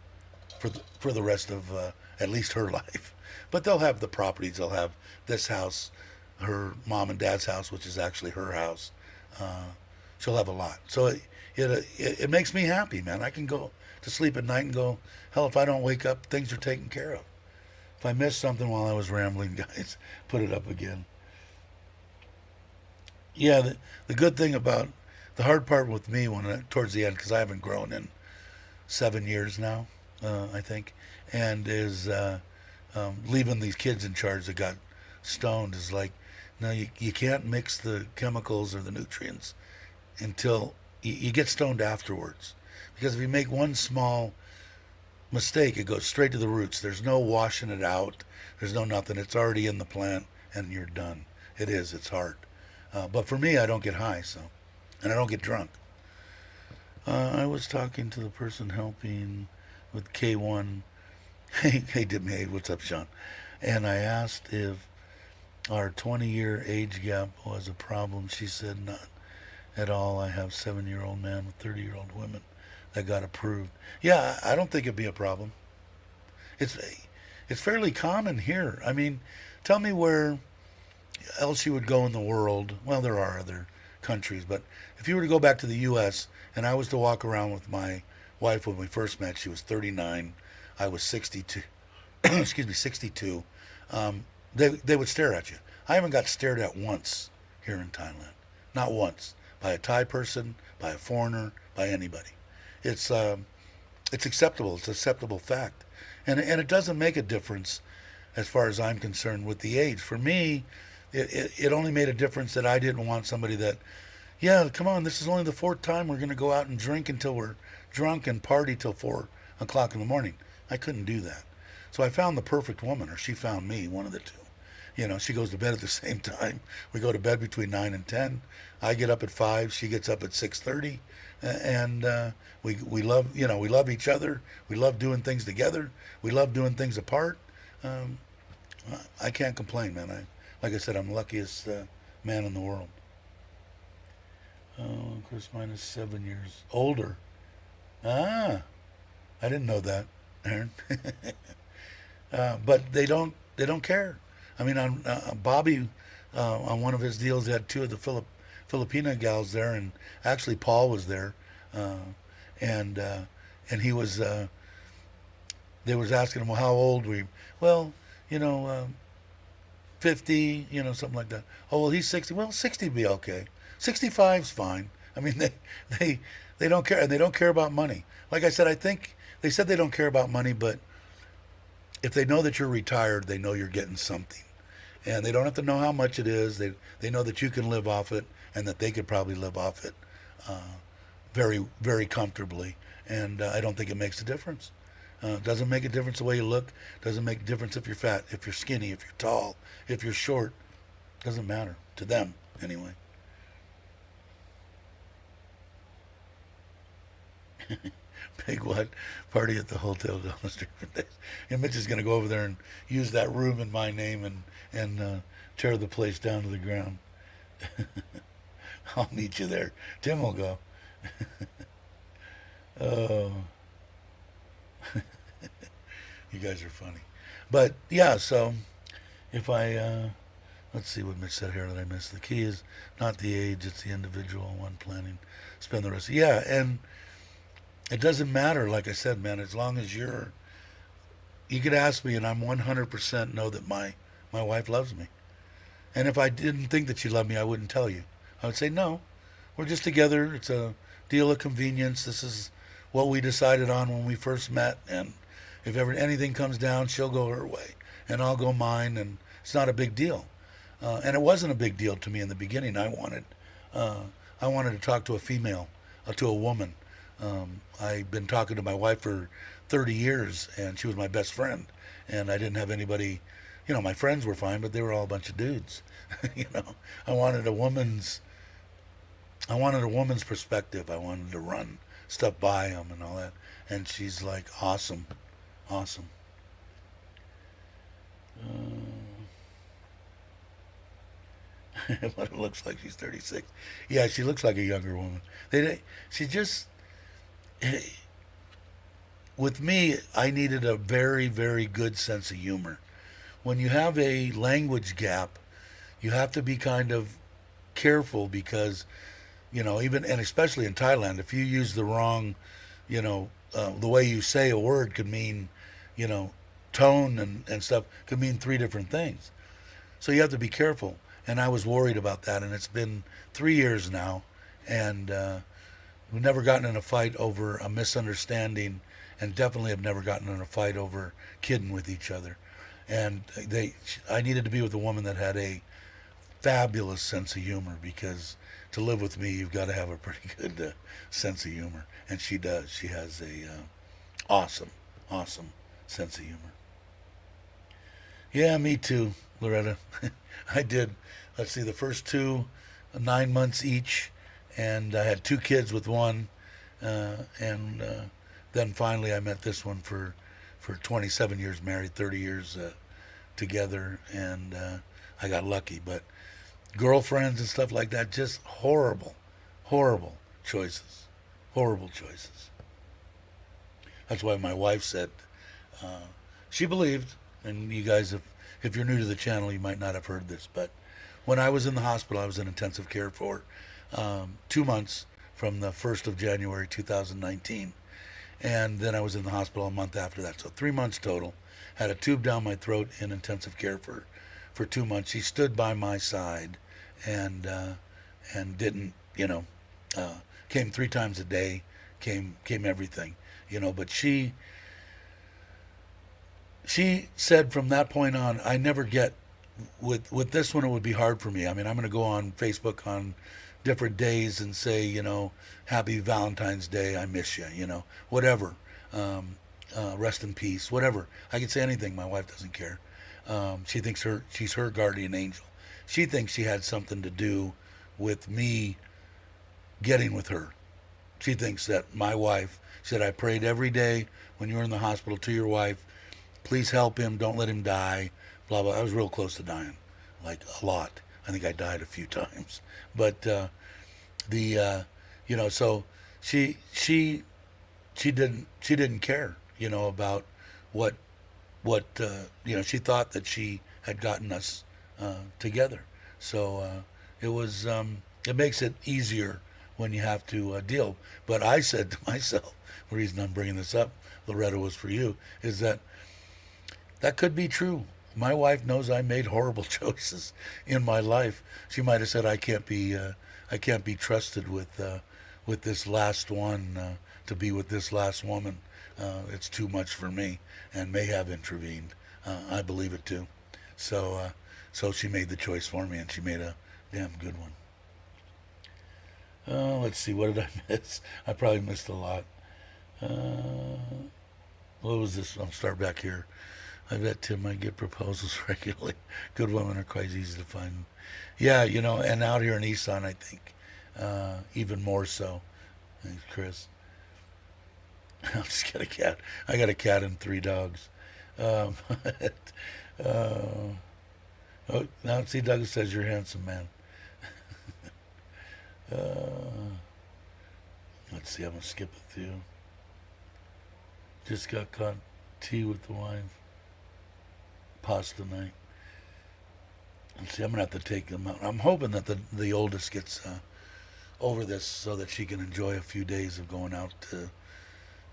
for the rest of at least her life. But they'll have the properties. They'll have this house, her mom and dad's house, which is actually her house. She'll have a lot. So it makes me happy, man. I can go to sleep at night and go, hell, if I don't wake up, things are taken care of. If I missed something while I was rambling, guys, put it up again. Yeah, the good thing about the hard part with me towards the end, because I haven't grown in 7 years now, I think, and is leaving these kids in charge that got stoned is like, no, you can't mix the chemicals or the nutrients until you get stoned afterwards. Because if you make one small mistake, it goes straight to the roots. There's no washing it out. There's no nothing. It's already in the plant, and you're done. It's hard. But for me, I don't get high, and I don't get drunk. I was talking to the person helping with K1. Hey, Dibney, what's up, Sean? And I asked if our 20-year age gap was a problem. She said, not at all. I have 7-year-old man with 30-year-old women that got approved. Yeah, I don't think it'd be a problem. It's fairly common here. I mean, tell me where else you would go in the world. Well, there are other countries, but if you were to go back to the U.S. and I was to walk around with my wife when we first met, she was 39, I was 62. Excuse me, 62. They would stare at you. I haven't got stared at once here in Thailand, not once, by a Thai person, by a foreigner, by anybody. It's acceptable. It's an acceptable fact, and it doesn't make a difference as far as I'm concerned with the age. For me, it only made a difference that I didn't want somebody that, yeah, come on, this is only the fourth time we're going to go out and drink until we're drunk and party till 4 o'clock in the morning. I couldn't do that. So I found the perfect woman, or she found me, one of the two. She goes to bed at the same time. We go to bed between 9 and 10. I get up at 5. She gets up at 6:30. And we love each other. We love doing things together. We love doing things apart. I can't complain, man. Like I said, I'm the luckiest man in the world. Chris mine is 7 years older. Ah, I didn't know that, Aaron. But they don't care. I mean, on Bobby, on one of his deals, he had two of the Filipina gals there, and actually Paul was there, uh, and he was. They was asking him, well, how old were you? Well, you know, 50, you know, something like that. Oh, well, he's 60. Well, 60 would be okay. 65's fine. I mean, they they don't care, and they don't care about money. Like I said, I think they said they don't care about money, but if they know that you're retired, they know you're getting something, and they don't have to know how much it is. They know that you can live off it, and that they could probably live off it very very comfortably. And I don't think it makes a difference. Doesn't make a difference the way you look. Doesn't make a difference if you're fat, if you're skinny, if you're tall, if you're short. Doesn't matter to them anyway. Big what? Party at the hotel down the street. And Mitch is going to go over there and use that room in my name and tear the place down to the ground. I'll meet you there. Tim will go. Oh, you guys are funny. But yeah, so if I let's see what Mitch said here that I missed. The key is not the age; it's the individual one planning. Spend the rest. Yeah, and it doesn't matter. Like I said, man, as long as you could ask me, and I'm 100% know that my wife loves me. And if I didn't think that she loved me, I wouldn't tell you. I would say no. We're just together. It's a deal of convenience. This is what we decided on when we first met, and if ever anything comes down, she'll go her way, and I'll go mine, and it's not a big deal. And it wasn't a big deal to me in the beginning. Uh, I wanted to talk to a female, to a woman. I've been talking to my wife for 30 years, and she was my best friend, and I didn't have anybody. You know, my friends were fine, but they were all a bunch of dudes. You know, I wanted a woman's. I wanted a woman's perspective. I wanted to run stuff by them and all that. And she's like, awesome, awesome. What it looks like she's 36. Yeah, she looks like a younger woman. She just, with me, I needed a very, very good sense of humor. When you have a language gap, you have to be kind of careful because, you know, even and especially in Thailand, if you use the wrong, you know, the way you say a word could mean, you know, tone and stuff could mean three different things. So you have to be careful. And I was worried about that. And it's been 3 years now, and we've never gotten in a fight over a misunderstanding, and definitely have never gotten in a fight over kidding with each other. And I needed to be with a woman that had a fabulous sense of humor, because to live with me, you've got to have a pretty good sense of humor, and she does. She has a awesome, awesome sense of humor. Yeah, me too, Loretta. I did. Let's see, the first two, 9 months each, and I had two kids with one, and then finally I met this one for 27 years married, 30 years together, and I got lucky. But girlfriends and stuff like that, just horrible, horrible choices, horrible choices. That's why my wife said, she believed, and you guys, if you're new to the channel, you might not have heard this, but when I was in the hospital, I was in intensive care for 2 months from the 1st of January 2019. And then I was in the hospital a month after that. So 3 months total. Had a tube down my throat in intensive care for 2 months. She stood by my side and didn't, came 3 times a day, came everything, but she said from that point on, I never get, with this one, it would be hard for me. I mean, I'm going to go on Facebook on different days and say, happy Valentine's Day, I miss you, whatever, rest in peace, whatever. I can say anything. My wife doesn't care. She thinks she's her guardian angel. She thinks she had something to do with me getting with her. She thinks that my wife said, I prayed every day when you were in the hospital to your wife, please help him, don't let him die, blah, blah. I was real close to dying, like a lot. I think I died a few times. But so she didn't care, about what she thought that she had gotten us together. So it was it makes it easier when you have to deal. But I said to myself, the reason I'm bringing this up, Loretta, was for you, is that that could be true. My wife knows I made horrible choices in my life. She might have said I can't be trusted with this last one to be with this last woman. It's too much for me, and may have intervened. I believe it too. So she made the choice for me, and she made a damn good one. Let's see, what did I miss? I probably missed a lot. What was this? I'll start back here. I bet Tim might get proposals regularly. Good women are quite easy to find. Yeah, and out here in Easton, I think, even more so. Thanks, Chris. I'll just get a cat. I got a cat and 3 dogs. Uh, now, see, Douglas says you're handsome, man. Let's see, I'm going to skip a few. Just got caught tea with the wife. Pasta night. Let's see, I'm going to have to take them out. I'm hoping that the oldest gets over this so that she can enjoy a few days of going out to,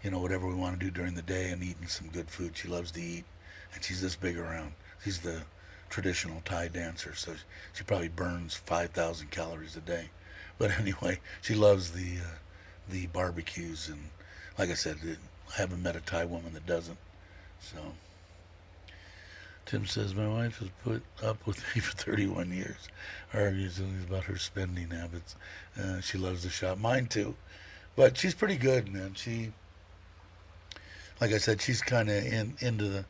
whatever we want to do during the day and eating some good food. She loves to eat, and she's this big around. She's the traditional Thai dancer, so she probably burns 5,000 calories a day. But anyway, she loves the barbecues, and like I said, I haven't met a Thai woman that doesn't. So Tim says, my wife has put up with me for 31 years. Argues about her spending habits. She loves to shop. Mine too. But she's pretty good, man. Like I said, she's kind of into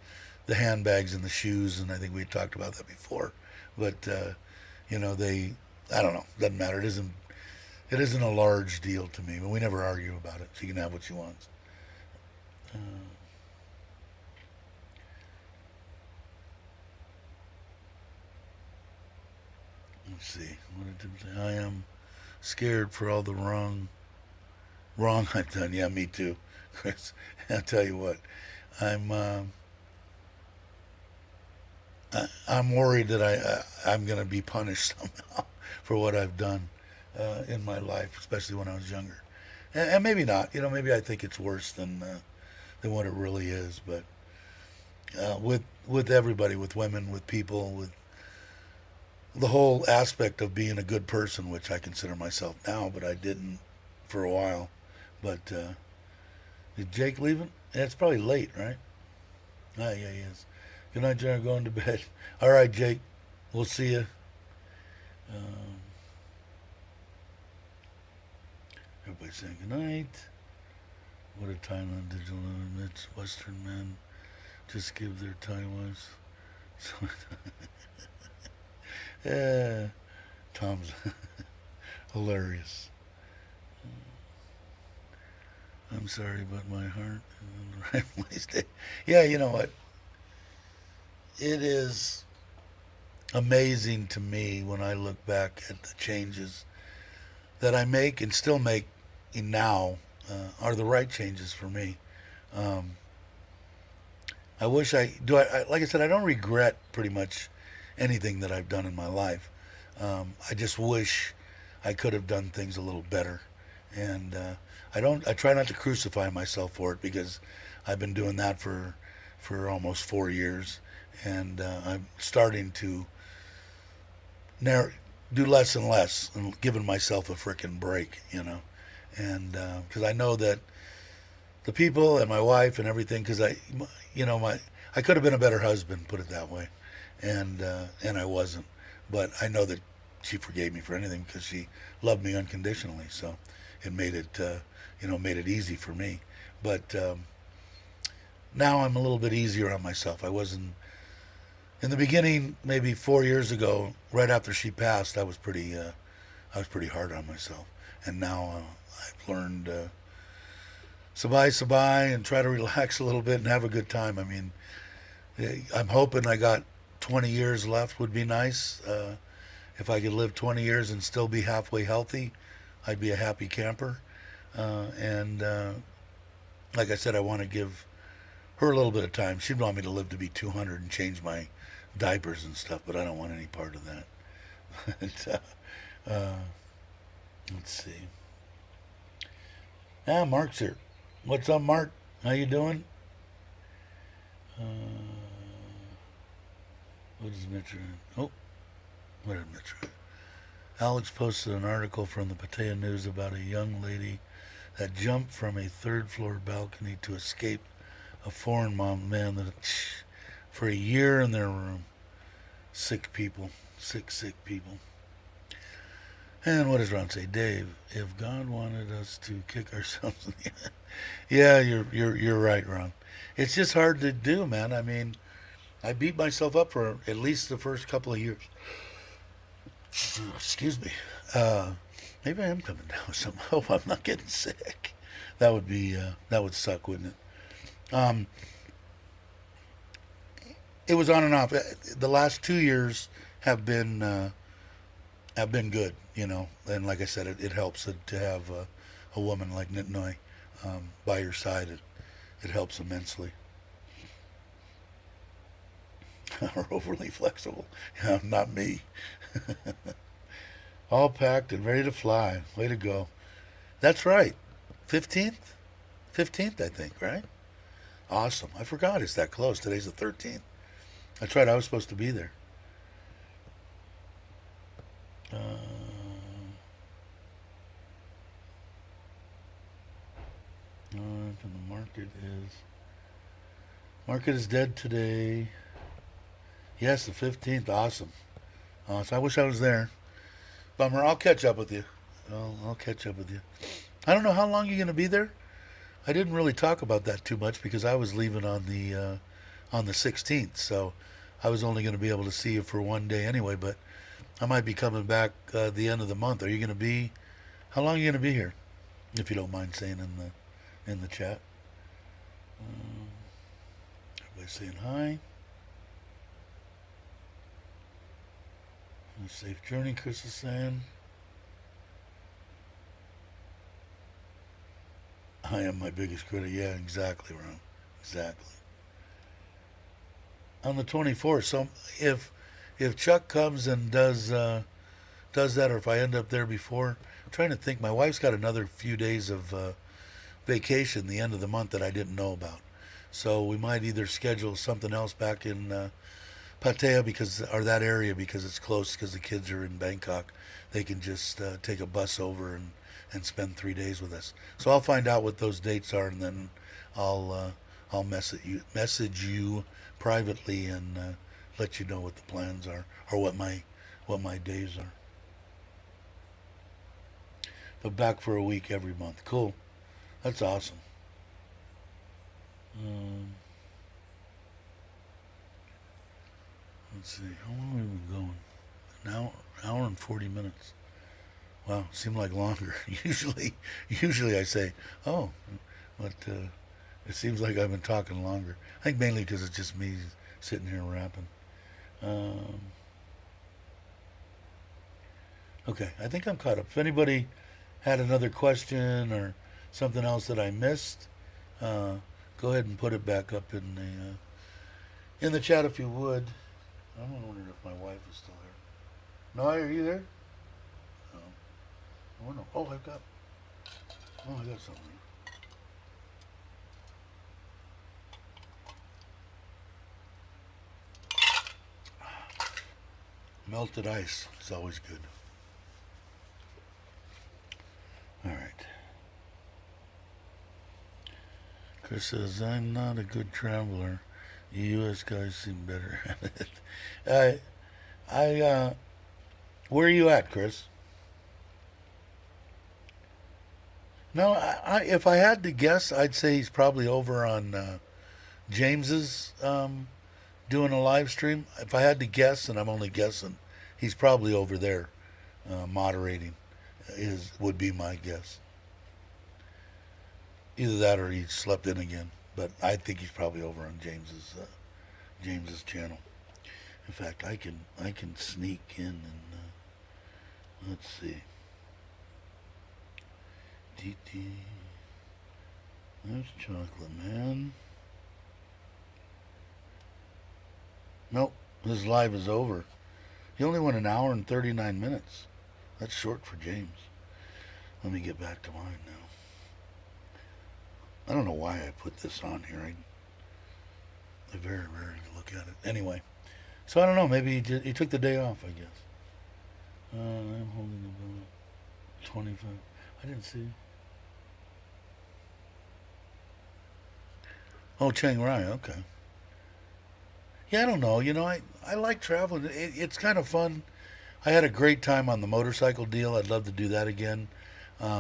the handbags and the shoes, and I think we talked about that before. But, I don't know. Doesn't matter. It isn't a large deal to me, but we never argue about it. She can have what she wants. Let's see. What did Tim say? I am scared for all the wrong I've done. Yeah, me too, Chris. I'll tell you what. I'm worried that I'm going to be punished somehow for what I've done in my life, especially when I was younger. And maybe not. Maybe I think it's worse than what it really is. But with everybody, with women, with people, with the whole aspect of being a good person, which I consider myself now, but I didn't for a while. But did Jake leave it? Yeah, it's probably late, right? Ah, yeah, he is. Good night, John. Going to bed. All right, Jake. We'll see you. Everybody saying good night. What a Thailand digital admits Western men just give their Thai wives. Yeah, Tom's hilarious. I'm sorry, but my heart is in the right place. Yeah, you know what? It is amazing to me when I look back at the changes that I make and still make now are the right changes for me. I wish like I said, I don't regret pretty much anything that I've done in my life. I just wish I could have done things a little better. And I try not to crucify myself for it, because I've been doing that for almost 4 years. And I'm starting to do less and less and giving myself a frickin' break, And because I know that the people and my wife and everything, because I could have been a better husband, put it that way. And I wasn't. But I know that she forgave me for anything because she loved me unconditionally. So it made it easy for me. But now I'm a little bit easier on myself. I wasn't in the beginning, maybe 4 years ago, right after she passed. I was pretty hard on myself. And now I've learned sabai and try to relax a little bit and have a good time. I mean, I'm hoping I got 20 years left. Would be nice. If I could live 20 years and still be halfway healthy, I'd be a happy camper. And like I said, I want to give her a little bit of time. She'd want me to live to be 200 and change my diapers and stuff, but I don't want any part of that. uh, let's see. Ah, Mark's here. What's up, Mark? How you doing? Uh, what is Mitch? Oh, what did Mitch write? Alex posted an article from the Pattaya News about a young lady that jumped from a third floor balcony to escape a foreign man that for a year in their room. Sick people. Sick people. And what does Ron say? Dave, if God wanted us to kick ourselves in the head. Yeah, you're right, Ron. It's just hard to do, man. I mean, I beat myself up for at least the first couple of years. Excuse me. Maybe I am coming down with something. I hope I'm not getting sick. That would be that would suck, wouldn't it? It was on and off. The last 2 years have been good, you know. And like I said, it helps to have a woman like Nitnoy by your side. It helps immensely. Or overly flexible. Yeah, not me. All packed and ready to fly. Way to go. That's right. 15th? 15th, I think, right? Awesome. I forgot it's that close. Today's the 13th. That's right. I was supposed to be there. And the market is dead today. Yes, the 15th. Awesome. So I wish I was there. Bummer. I'll catch up with you. I'll catch up with you. I don't know how long you're going to be there. I didn't really talk about that too much because I was leaving on the 16th, so I was only going to be able to see you for one day anyway. But I might be coming back the end of the month. Are you going to be? How long are you going to be here? If you don't mind saying in the chat. Everybody's saying hi. A safe journey, Chris is saying. I am my biggest critic. Yeah, exactly, Ron. Exactly. On the 24th. So if Chuck comes and does that, or if I end up there before, I'm trying to think. My wife's got another few days of vacation the end of the month that I didn't know about. So we might either schedule something else back in Pattaya or that area because it's close because the kids are in Bangkok. They can just take a bus over and spend 3 days with us. So I'll find out what those dates are, and then I'll message you privately and let you know what the plans are or what my days are. But back for a week every month. Cool. That's awesome. Let's see. How long have we been going? Now, hour and 40 minutes. Wow, seemed like longer. Usually I say, oh, but it seems like I've been talking longer. I think mainly because it's just me sitting here rapping. Okay, I think I'm caught up. If anybody had another question or something else that I missed, go ahead and put it back up in the chat if you would. I'm wondering if my wife is still here. No, are you there? No. Oh no. Oh, I got something. Melted ice is always good. All right. Chris says, I'm not a good traveler. You U.S. guys seem better at it. Where are you at, Chris? No, if I had to guess, I'd say he's probably over on James's doing a live stream. If I had to guess, and I'm only guessing, he's probably over there moderating. Would be my guess. Either that or he slept in again. But I think he's probably over on James's channel. In fact, I can sneak in and let's see. DT. There's Chocolate Man. Nope, His live is over. He only went an hour and 39 minutes. That's short for James. Let me get back to mine now. I don't know why I put this on here. I very rarely look at it. Anyway, so I don't know. Maybe he took the day off, I guess. I'm holding about 25. I didn't see. Oh, Chiang Rai. Okay. Yeah, I don't know. I like traveling. It's kind of fun. I had a great time on the motorcycle deal. I'd love to do that again.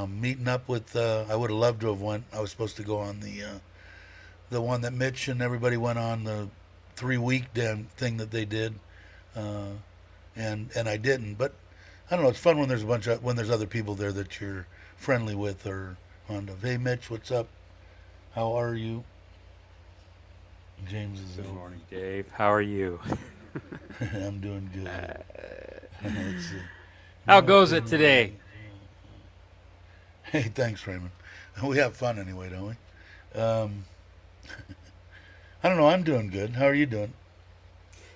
Meeting up with, I would have loved to have went. I was supposed to go on the one that Mitch and everybody went on, the 3-week damn thing that they did, and I didn't. But I don't know. It's fun when there's other people there that you're friendly with or on. Hey, Mitch, what's up? How are you? James is Good over. morning, Dave. How are you? I'm doing good. Let's see. How goes it today? Hey, thanks, Raymond. We have fun anyway, don't we? I don't know. I'm doing good. How are you doing?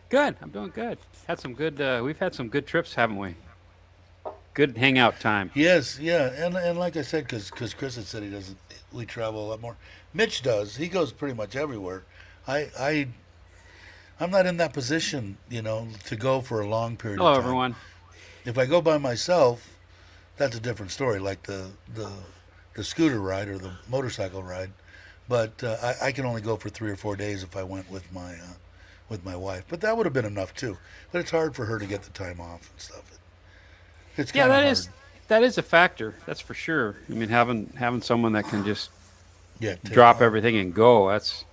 Good. I'm doing good. Had some good. We've had some good trips, haven't we? Good hangout time. Yes, yeah, and like I said, because Chris had said he doesn't. We travel a lot more. Mitch does. He goes pretty much everywhere. I I'm not in that position, to go for a long period Hello, of time. everyone. If I go by myself, that's a different story, like the scooter ride or the motorcycle ride. But I can only go for 3 or 4 days if I went with my wife. But that would have been enough too. But it's hard for her to get the time off and stuff. It's Yeah, kind of hard. that is a factor. That's for sure. I mean, having someone that can just Yeah, take drop off. everything and go. That's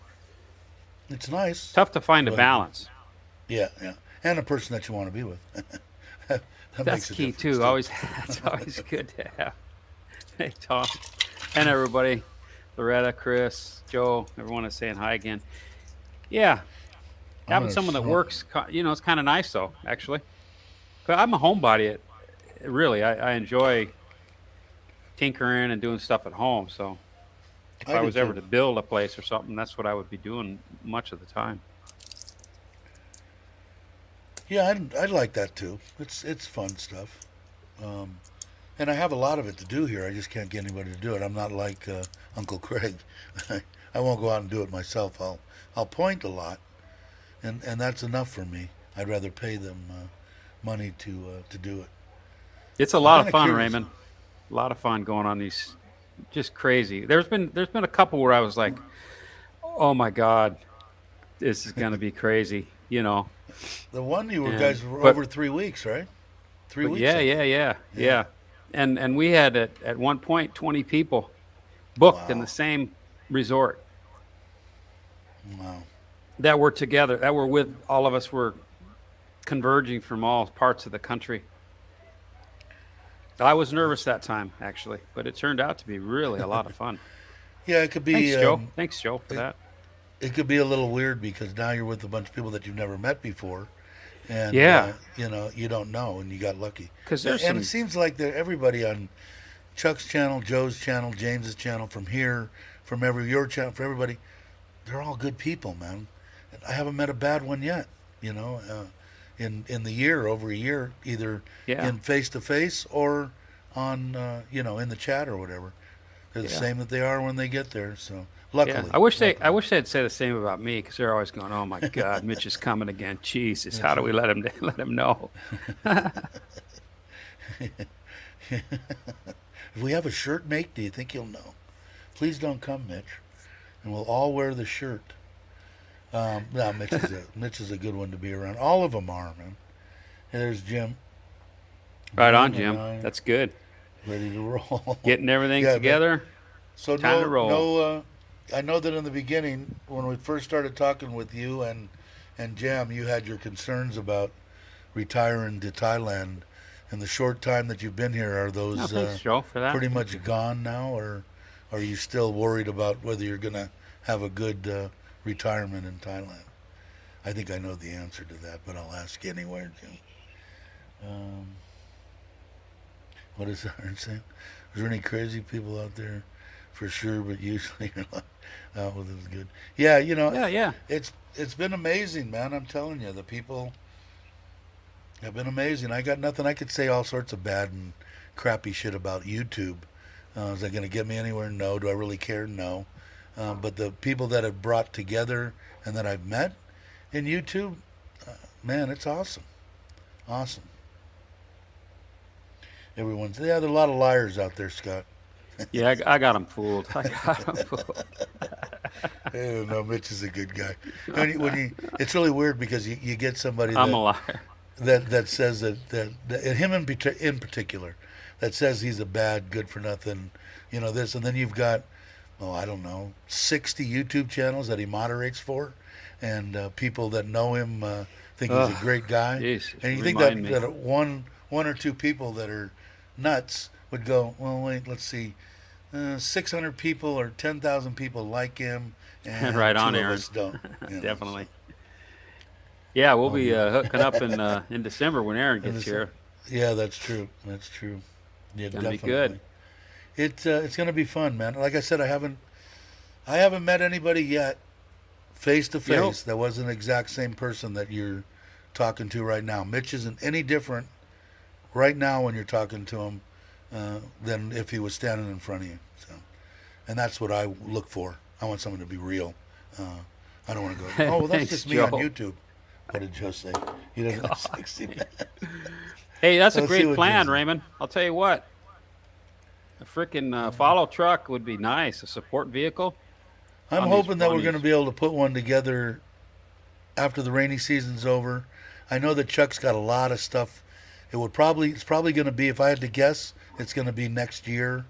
It's nice, tough to find a but balance. yeah, yeah, and a person that you want to be with. that That's makes a key difference too. too. Always, it's always good to have. Hey, Tom, and everybody, Loretta, Chris, Joe, everyone is saying hi again. Yeah, I'm having gonna someone that smoke. works, it's kind of nice though, actually. But I'm a homebody. Really, I enjoy tinkering and doing stuff at home. So if I I do was ever too. to build a place or something, that's what I would be doing much of the time. Yeah, I'd like that too. It's fun stuff. Um, and I have a lot of it to do here. I just can't get anybody to do it. I'm not like Uncle Craig. I won't go out and do it myself. I'll point a lot, and that's enough for me. I'd rather pay them money to do it. It's a I'm lot kind of of fun, curious. Raymond. A lot of fun going on these, just crazy. There's been a couple where I was like, oh my god, this is gonna be crazy, The one you were and guys were but over 3 weeks, right? Three but weeks, yeah, I yeah, think. yeah, Yeah. yeah, and we had at one point 20 people booked in the Wow. same resort Wow. that were together, that were with all of us were converging from all parts of the country. I was nervous That's that time actually, but it turned out to be really a lot of fun. yeah. It could Thanks, be. Joe. Thanks, Joe, for It, that. it could be a little weird because now you're with a bunch of people that you've never met before, and Yeah, you don't know, and you got lucky. because there's And it some. seems like everybody on Chuck's channel, Joe's channel, James's channel, from here, from your channel, for everybody, they're all good people, man. And I haven't met a bad one yet. You know, in the year, over a year, either Yeah, in face to face or on in the chat or whatever. They're the yeah, same that they are when they get there. So yeah. luckily, I luckily, wish they'd say the same about me because they're always going, "Oh my God, Mitch is coming again." Jesus, how that's do we right. let him let him know? If we have a shirt make, do you think you'll know? Please don't come, Mitch, and we'll all wear the shirt. No, Mitch is a good one to be around. All of them are, man. There's Jim, Right on, Jim, and Jim. I That's good. ready to roll. Getting everything Yeah, man. together. So Time to no, roll. no. I know that in the beginning, when we first started talking with you and Jam, you had your concerns about retiring to Thailand. In the short time that you've been here, are No, those thanks, Joe, for that. pretty Thank you. much gone now, or are you still worried about whether you're gonna have a good retirement in Thailand? I think I know the answer to that, but I'll ask anyway, Jim. Um, what is that saying? Is there any crazy people out there? For sure, but usually you're like, oh, well, this is good. Yeah, Yeah, yeah. it's been amazing, man. I'm telling you, the people. Have been amazing. I got nothing. I could say all sorts of bad and crappy shit about YouTube. Is that going to get me anywhere? No. Do I really care? No. But the people that have brought together and that I've met in YouTube, man, it's awesome. Awesome. Everyone's, yeah, there are a lot of liars out there, Scott. Yeah, I got him fooled. I got him fooled. I don't know. Mitch is a good guy. It's really weird because you get somebody I'm a liar. that says that him in particular, that says he's a bad, good for nothing, this, and then you've got, I don't know, 60 YouTube channels that he moderates for, and people that know him think he's a great guy, Jeez, and you think that one or two people that are nuts would go, well, wait, let's see, 600 people or 10,000 people like him, and right on, two of Aaron. us don't. Definitely. So. Yeah, we'll be hooking up in December when Aaron gets here. Yeah, that's true. That's true. Yeah, It's gonna definitely. be good. It's gonna be fun, man. Like I said, I haven't met anybody yet face to face that wasn't the exact same person that you're talking to right now. Mitch isn't any different right now when you're talking to him than if he was standing in front of you. So, and that's what I look for. I want someone to be real. I don't want to go, oh, well, that's Thanks, just me Joe. on YouTube. What did Joe say? He doesn't have 60 minutes. Hey, that's a Let's see great what plan, Jim's- Raymond. I'll tell you what. A freaking follow truck would be nice. A support vehicle. I'm on hoping that we're these- going to be able to put one together after the rainy season's over. I know that Chuck's got a lot of stuff. It's probably going to be, if I had to guess, it's going to be next year.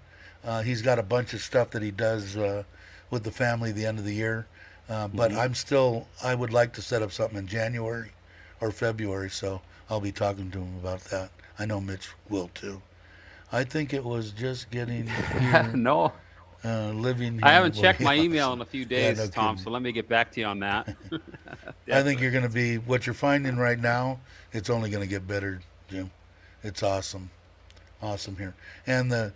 He's got a bunch of stuff that he does with the family the end of the year. But I would like to set up something in January or February, so I'll be talking to him about that. I know Mitch will too. I think it was just getting here, No, living here. I haven't Well, checked my yeah, email in a few days, no Tom. kidding. So let me get back to you on that. I think you're going to be, what you're finding right now, it's only going to get better, Jim. It's awesome. Awesome here. And the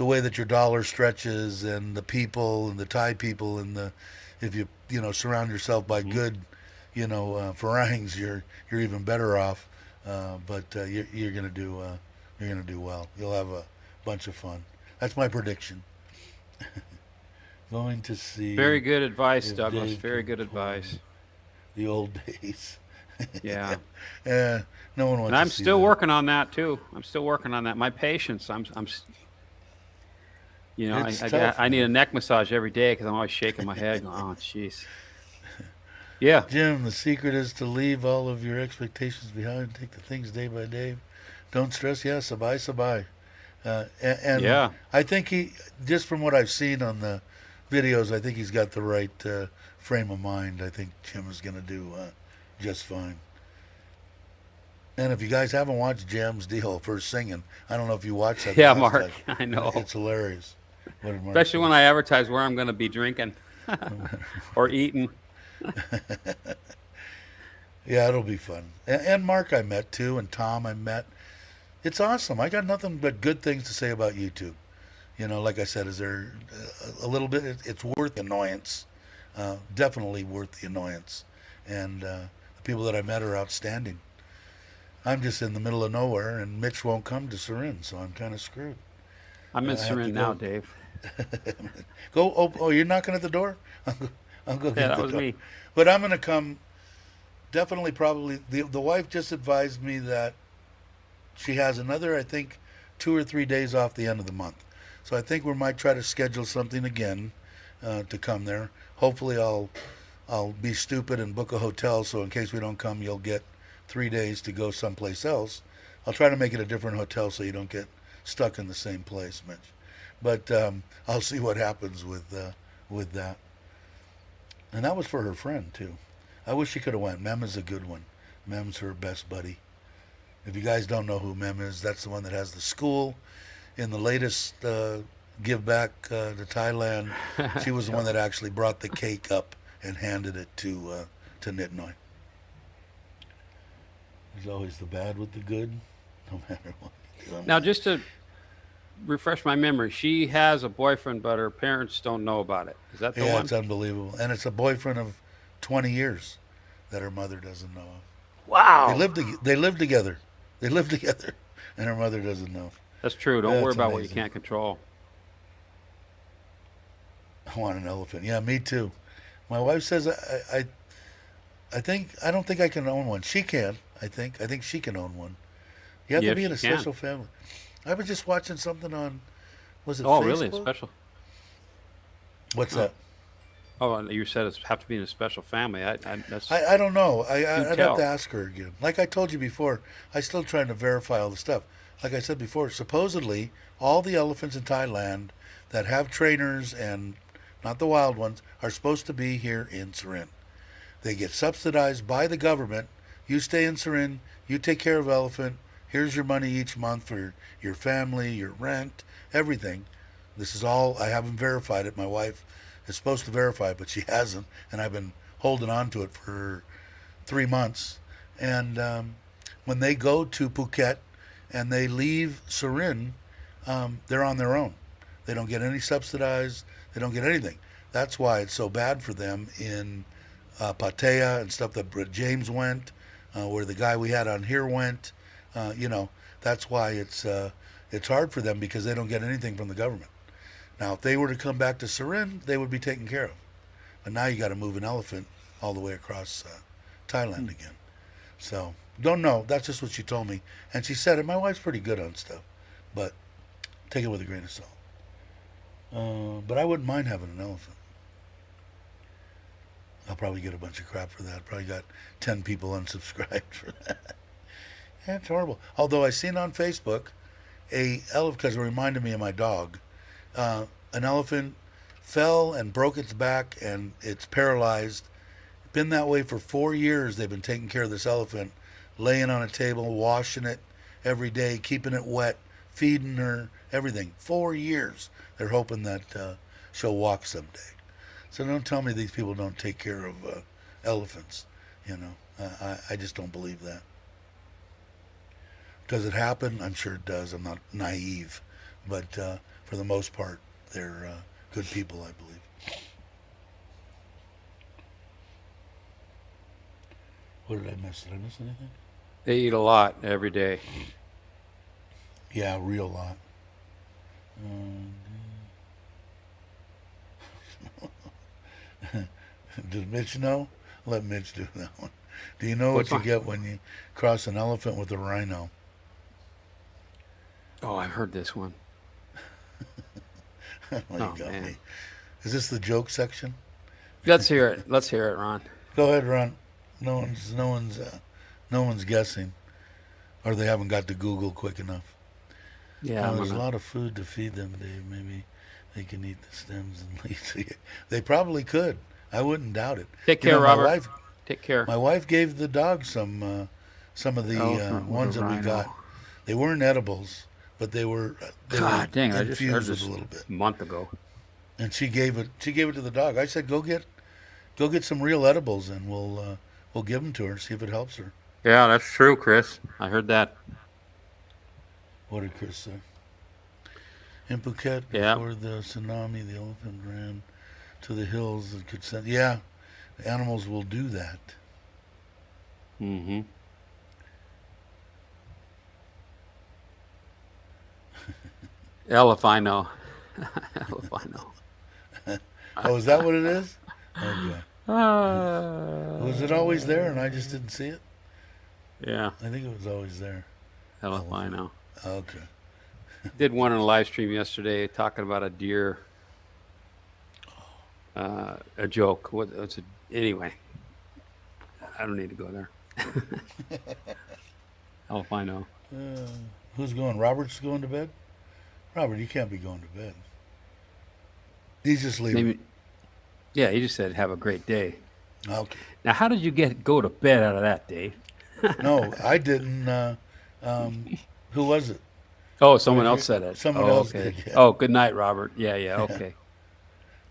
way that your dollar stretches and the people and the Thai people and if you surround yourself by good, Farangs, you're even better off. But you're going to do well. You'll have a bunch of fun. That's my prediction. Going to see. Very good advice, if Douglas. Dave Very can good advice. the old days. Yeah. No one wants And I'm to see still that. working on that too. I'm still working on that. My patience. It's tough, I need a man. neck massage every day because I'm always shaking my head. Going, oh, jeez. Yeah. Jim, the secret is to leave all of your expectations behind. Take the things day by day. Don't stress. Yeah, sabai, sabai. And Yeah. I think just from what I've seen on the videos, I think he's got the right frame of mind. I think Jim is going to do just fine. And if you guys haven't watched Jam's deal for singing, I don't know if you watched that. Yeah, last Mark. time. I know. It's hilarious. What did Mark Especially say? when I advertise where I'm going to be drinking or eating. Yeah, it'll be fun. And Mark I met too, and Tom I met. It's awesome. I got nothing but good things to say about YouTube. Like I said, is there a little bit? It's worth the annoyance. Definitely worth the annoyance. And the people that I met are outstanding. I'm just in the middle of nowhere, and Mitch won't come to Surin, so I'm kind of screwed. I'm in I have to Surin now, go. Dave. Go. Oh, you're knocking at the door? I'll go get Yeah, that the was door. me. But I'm going to come. Definitely, probably. The wife just advised me that she has another, I think, 2 or 3 days off the end of the month. So I think we might try to schedule something again to come there. Hopefully, I'll be stupid and book a hotel. So in case we don't come, you'll get 3 days to go someplace else. I'll try to make it a different hotel so you don't get stuck in the same place, Mitch. But I'll see what happens with that. And that was for her friend too. I wish she could have went. Mem is a good one. Mem's her best buddy. If you guys don't know who Mem is, that's the one that has the school. In the latest Give Back to Thailand, she was the one that actually brought the cake up and handed it to Nitnoy. There's always the bad with the good, no matter what. Now, just to refresh my memory, she has a boyfriend, but her parents don't know about it. Is that the Yeah, one? it's unbelievable. And it's a boyfriend of 20 years that her mother doesn't know of. They Wow. live. They live together. They live together, and her mother doesn't know. That's true. Don't worry That's about what you amazing. can't control. I want an elephant. Yeah, me too. My wife says I think I don't think I can own one. She can. I think she can own one. You have to Yes, be in she a can. special family. I was just watching something on, was it Oh, really? A Facebook? special? What's Huh. that? Oh, and you said it's have to be in a special family. That's I don't know. do I'd have to tell. ask her again. Like I told you before, I still trying to verify all the stuff. Like I said before, supposedly all the elephants in Thailand that have trainers and not the wild ones are supposed to be here in Surin. They get subsidized by the government. You stay in Surin, you take care of elephant. Here's your money each month for your family, your rent, everything. This is all, I haven't verified it. My wife is supposed to verify it, but she hasn't. And I've been holding on to it for 3 months. And when they go to Phuket and they leave Surin, they're on their own. They don't get any subsidized, they don't get anything. That's why it's so bad for them in Pattaya and stuff that James went, where the guy we had on here went. You know, that's why it's hard for them because they don't get anything from the government. Now, if they were to come back to Surin, they would be taken care of. But now you got to move an elephant all the way across Thailand again. So don't know. That's just what she told me, and she said it. My wife's pretty good on stuff, but take it with a grain of salt. But I wouldn't mind having an elephant. I'll probably get a bunch of crap for that. Probably got 10 people unsubscribed for that. That's horrible. Although I seen on Facebook a elephant because it reminded me of my dog. An elephant fell and broke its back and it's paralyzed. Been that way for 4 years. They've been taking care of this elephant, laying on a table, washing it every day, keeping it wet, feeding her, everything. 4 years. They're hoping that she'll walk someday. So don't tell me these people don't take care of elephants. You know, I just don't believe that. Does it happen? I'm sure it does. I'm not naive, but for the most part, they're good people, I believe. What did I miss? Did I miss anything? They eat a lot every day. Yeah, real lot. Did Mitch know? Let Mitch do that one. Do you know What's what you my? get when you cross an elephant with a rhino? Oh, I've heard this one. Well, you Oh got man. me. Is this the joke section? Let's hear it. Let's hear it, Ron. Go ahead, Ron. No one's guessing, or they haven't got to Google quick enough. Yeah, I'm There's a gonna lot of food to feed them, Dave. Maybe they can eat the stems and leaves. They probably could. I wouldn't doubt it. take You care, know, my Robert. wife, Take care. my wife gave the dog some of the Elephant with a ones that we got. rhino. They weren't edibles, but they were God dang! I just heard infused with a this little bit. a month ago. And she gave it to the dog. I said, go get some real edibles, and we'll give them to her, see if it helps her. Yeah, that's true, Chris. I heard that. What did Chris say? In Phuket, Yeah. before the tsunami, the elephant ran to the hills and could send. Yeah, the animals will do that. Mm-hmm. Elefino. Elefino. Oh, is that what it is? Okay. Was it always Uh, there and I just didn't see it? yeah, I think it was always there. Elephant. Elefino. Okay. Did one on a live stream yesterday talking about a deer. A joke. What's it? Anyway, I don't need to go there. Elefino. Uh, who's going? Robert's going to bed? Robert, you can't be going to bed. He's just leaving. Maybe. Yeah, he just said have a great day. Okay. Now, how did you go to bed out of that, Dave? No, I didn't. Who was it? Oh, someone else said it. Someone Oh, else okay. did, yeah. Oh, good night, Robert. Yeah, yeah, Yeah. okay.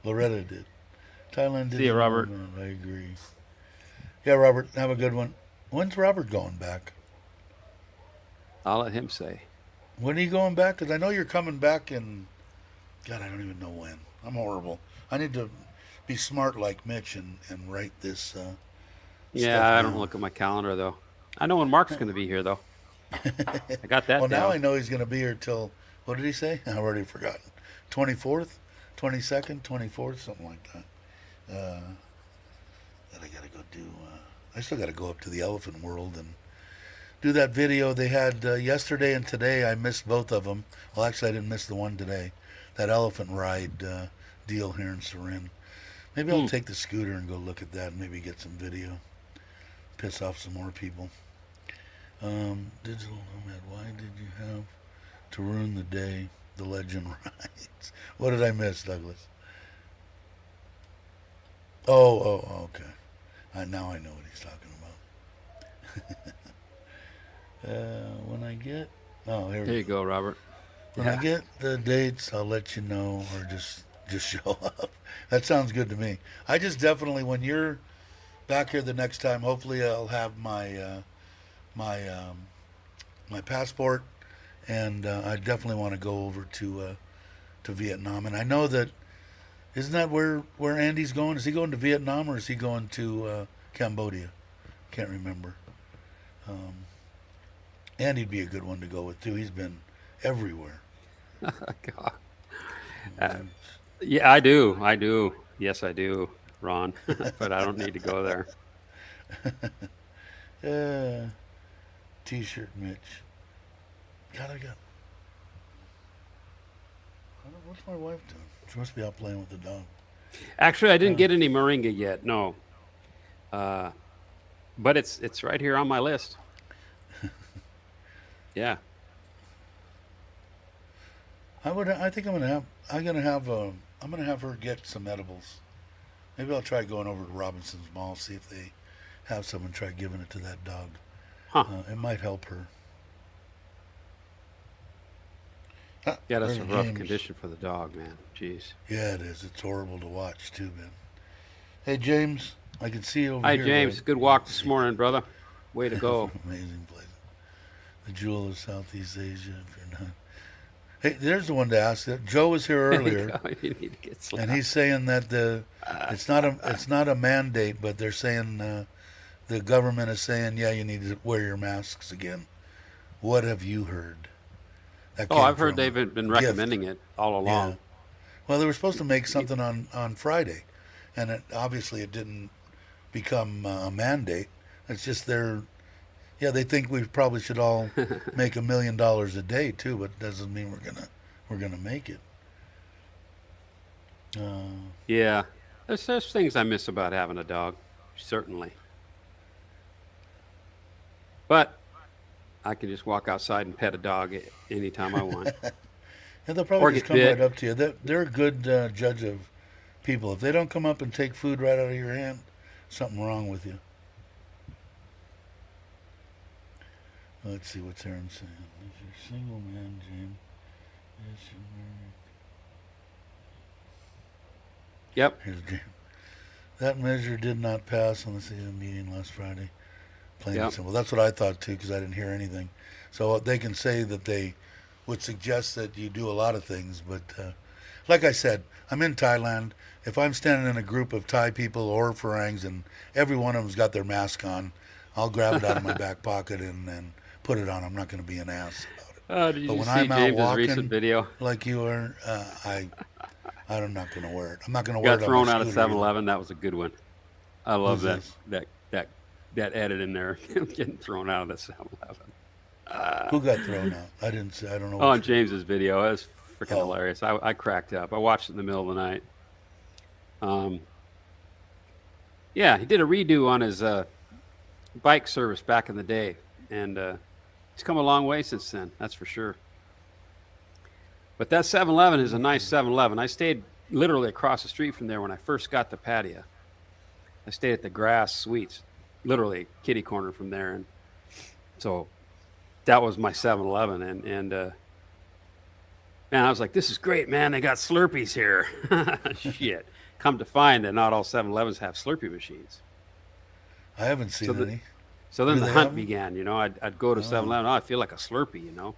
Loretta did. Thailand did. See you, Robert. I agree. Yeah, Robert, have a good one. When's Robert going back? I'll let him say. When are you going back? Because I know you're coming back in. God, I don't even know when. I'm horrible. I need to be smart like Mitch and write this Yeah, stuff I don't down. look at my calendar though. I know when Mark's going to be here, though. I got that Well, now down. I know he's going to be here till, what did he say? I've already forgotten. 24th, 22nd, 24th, something like that. That I got to go do. I still got to go up to the Elephant World and do that video they had yesterday and today. I missed both of them. Well, actually, I didn't miss the one today. That elephant ride deal here in Surin. Maybe I'll take the scooter and go look at that and maybe get some video. Piss off some more people. Digital Nomad, why did you have to ruin the day? The legend rides. What did I miss, Douglas? Okay. Now I know what he's talking about. When I get, here There we you go. go, Robert. When I get the dates, I'll let you know, or just show up. That sounds good to me. I just definitely, when you're back here the next time, hopefully I'll have my my passport, and I definitely want to go over to Vietnam. And I know that isn't that where Andy's going? Is he going to Vietnam or is he going to Cambodia? Can't remember. Andy'd be a good one to go with too. He's been everywhere. God. Yeah, I do. I do. Yes, I do, Ron. But I don't need to go there. T-shirt, Mitch. God, what's my wife doing? She must be out playing with the dog. Actually, I didn't get any moringa yet. No. But it's right here on my list. Yeah. I think I'm gonna have her get some edibles. Maybe I'll try going over to Robinson's Mall, see if they have some, and try giving it to that dog. Huh. It might help her. Yeah, that's a there's rough James. condition for the dog, man. Jeez. Yeah, it is. It's horrible to watch too, man. Hey, James, I can see you over Hi, here. James. Right? Good walk this morning, brother. Way to go. Amazing place. The jewel of Southeast Asia. If you're not. Hey, there's the one to ask. That Joe was here earlier, You need to get and he's saying that it's not a mandate, but they're saying the government is saying, yeah, you need to wear your masks again. What have you heard? That came I've heard from they've been recommending it all along. Yeah. Well, they were supposed to make something on Friday, and obviously it didn't become a mandate. It's just they think we probably should all make $1 million a day too, but it doesn't mean we're gonna make it. Yeah. There's things I miss about having a dog, certainly. But I can just walk outside and pet a dog anytime I want. And they'll Or probably just get come bit. right up to you. They're a good judge of people. If they don't come up and take food right out of your hand, something wrong with you. Let's see what's Aaron saying. If you're single man, James, yes, you're married. Yep. Here's James. That measure did not pass on the city meeting last Friday. Plain and simple. That's what I thought too, because I didn't hear anything. So they can say that they would suggest that you do a lot of things, but like I said, I'm in Thailand. If I'm standing in a group of Thai people or Farangs and every one of them's got their mask on, I'll grab it out of my back pocket and put it on. I'm not going to be an ass about it. Did But you when see I'm out James's walking, recent video? like you are, I'm not going to wear it. I'm not going to wear Got it thrown on out my of scooter. 7-Eleven. That was a good one. I love Who's that edit in there. Getting thrown out of the 7-Eleven. Who got thrown out? I didn't see. I don't know. On James's video. It was freaking Oh. hilarious. I cracked up. I watched it in the middle of the night. Yeah, he did a redo on his bike service back in the day, and he's come a long way since then. That's for sure. But that 7-Eleven is a nice 7-Eleven. I stayed literally across the street from there when I first got the patio. I stayed at the Grass Suites, literally kitty corner from there, and so that was my 7-Eleven. And man, I was like, "This is great, man! They got Slurpees here." Shit. Come to find that not all 7-Elevens have Slurpee machines. I haven't seen any. So then Do the they hunt have 'em? began. I'd go to 7-Eleven. Oh, I feel like a Slurpee.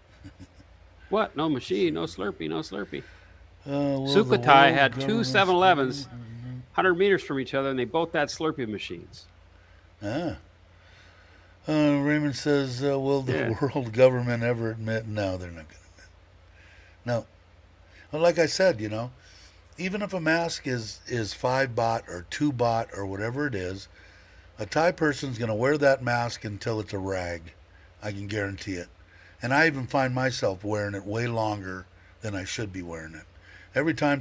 What? No machine, no Slurpee, no Slurpee. Sukhothai had two 7-Elevens, 100 meters from each other, and they both had Slurpee machines. Raymond says, will the Yeah. world government ever admit? No, they're not going to admit. No. Well, like I said, even if a mask is 5 baht or 2 baht or whatever it is, a Thai person's going to wear that mask until it's a rag. I can guarantee it. And I even find myself wearing it way longer than I should be wearing it.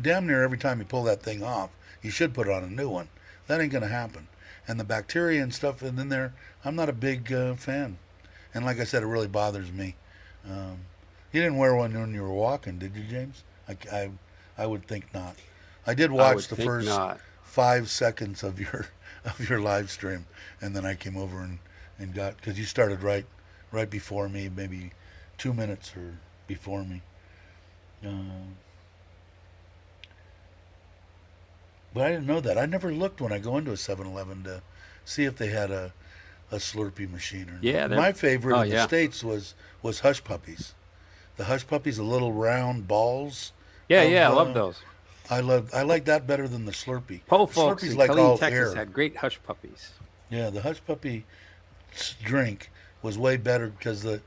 Damn near every time you pull that thing off, you should put on a new one. That ain't going to happen. And the bacteria and stuff in there, I'm not a big fan. And like I said, it really bothers me. You didn't wear one when you were walking, did you, James? I would think not. I did watch the first not. 5 seconds of your live stream, and then I came over and got, because you started right before me, maybe 2 minutes or before me. But I didn't know that. I never looked when I go into a 7-Eleven to see if they had a Slurpee machine or not. Yeah, My favorite in the yeah. States was Hush Puppies. The Hush Puppies, the little round balls. Yeah, of, I love those. I like that better than the Slurpee. Po The folks Slurpee's in like Killeen, all Texas air. had great hush puppies. Yeah, the Hush Puppy drink was way better because the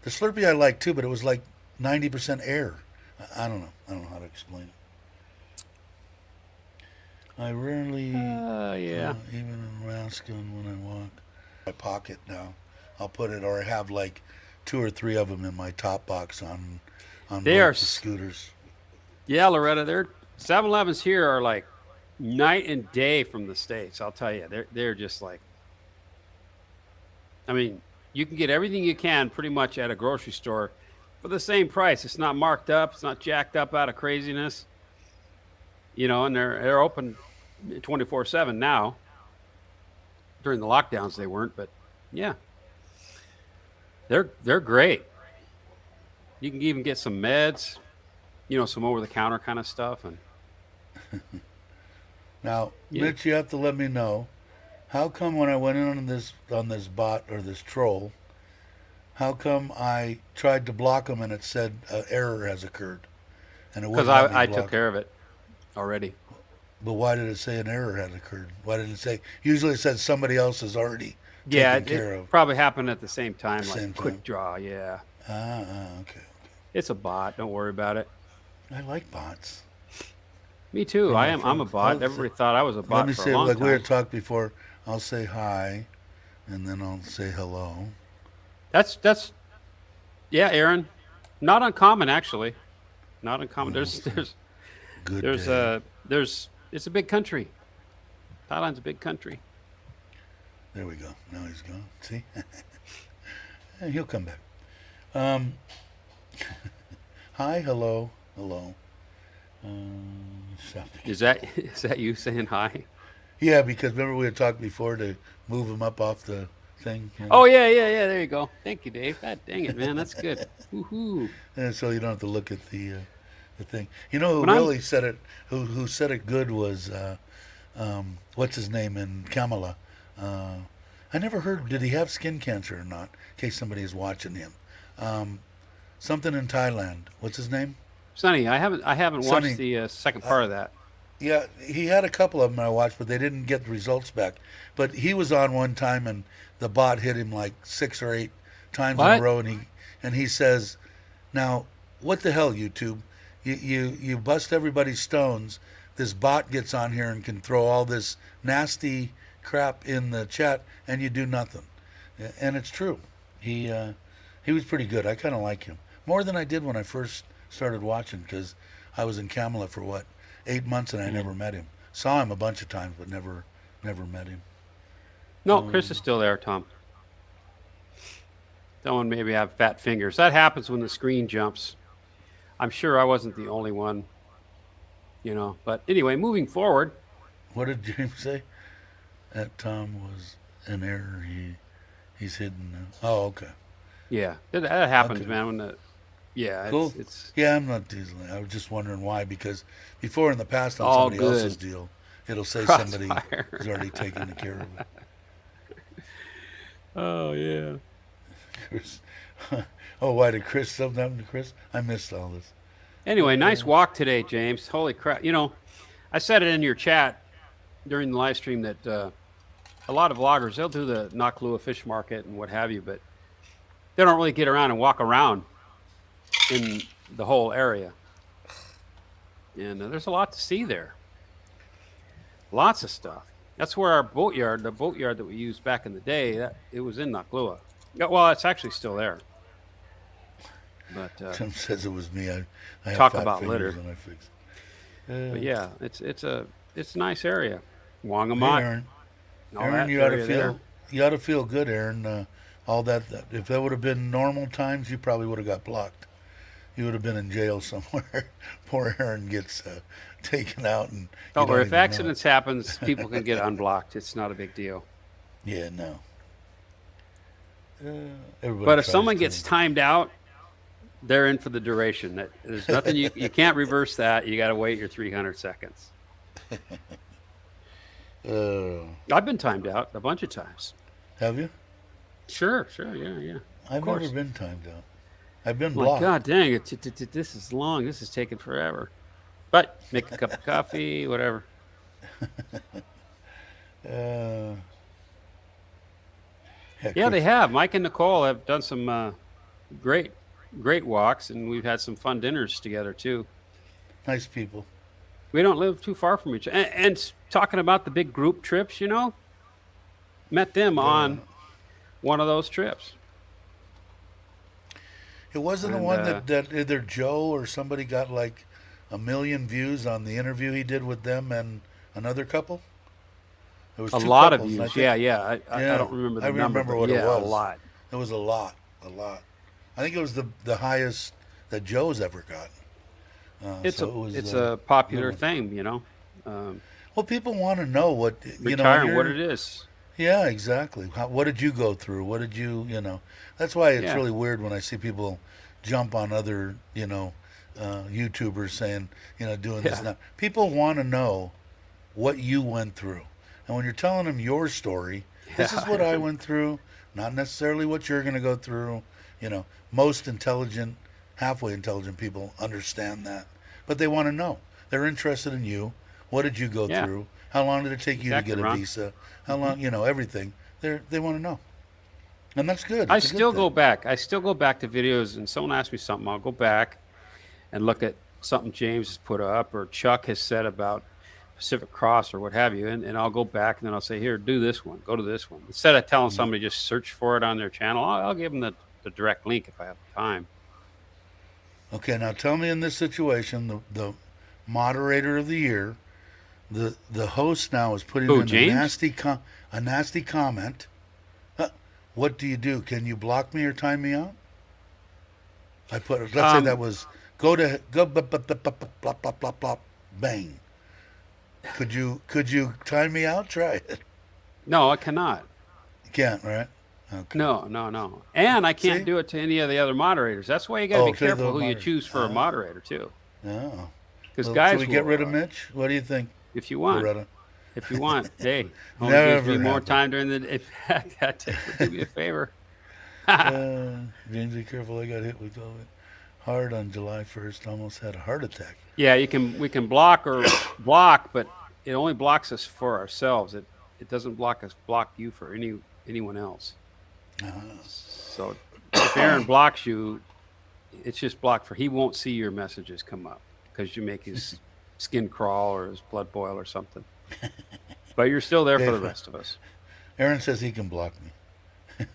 Slurpee I liked too, but it was like 90% air. I don't know. I don't know how to explain it. I rarely, Yeah. even in mask on when I walk. My pocket now, I'll put it, or I have like 2 or 3 of them in my top box on They both are the scooters. Yeah, Loretta, their 7-Elevens here are like night and day from the States. I'll tell you, they're just like, I mean, you can get everything you can pretty much at a grocery store for the same price. It's not marked up. It's not jacked up out of craziness. And they're open 24/7 now. During the lockdowns, they weren't, but yeah, they're great. You can even get some meds, some over the counter kind of stuff, and Now, Yeah. Mitch, you have to let me know. How come when I went in on this bot or this troll, how come I tried to block them and it said error has occurred, and it because wouldn't let me I block took care of it already. But why did it say an error had occurred? Why didn't it say? Usually it says somebody else has already Yeah, taken care it of. probably happened at the same time, like Same quick time. draw. Yeah, Okay. it's a bot. Don't worry about it. I like bots. Me too. Yeah, I'm a folks. bot. Everybody thought I was a Let bot me for say, a long like we had time. talked before, I'll say hi, and then I'll say hello. That's yeah, Aaron. Not uncommon actually. Not uncommon. Good There's day. it's a big country. Thailand's a big country. There we go. Now he's gone. See? And he'll come back. Um, hi, hello. Something. Is that you saying hi? Yeah, because remember we had talked before to move him up off the thing? Oh yeah. There you go. Thank you, Dave. God dang it, man. That's good. Woohoo. And so you don't have to look at the thing. You know who When I'm really said it? Who said it good was what's his name in Kamala. I never heard. Did he have skin cancer or not? In case somebody is watching him. Something in Thailand. What's his name? Sonny, I haven't Sonny. watched the second part of that. Yeah, he had a couple of them I watched, but they didn't get the results back. But he was on one time, and the bot hit him like 6 or 8 times in What? a row, and he says, "Now, what the hell, YouTube? You bust everybody's stones. This bot gets on here and can throw all this nasty crap in the chat, and you do nothing." And it's true. He was pretty good. I kind of like him more than I did when I first started watching, because I was in Kamala for 8 months, and I never met him. Saw him a bunch of times, but never met him. No, Chris is still there, Tom. That one maybe have fat fingers. That happens when the screen jumps. I'm sure I wasn't the only one, But anyway, moving forward. What did James say? That Tom was an error. He's hidden now. Oh, okay. Yeah, that happens, Okay. man. When Cool. it's Yeah, I'm not teasing. I was just wondering why, because before in the past on all somebody good. else's deal, it'll say somebody Crossfire. has already taken care of it. Oh yeah. Chris. Oh, why did Chris something happen to Chris? I missed all this. Anyway, nice walk today, James. Holy crap! I said it in your chat during the live stream that a a lot of vloggers, they'll do the Nakalua fish market and what have you, but they don't really get around and walk around in the whole area. And there's a lot to see there. Lots of stuff. That's where our boatyard, the boatyard that we used back in the day, it was in Nakalua. Yeah, well, it's actually still there. But Tim says it was me. I have talk fat about fingers litter. and I fix. But yeah, it's a nice area. Hey, Wangamot. Aaron. All Aaron, that you ought to area there. feel good, Aaron. All that if that would have been normal times, you probably would have got blocked. You would have been in jail somewhere. Poor Aaron gets taken out, and Oh, you or don't if even know it. accidents happens, people can get unblocked. It's not a big deal. Yeah, no. Everybody But if tries someone to. gets timed out, they're in for the duration. There's nothing you can't reverse that. You got to wait your 300 seconds. I've been timed out a bunch of times. Have you? Sure, yeah. I've course. never been timed out. I've been Like, blocked. God dang it! This is long. This is taking forever. But make a cup of coffee, whatever. Uh, heck, Yeah, if- they have. Mike and Nicole have done some great walks, and we've had some fun dinners together too. nice people. We don't live too far from each other. And talking about the big group trips, met them on one of those trips. It wasn't the And, one that either Joe or somebody got like 1 million views on the interview he did with them and another couple. There was A two lot of couples, and I views. think Yeah. I Yeah, don't remember the I number. remember but what it yeah, was. a lot. It was a lot. I think it was the highest that Joe's ever gotten. It's so it was, it's a popular good thing, well, people want to know what retiring, what you're- it is. Yeah, exactly. What did you go through? What did you, That's why it's Yeah. really weird when I see people jump on other, YouTubers saying, doing this Yeah. and that. People want to know what you went through. And when you're telling them your story, this is what I went through, not necessarily what you're going to go through. Most intelligent, halfway intelligent people understand that. But they want to know. They're interested in you. What did you go Yeah. through? How long did it take you to Exactly, get a Ron. visa? How long, everything. They want to know. And that's good. I It's a good still thing. go back. I still go back to videos, and someone asks me something, I'll go back and look at something James has put up or Chuck has said about Pacific Cross or what have you, and I'll go back and then I'll say, here, do this one, go to this one. Instead of telling somebody just search for it on their channel, I'll give them the direct link if I have time. Okay, now tell me in this situation, the moderator of the year, the host now is putting Who, in James? a nasty comment. What do you do? Can you block me or time me out? Let's say that was go blah, blah, blah, blah, blah, blah, bang. Could you time me out? Try it. No, I cannot. You can't, right? Okay. No. And I can't See? do it to any of the other moderators. That's why you got to be to the careful who you moderator. choose for a moderator too. Oh. Because Well, guys, should we get will, rid of Mitch? What do you think, if you want. Loretta? If you want, hey, only Never gives me more happened. time during the. If that do me a favor. James, be careful. I got hit with COVID hard on July 1st. Almost had a heart attack. Yeah, we can block or block, but it only blocks us for ourselves. It doesn't block you for anyone else. So if Aaron blocks you, it's just blocked for he won't see your messages come up because you make his skin crawl or his blood boil or something. But you're still there for the rest of us. Aaron says he can block me.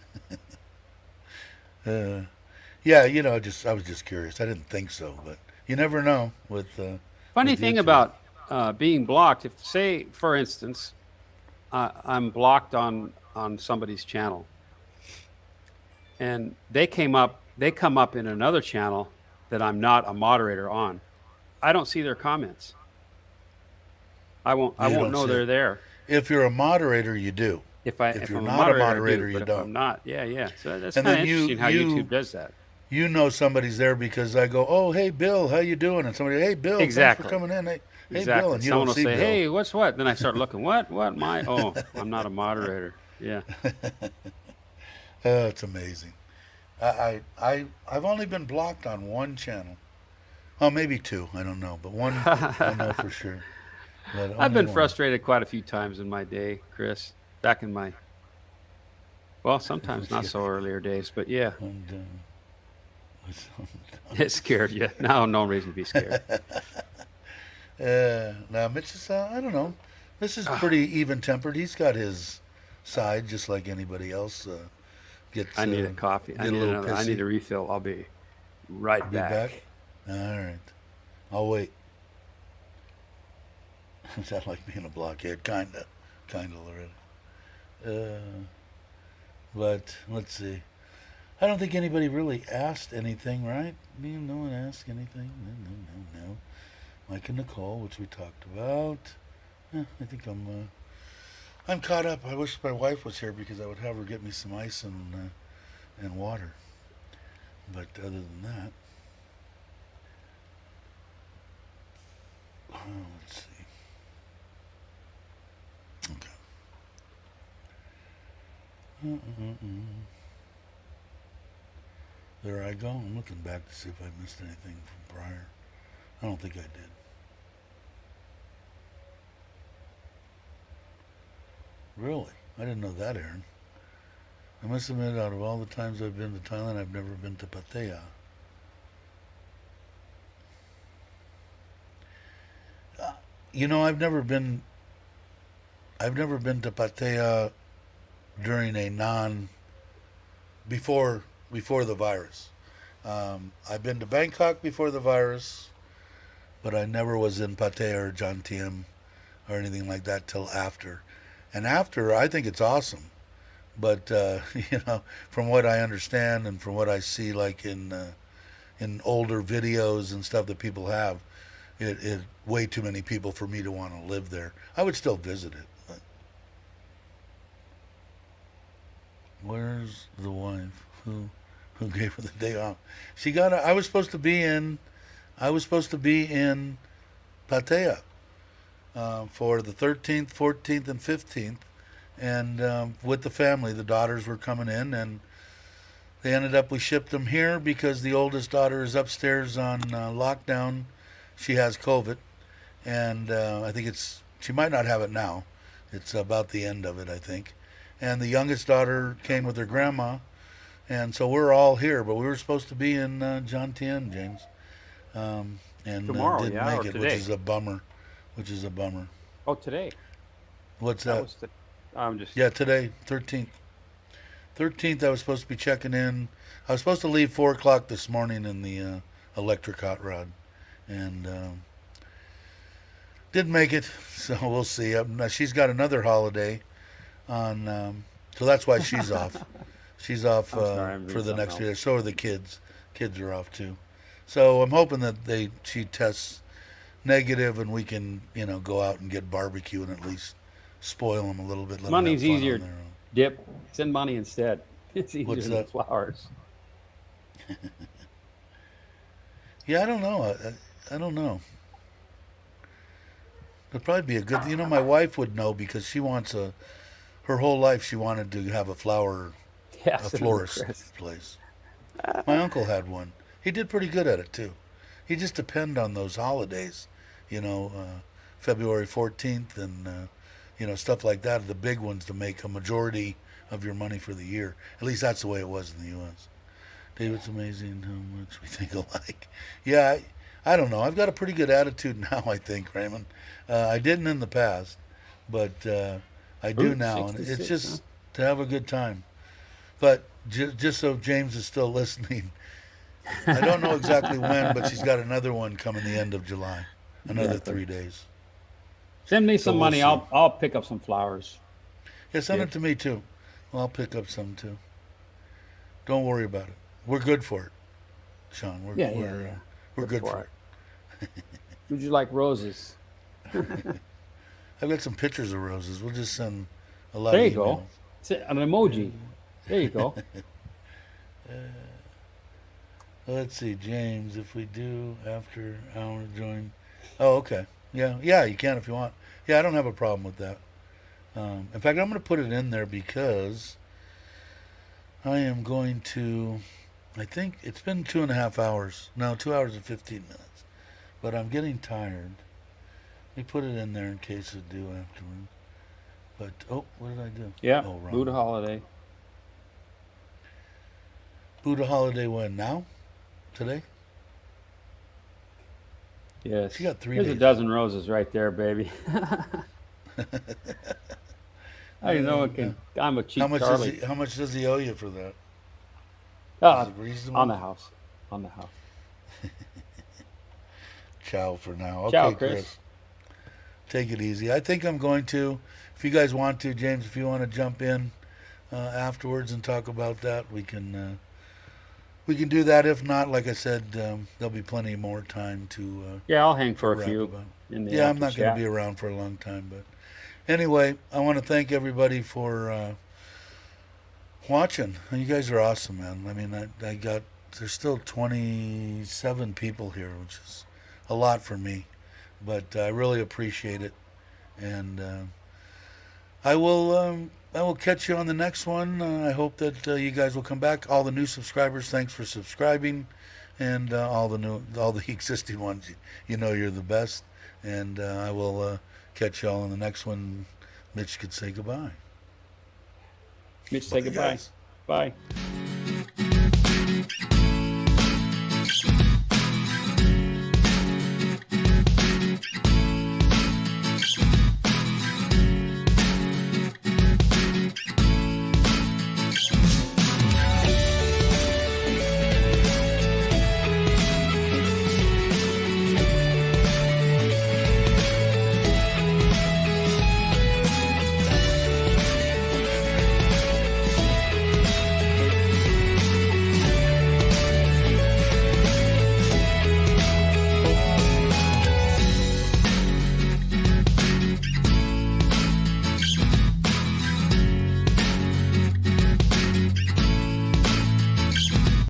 Yeah, I was just curious. I didn't think so, but you never know with. Funny with thing YouTube. about being blocked, if say for instance, I'm blocked on somebody's channel, and they come up in another channel that I'm not a moderator on, I don't see their comments. I won't don't know see they're it. there. If you're a moderator, you do. If you're I'm not a I moderator, do, you but don't. If I'm not, yeah. So that's And kind of then interesting how YouTube does that. You know somebody's there because I go, oh, hey, Bill, how you doing? And somebody, hey, Bill, Exactly. thanks for coming in. Hey, Exactly. Bill, and you Someone don't will see say, Bill. "Hey, what's what?" Then I start looking. What? Oh, I'm not a moderator. Yeah. It's amazing. I've only been blocked on one channel. Oh, maybe two. I don't know, but one I know for sure. But I've been only one. frustrated quite a few times in my day, Chris. back in my, well, sometimes not so earlier days, but yeah, And, it scared you. Now, no reason to be scared. now Mitch is, I don't know. This is Ah, pretty even tempered. He's got his side just like anybody else. Gets I need a coffee. I get a need little another. I need pissy. a refill. I'll be right Be back. back. All right, I'll wait. Is that like being a blockhead? Kinda, already. But let's see. I don't think anybody really asked anything, right? No one asked anything. No. Mike and Nicole, which we talked about. I think I'm caught up. I wish my wife was here because I would have her get me some ice and water. But other than that, let's see. Okay. There I go. I'm looking back to see if I missed anything from prior. I don't think I did. Really? I didn't know that, Aaron. I must admit, out of all the times I've been to Thailand, I've never been to Pattaya. You know, I've never been to Pattaya during a non before the virus. I've been to Bangkok before the virus, but I never was in Pattaya or Jantiem or anything like that till after. And after, I think it's awesome. But you know, from what I understand and from what I see, like in older videos and stuff that people have, it way too many people for me to want to live there. I would still visit it. But where's the wife who gave her the day off? She got. I was supposed to be in Pattaya for the 13th, 14th, and 15th, and with the family. The daughters were coming in, and they ended up. We shipped them here because the oldest daughter is upstairs on lockdown. She has COVID, and I think she might not have it now. It's about the end of it, I think. And the youngest daughter came with her grandma, and so we're all here. But we were supposed to be in Jantien, James, and Tomorrow, didn't yeah, or make it, today? which is a bummer. Oh, today. What's That that? was the. I'm just. Yeah, today, 13th. 13th, I was supposed to be checking in. I was supposed to leave 4 o'clock this morning in the electric hot rod, and didn't make it. So we'll see. Now she's got another holiday on, so that's why she's off. She's off I'm sorry, I'm for doing the something next year. else. So are the kids. Kids are off too. So I'm hoping that she tests negative and we can go out and get barbecue and at least spoil them a little bit. Let them have Money's fun on easier. their own. Dip. Send money instead. It's easier What's than that? flowers. Yeah, I don't know. I don't know. It'd probably be a good. My wife would know because she wants her whole life she wanted to have Yeah, a send them to florist Chris. place. My uncle had one. He did pretty good at it too. He just depend on those holidays, you know, February 14th and stuff like that are the big ones to make a majority of your money for the year. At least that's the way it was in the U.S. David's amazing how much we think alike. Yeah, I don't know. I've got a pretty good attitude now, I think, Raymond. I didn't in the past, but I do Route now. And it's 66, just to have a good time. But just so James is still listening, I don't know exactly when, but she's got another one coming the end of July. Another Exactly. 3 days. Send me So some we'll money. see. I'll pick up some flowers. Yeah, send Yeah. it to me too. Well, I'll pick up some too. Don't worry about it. We're good for it, Sean. Yeah. We're good for it. Would you like roses? I've got some pictures of roses. We'll just send a lot There of you go. emails. It's an emoji. There you go. Let's see, James. If we do after hour join. Oh, okay. Yeah. You can if you want. Yeah, I don't have a problem with that. In fact, I'm going to put it in there because I am going to. I think it's been 2.5 hours. No, 2 hours and 15 minutes. But I'm getting tired. Let me put it in there in case I do afterwards. But oh, what did I do? Yeah, Oh, wrong. Buddha holiday. Buddha holiday when now? Today? Yes. She got 3 There's a days. dozen roses right there, baby. I know it can. I'm a cheap How much Charlie. how much does he owe you for that? Is Ah, it reasonable? on the house. On the house. Ciao for now. Ciao, Okay, Chris. Chris. Take it easy. I think I'm going to. If you guys want to, James, if you want to jump in afterwards and talk about that, we can do that. If not, like I said, there'll be plenty more time to Yeah, I'll hang for a wrap few about. in the Yeah, I'm after not going to chat. be around for a long time, but anyway, I want to thank everybody for watching. You guys are awesome, man. I mean, there's still 27 people here, which is a lot for me, but I really appreciate it, and I will catch you on the next one. I hope that you guys will come back. All the new subscribers, thanks for subscribing, and all the existing ones, you know you're the best. And I will catch y'all on the next one. Mitch could say goodbye. Mitch, say Bye, goodbye. guys. Bye.